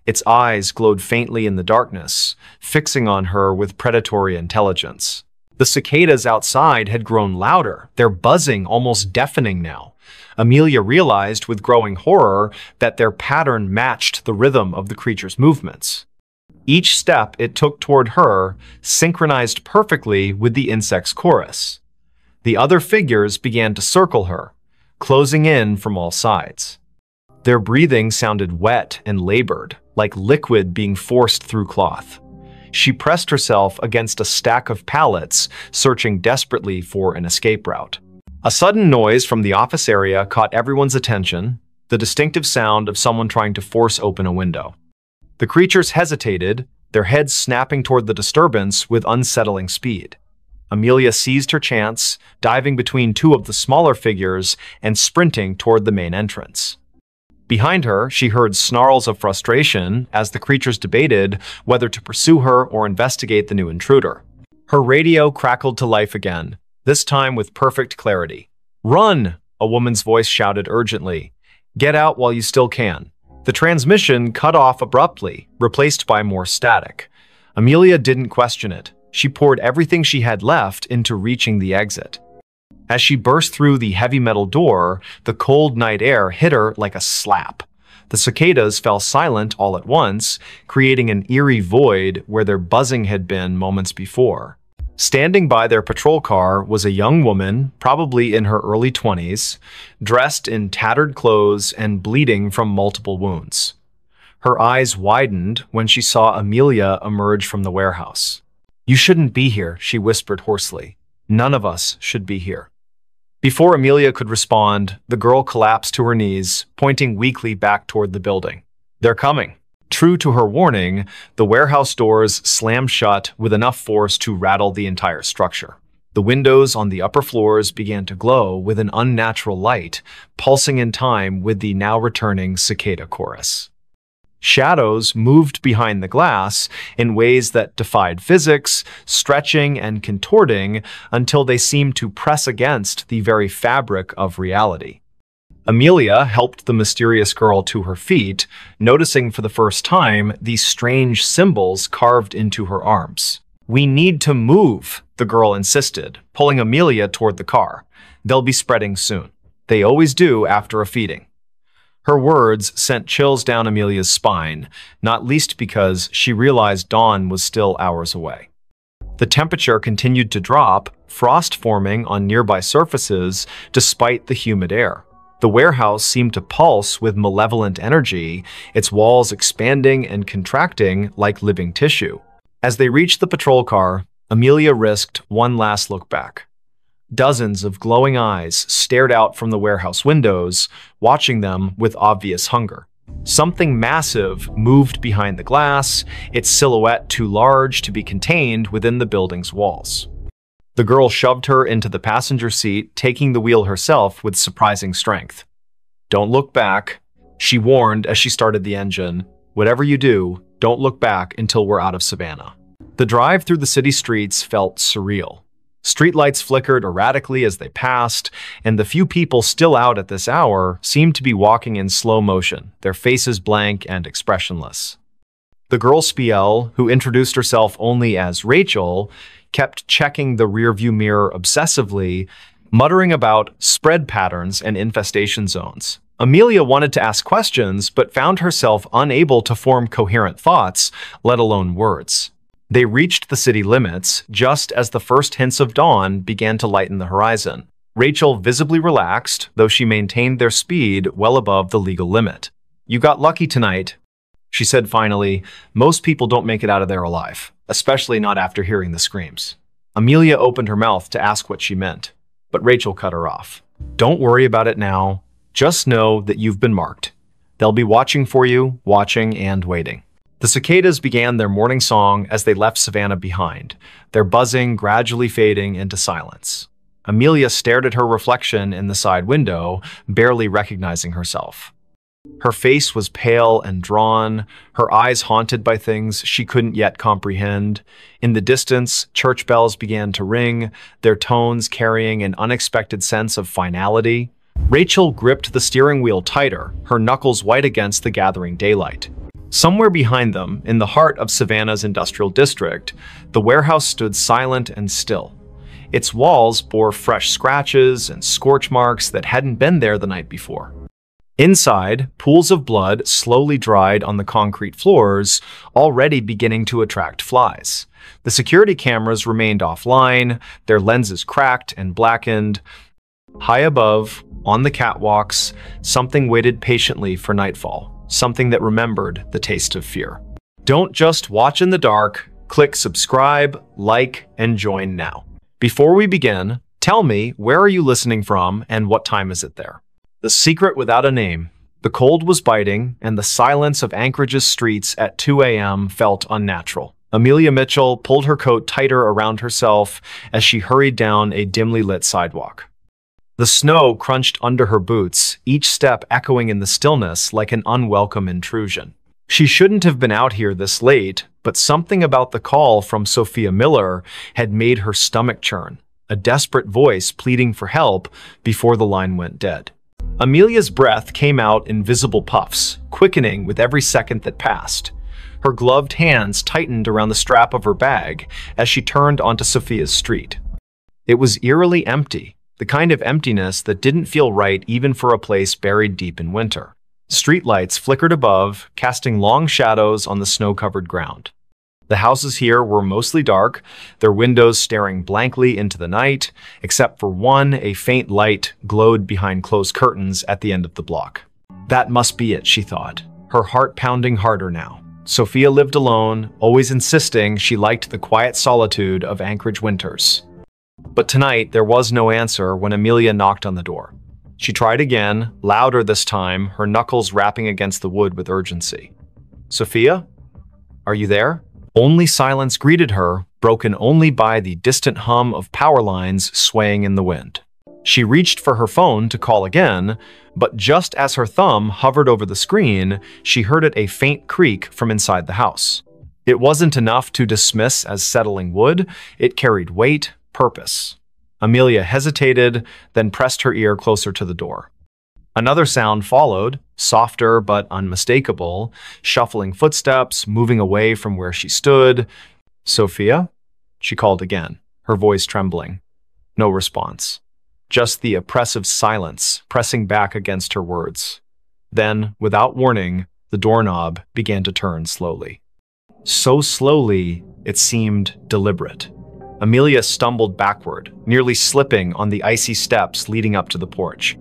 Its eyes glowed faintly in the darkness, fixing on her with predatory intelligence. The cicadas outside had grown louder, their buzzing almost deafening now. Amelia realized with growing horror that their pattern matched the rhythm of the creature's movements. Each step it took toward her synchronized perfectly with the insect's chorus. The other figures began to circle her, closing in from all sides. Their breathing sounded wet and labored, like liquid being forced through cloth. She pressed herself against a stack of pallets, searching desperately for an escape route. A sudden noise from the office area caught everyone's attention, the distinctive sound of someone trying to force open a window. The creatures hesitated, their heads snapping toward the disturbance with unsettling speed. Amelia seized her chance, diving between two of the smaller figures and sprinting toward the main entrance. Behind her, she heard snarls of frustration as the creatures debated whether to pursue her or investigate the new intruder. Her radio crackled to life again, this time with perfect clarity. "Run!" a woman's voice shouted urgently. "Get out while you still can." The transmission cut off abruptly, replaced by more static. Amelia didn't question it. She poured everything she had left into reaching the exit. As she burst through the heavy metal door, the cold night air hit her like a slap. The cicadas fell silent all at once, creating an eerie void where their buzzing had been moments before. Standing by their patrol car was a young woman, probably in her early 20s, dressed in tattered clothes and bleeding from multiple wounds. Her eyes widened when she saw Amelia emerge from the warehouse. "You shouldn't be here," she whispered hoarsely. "None of us should be here." Before Amelia could respond, the girl collapsed to her knees, pointing weakly back toward the building. "They're coming." True to her warning, the warehouse doors slammed shut with enough force to rattle the entire structure. The windows on the upper floors began to glow with an unnatural light, pulsing in time with the now returning cicada chorus. Shadows moved behind the glass in ways that defied physics, stretching and contorting until they seemed to press against the very fabric of reality. Amelia helped the mysterious girl to her feet, noticing for the first time these strange symbols carved into her arms. "We need to move," the girl insisted, pulling Amelia toward the car. "They'll be spreading soon. They always do after a feeding." Her words sent chills down Amelia's spine, not least because she realized dawn was still hours away. The temperature continued to drop, frost forming on nearby surfaces despite the humid air. The warehouse seemed to pulse with malevolent energy, its walls expanding and contracting like living tissue. As they reached the patrol car, Amelia risked one last look back. Dozens of glowing eyes stared out from the warehouse windows, watching them with obvious hunger. Something massive moved behind the glass, its silhouette too large to be contained within the building's walls. The girl shoved her into the passenger seat, taking the wheel herself with surprising strength. "Don't look back," she warned as she started the engine. "Whatever you do, don't look back until we're out of Savannah." The drive through the city streets felt surreal. Streetlights flickered erratically as they passed, and the few people still out at this hour seemed to be walking in slow motion, their faces blank and expressionless. The girl Spiel, who introduced herself only as Rachel, kept checking the rearview mirror obsessively, muttering about spread patterns and infestation zones. Amelia wanted to ask questions, but found herself unable to form coherent thoughts, let alone words. They reached the city limits just as the first hints of dawn began to lighten the horizon. Rachel visibly relaxed, though she maintained their speed well above the legal limit. "You got lucky tonight," she said finally. "Most people don't make it out of there alive, especially not after hearing the screams." Amelia opened her mouth to ask what she meant, but Rachel cut her off. "Don't worry about it now. Just know that you've been marked. They'll be watching for you, watching and waiting." The cicadas began their morning song as they left Savannah behind, their buzzing gradually fading into silence. Amelia stared at her reflection in the side window, barely recognizing herself. Her face was pale and drawn, her eyes haunted by things she couldn't yet comprehend. In the distance, church bells began to ring, their tones carrying an unexpected sense of finality. Rachel gripped the steering wheel tighter, her knuckles white against the gathering daylight. Somewhere behind them, in the heart of Savannah's industrial district, the warehouse stood silent and still. Its walls bore fresh scratches and scorch marks that hadn't been there the night before. Inside, pools of blood slowly dried on the concrete floors, already beginning to attract flies. The security cameras remained offline, their lenses cracked and blackened. High above, on the catwalks, something waited patiently for nightfall. Something that remembered the taste of fear. Don't just watch in the dark. Click subscribe, like, and join now. Before we begin, tell me, where are you listening from and what time is it there? The secret without a name. The cold was biting, and the silence of Anchorage's streets at 2 a.m. felt unnatural. Amelia Mitchell pulled her coat tighter around herself as she hurried down a dimly lit sidewalk. The snow crunched under her boots, each step echoing in the stillness like an unwelcome intrusion. She shouldn't have been out here this late, but something about the call from Sophia Miller had made her stomach churn, a desperate voice pleading for help before the line went dead. Amelia's breath came out in visible puffs, quickening with every second that passed. Her gloved hands tightened around the strap of her bag as she turned onto Sophia's street. It was eerily empty. The kind of emptiness that didn't feel right even for a place buried deep in winter. Streetlights flickered above, casting long shadows on the snow-covered ground. The houses here were mostly dark, their windows staring blankly into the night, except for one, a faint light glowed behind closed curtains at the end of the block. That must be it, she thought, her heart pounding harder now. Sophia lived alone, always insisting she liked the quiet solitude of Anchorage winters. But tonight, there was no answer when Amelia knocked on the door. She tried again, louder this time, her knuckles rapping against the wood with urgency. "Sophia? Are you there?" Only silence greeted her, broken only by the distant hum of power lines swaying in the wind. She reached for her phone to call again, but just as her thumb hovered over the screen, she heard it a faint creak from inside the house. It wasn't enough to dismiss as settling wood, it carried weight, purpose. Amelia hesitated, then pressed her ear closer to the door. Another sound followed, softer but unmistakable, shuffling footsteps, moving away from where she stood. "Sophia?" she called again, her voice trembling. No response. Just the oppressive silence pressing back against her words. Then, without warning, the doorknob began to turn slowly. So slowly, it seemed deliberate. Amelia stumbled backward, nearly slipping on the icy steps leading up to the porch.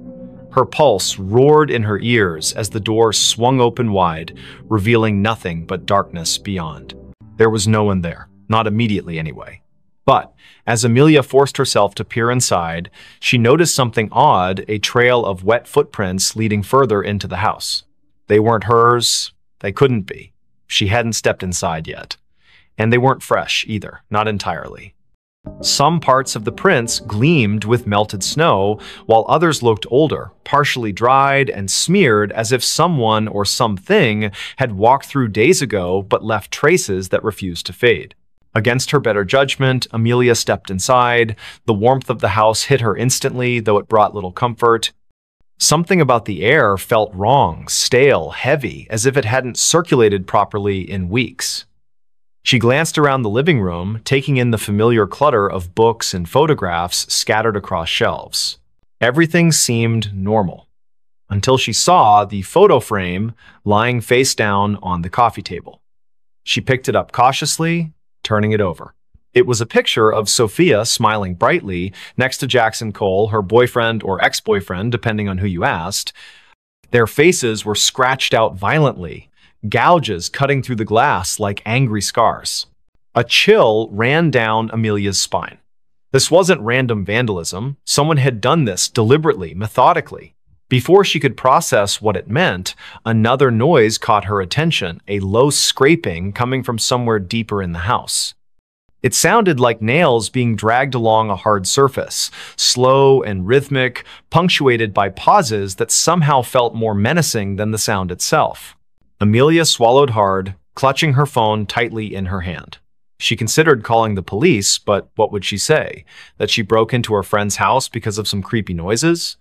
Her pulse roared in her ears as the door swung open wide, revealing nothing but darkness beyond. There was no one there, not immediately anyway. But as Amelia forced herself to peer inside, she noticed something odd, a trail of wet footprints leading further into the house. They weren't hers. They couldn't be. She hadn't stepped inside yet. And they weren't fresh either, not entirely. Some parts of the prints gleamed with melted snow, while others looked older, partially dried and smeared as if someone or something had walked through days ago but left traces that refused to fade. Against her better judgment, Amelia stepped inside. The warmth of the house hit her instantly, though it brought little comfort. Something about the air felt wrong, stale, heavy, as if it hadn't circulated properly in weeks. She glanced around the living room, taking in the familiar clutter of books and photographs scattered across shelves. Everything seemed normal, until she saw the photo frame lying face down on the coffee table. She picked it up cautiously, turning it over. It was a picture of Sophia smiling brightly next to Jackson Cole, her boyfriend or ex-boyfriend, depending on who you asked. Their faces were scratched out violently, gouges cutting through the glass like angry scars. A chill ran down Amelia's spine. This wasn't random vandalism. Someone had done this deliberately, methodically. Before she could process what it meant, another noise caught her attention, a low scraping coming from somewhere deeper in the house. It sounded like nails being dragged along a hard surface, slow and rhythmic, punctuated by pauses that somehow felt more menacing than the sound itself. Amelia swallowed hard, clutching her phone tightly in her hand. She considered calling the police, but what would she say? That she broke into her friend's house because of some creepy noises?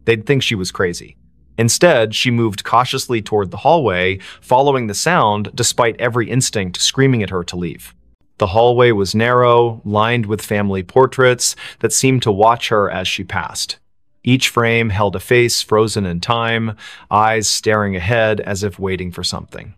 They'd think she was crazy. Instead, she moved cautiously toward the hallway, following the sound despite every instinct screaming at her to leave. The hallway was narrow, lined with family portraits that seemed to watch her as she passed. Each frame held a face frozen in time, eyes staring ahead as if waiting for something.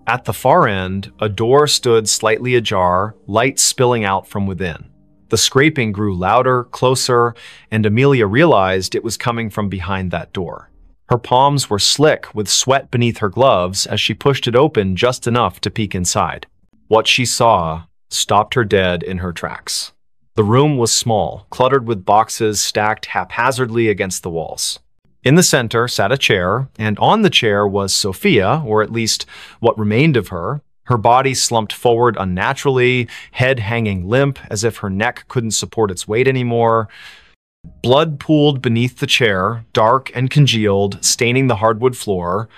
At the far end, a door stood slightly ajar, light spilling out from within. The scraping grew louder, closer, and Amelia realized it was coming from behind that door. Her palms were slick with sweat beneath her gloves as she pushed it open just enough to peek inside. What she saw stopped her dead in her tracks. The room was small, cluttered with boxes stacked haphazardly against the walls. In the center sat a chair, and on the chair was Sophia, or at least what remained of her. Her body slumped forward unnaturally, head hanging limp as if her neck couldn't support its weight anymore. Blood pooled beneath the chair, dark and congealed, staining the hardwood floor.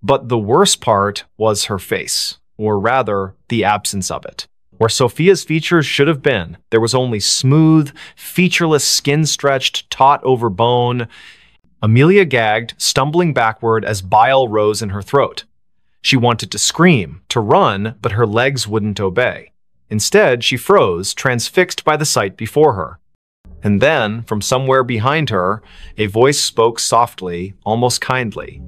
But the worst part was her face, or rather, the absence of it. Where Sophia's features should have been, there was only smooth, featureless skin stretched taut over bone. Amelia gagged, stumbling backward as bile rose in her throat. She wanted to scream, to run, but her legs wouldn't obey. Instead, she froze, transfixed by the sight before her. And then, from somewhere behind her, a voice spoke softly, almost kindly.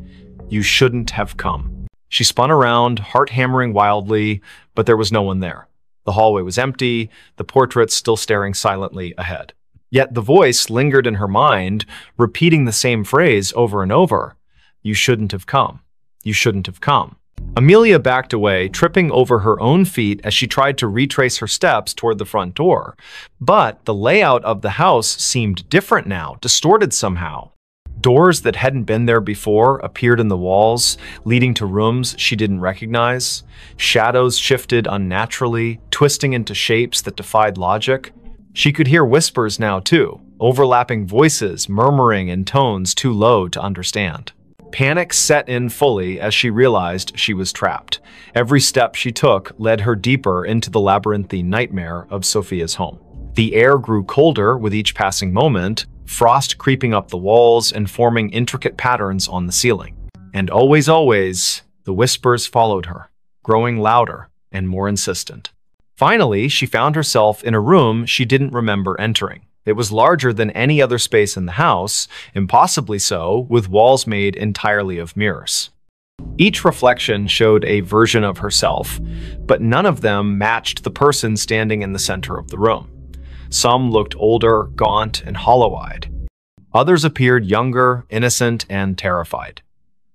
"You shouldn't have come." She spun around, heart hammering wildly, but there was no one there. The hallway was empty, the portraits still staring silently ahead. Yet the voice lingered in her mind, repeating the same phrase over and over. "You shouldn't have come. You shouldn't have come." Amelia backed away, tripping over her own feet as she tried to retrace her steps toward the front door. But the layout of the house seemed different now, distorted somehow. Doors that hadn't been there before appeared in the walls, leading to rooms she didn't recognize. Shadows shifted unnaturally, twisting into shapes that defied logic. She could hear whispers now too, overlapping voices murmuring in tones too low to understand. Panic set in fully as she realized she was trapped. Every step she took led her deeper into the labyrinthine nightmare of Sophia's home. The air grew colder with each passing moment, frost creeping up the walls and forming intricate patterns on the ceiling. And always, the whispers followed her, growing louder and more insistent. Finally, she found herself in a room she didn't remember entering. It was larger than any other space in the house, impossibly so, with walls made entirely of mirrors. Each reflection showed a version of herself, but none of them matched the person standing in the center of the room. Some looked older, gaunt, and hollow-eyed. Others appeared younger, innocent, and terrified.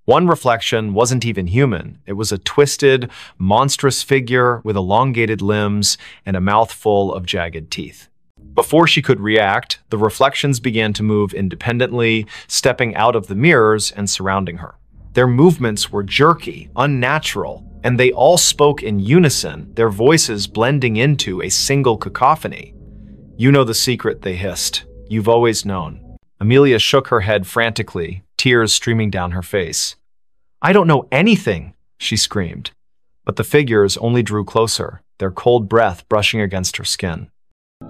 One reflection wasn't even human. It was a twisted, monstrous figure with elongated limbs and a mouth full of jagged teeth. Before she could react, the reflections began to move independently, stepping out of the mirrors and surrounding her. Their movements were jerky, unnatural, and they all spoke in unison, their voices blending into a single cacophony. "You know the secret," they hissed. "You've always known." Amelia shook her head frantically, tears streaming down her face. "I don't know anything," she screamed. But the figures only drew closer, their cold breath brushing against her skin.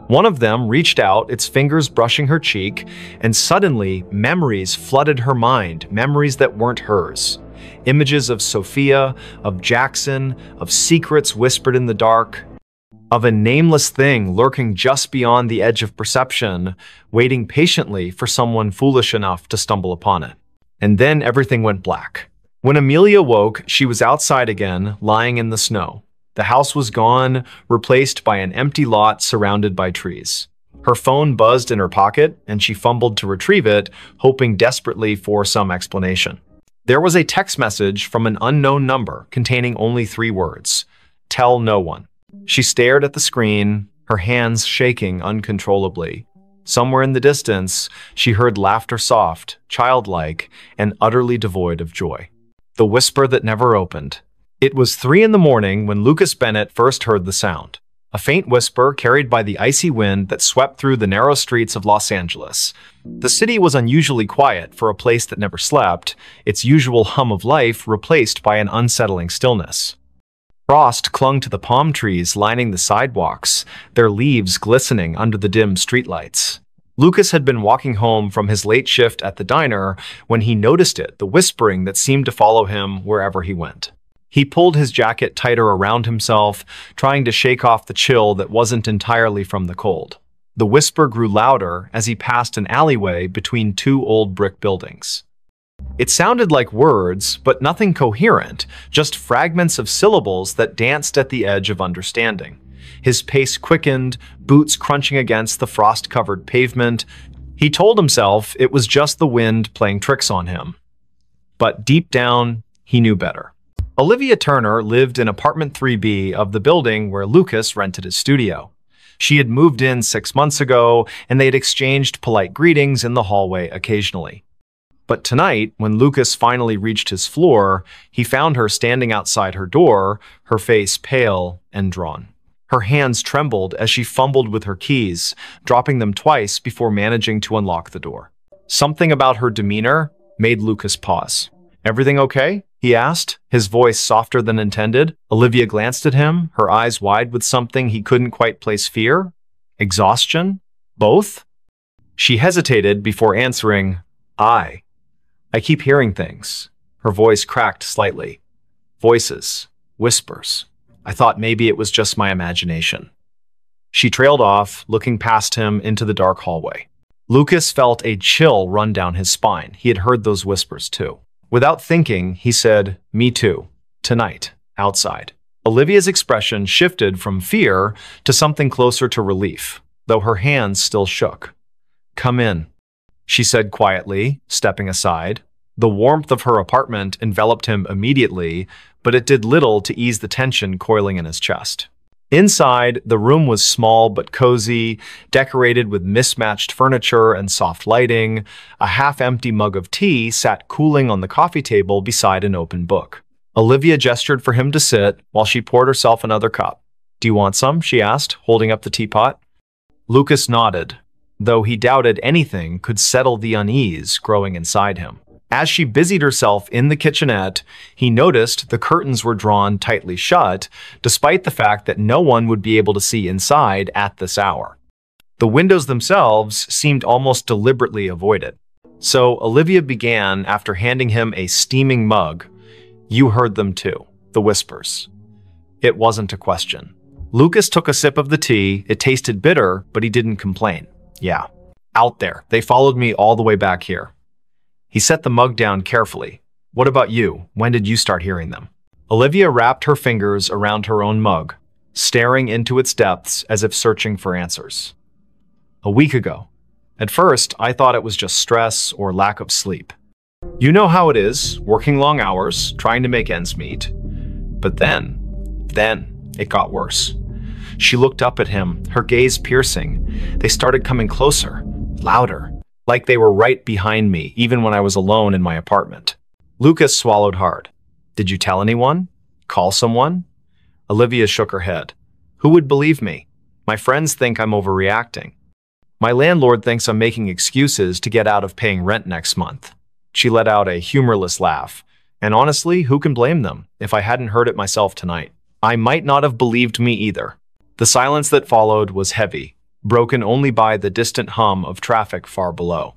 One of them reached out, its fingers brushing her cheek, and suddenly memories flooded her mind, memories that weren't hers. Images of Sophia, of Jackson, of secrets whispered in the dark, of a nameless thing lurking just beyond the edge of perception, waiting patiently for someone foolish enough to stumble upon it. And then everything went black. When Amelia woke, she was outside again, lying in the snow. The house was gone, replaced by an empty lot surrounded by trees. Her phone buzzed in her pocket, and she fumbled to retrieve it, hoping desperately for some explanation. There was a text message from an unknown number containing only 3 words: "Tell no one." She stared at the screen, her hands shaking uncontrollably. Somewhere in the distance, she heard laughter, soft, childlike, and utterly devoid of joy. The whisper that never opened. It was 3 in the morning when Lucas Bennett first heard the sound. A faint whisper carried by the icy wind that swept through the narrow streets of Los Angeles. The city was unusually quiet for a place that never slept, its usual hum of life replaced by an unsettling stillness. Frost clung to the palm trees lining the sidewalks, their leaves glistening under the dim streetlights. Lucas had been walking home from his late shift at the diner when he noticed it, the whispering that seemed to follow him wherever he went. He pulled his jacket tighter around himself, trying to shake off the chill that wasn't entirely from the cold. The whisper grew louder as he passed an alleyway between 2 old brick buildings. It sounded like words, but nothing coherent, just fragments of syllables that danced at the edge of understanding. His pace quickened, boots crunching against the frost-covered pavement. He told himself it was just the wind playing tricks on him. But deep down, he knew better. Olivia Turner lived in apartment 3B of the building where Lucas rented his studio. She had moved in 6 months ago, and they had exchanged polite greetings in the hallway occasionally. But tonight, when Lucas finally reached his floor, he found her standing outside her door, her face pale and drawn. Her hands trembled as she fumbled with her keys, dropping them twice before managing to unlock the door. Something about her demeanor made Lucas pause. "Everything okay?" he asked, his voice softer than intended. Olivia glanced at him, her eyes wide with something he couldn't quite place: fear? Exhaustion? Both? She hesitated before answering, I keep hearing things." Her voice cracked slightly. "Voices. Whispers. I thought maybe it was just my imagination." She trailed off, looking past him into the dark hallway. Lucas felt a chill run down his spine. He had heard those whispers too. Without thinking, he said, "Me too. Tonight. Outside." Olivia's expression shifted from fear to something closer to relief, though her hands still shook. "Come in," she said quietly, stepping aside. The warmth of her apartment enveloped him immediately, but it did little to ease the tension coiling in his chest. Inside, the room was small but cozy, decorated with mismatched furniture and soft lighting. A half-empty mug of tea sat cooling on the coffee table beside an open book. Olivia gestured for him to sit while she poured herself another cup. "Do you want some?" she asked, holding up the teapot. Lucas nodded, though he doubted anything could settle the unease growing inside him. As she busied herself in the kitchenette, he noticed the curtains were drawn tightly shut, despite the fact that no one would be able to see inside at this hour. The windows themselves seemed almost deliberately avoided. So Olivia began after handing him a steaming mug. "You heard them too, the whispers." It wasn't a question. Lucas took a sip of the tea. It tasted bitter, but he didn't complain. "Yeah, out there. They followed me all the way back here." He set the mug down carefully. "What about you? When did you start hearing them?" Olivia wrapped her fingers around her own mug, staring into its depths as if searching for answers. "A week ago. At first, I thought it was just stress or lack of sleep. You know how it is, working long hours, trying to make ends meet. But then it got worse." She looked up at him, her gaze piercing. "They started coming closer, louder. Like they were right behind me, even when I was alone in my apartment." Lucas swallowed hard. "Did you tell anyone? Call someone?" Olivia shook her head. "Who would believe me? My friends think I'm overreacting. My landlord thinks I'm making excuses to get out of paying rent next month." She let out a humorless laugh. "And honestly, who can blame them if I hadn't heard it myself tonight?" I might not have believed me either. The silence that followed was heavy, broken only by the distant hum of traffic far below.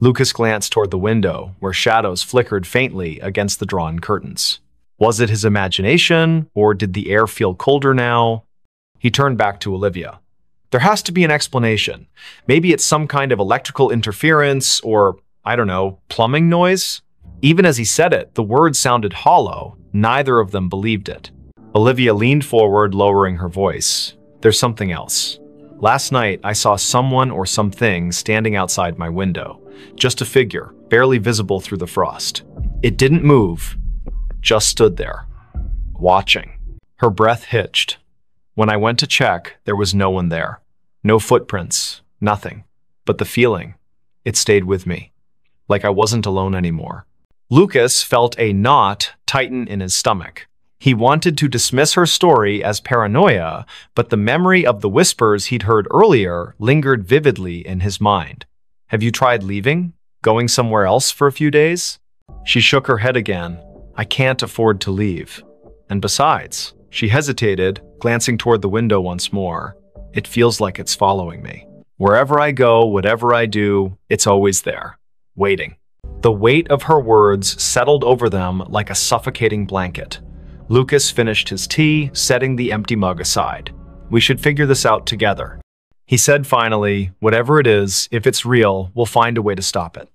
Lucas glanced toward the window, where shadows flickered faintly against the drawn curtains. Was it his imagination, or did the air feel colder now? He turned back to Olivia. There has to be an explanation. Maybe it's some kind of electrical interference or, I don't know, plumbing noise? Even as he said it, the words sounded hollow. Neither of them believed it. Olivia leaned forward, lowering her voice. There's something else. Last night, I saw someone or something standing outside my window. Just a figure, barely visible through the frost. It didn't move, just stood there, watching. Her breath hitched. When I went to check, there was no one there. No footprints, nothing. But the feeling, it stayed with me. Like I wasn't alone anymore. Lucas felt a knot tighten in his stomach. He wanted to dismiss her story as paranoia, but the memory of the whispers he'd heard earlier lingered vividly in his mind. Have you tried leaving? Going somewhere else for a few days? She shook her head again. I can't afford to leave. And besides, she hesitated, glancing toward the window once more. It feels like it's following me. Wherever I go, whatever I do, it's always there, waiting. The weight of her words settled over them like a suffocating blanket. Lucas finished his tea, setting the empty mug aside. We should figure this out together. He said finally, whatever it is, if it's real, we'll find a way to stop it.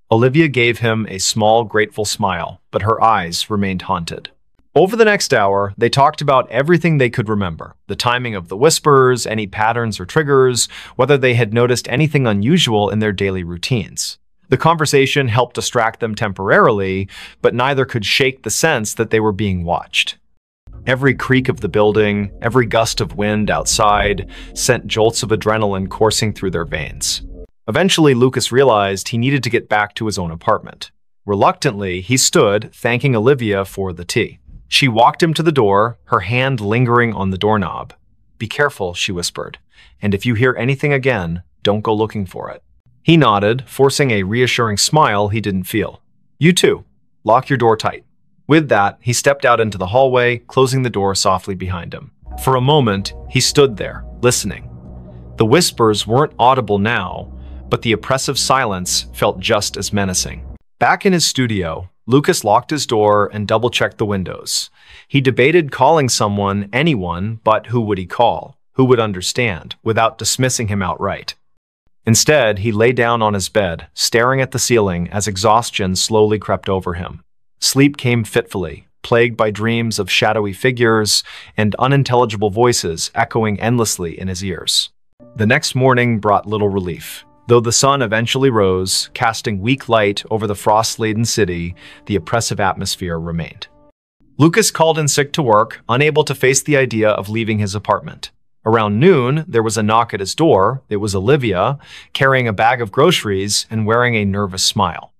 Olivia gave him a small, grateful smile, but her eyes remained haunted. Over the next hour, they talked about everything they could remember. The timing of the whispers, any patterns or triggers, whether they had noticed anything unusual in their daily routines. The conversation helped distract them temporarily, but neither could shake the sense that they were being watched. Every creak of the building, every gust of wind outside, sent jolts of adrenaline coursing through their veins. Eventually, Lucas realized he needed to get back to his own apartment. Reluctantly, he stood, thanking Olivia for the tea. She walked him to the door, her hand lingering on the doorknob. Be careful, she whispered, and if you hear anything again, don't go looking for it. He nodded, forcing a reassuring smile he didn't feel. You too. Lock your door tight. With that, he stepped out into the hallway, closing the door softly behind him. For a moment, he stood there, listening. The whispers weren't audible now, but the oppressive silence felt just as menacing. Back in his studio, Lucas locked his door and double-checked the windows. He debated calling someone, anyone, but who would he call? Who would understand, without dismissing him outright? Instead, he lay down on his bed, staring at the ceiling as exhaustion slowly crept over him. Sleep came fitfully, plagued by dreams of shadowy figures and unintelligible voices echoing endlessly in his ears. The next morning brought little relief. Though the sun eventually rose, casting weak light over the frost-laden city, the oppressive atmosphere remained. Lucas called in sick to work, unable to face the idea of leaving his apartment. Around noon, there was a knock at his door. It was Olivia, carrying a bag of groceries and wearing a nervous smile.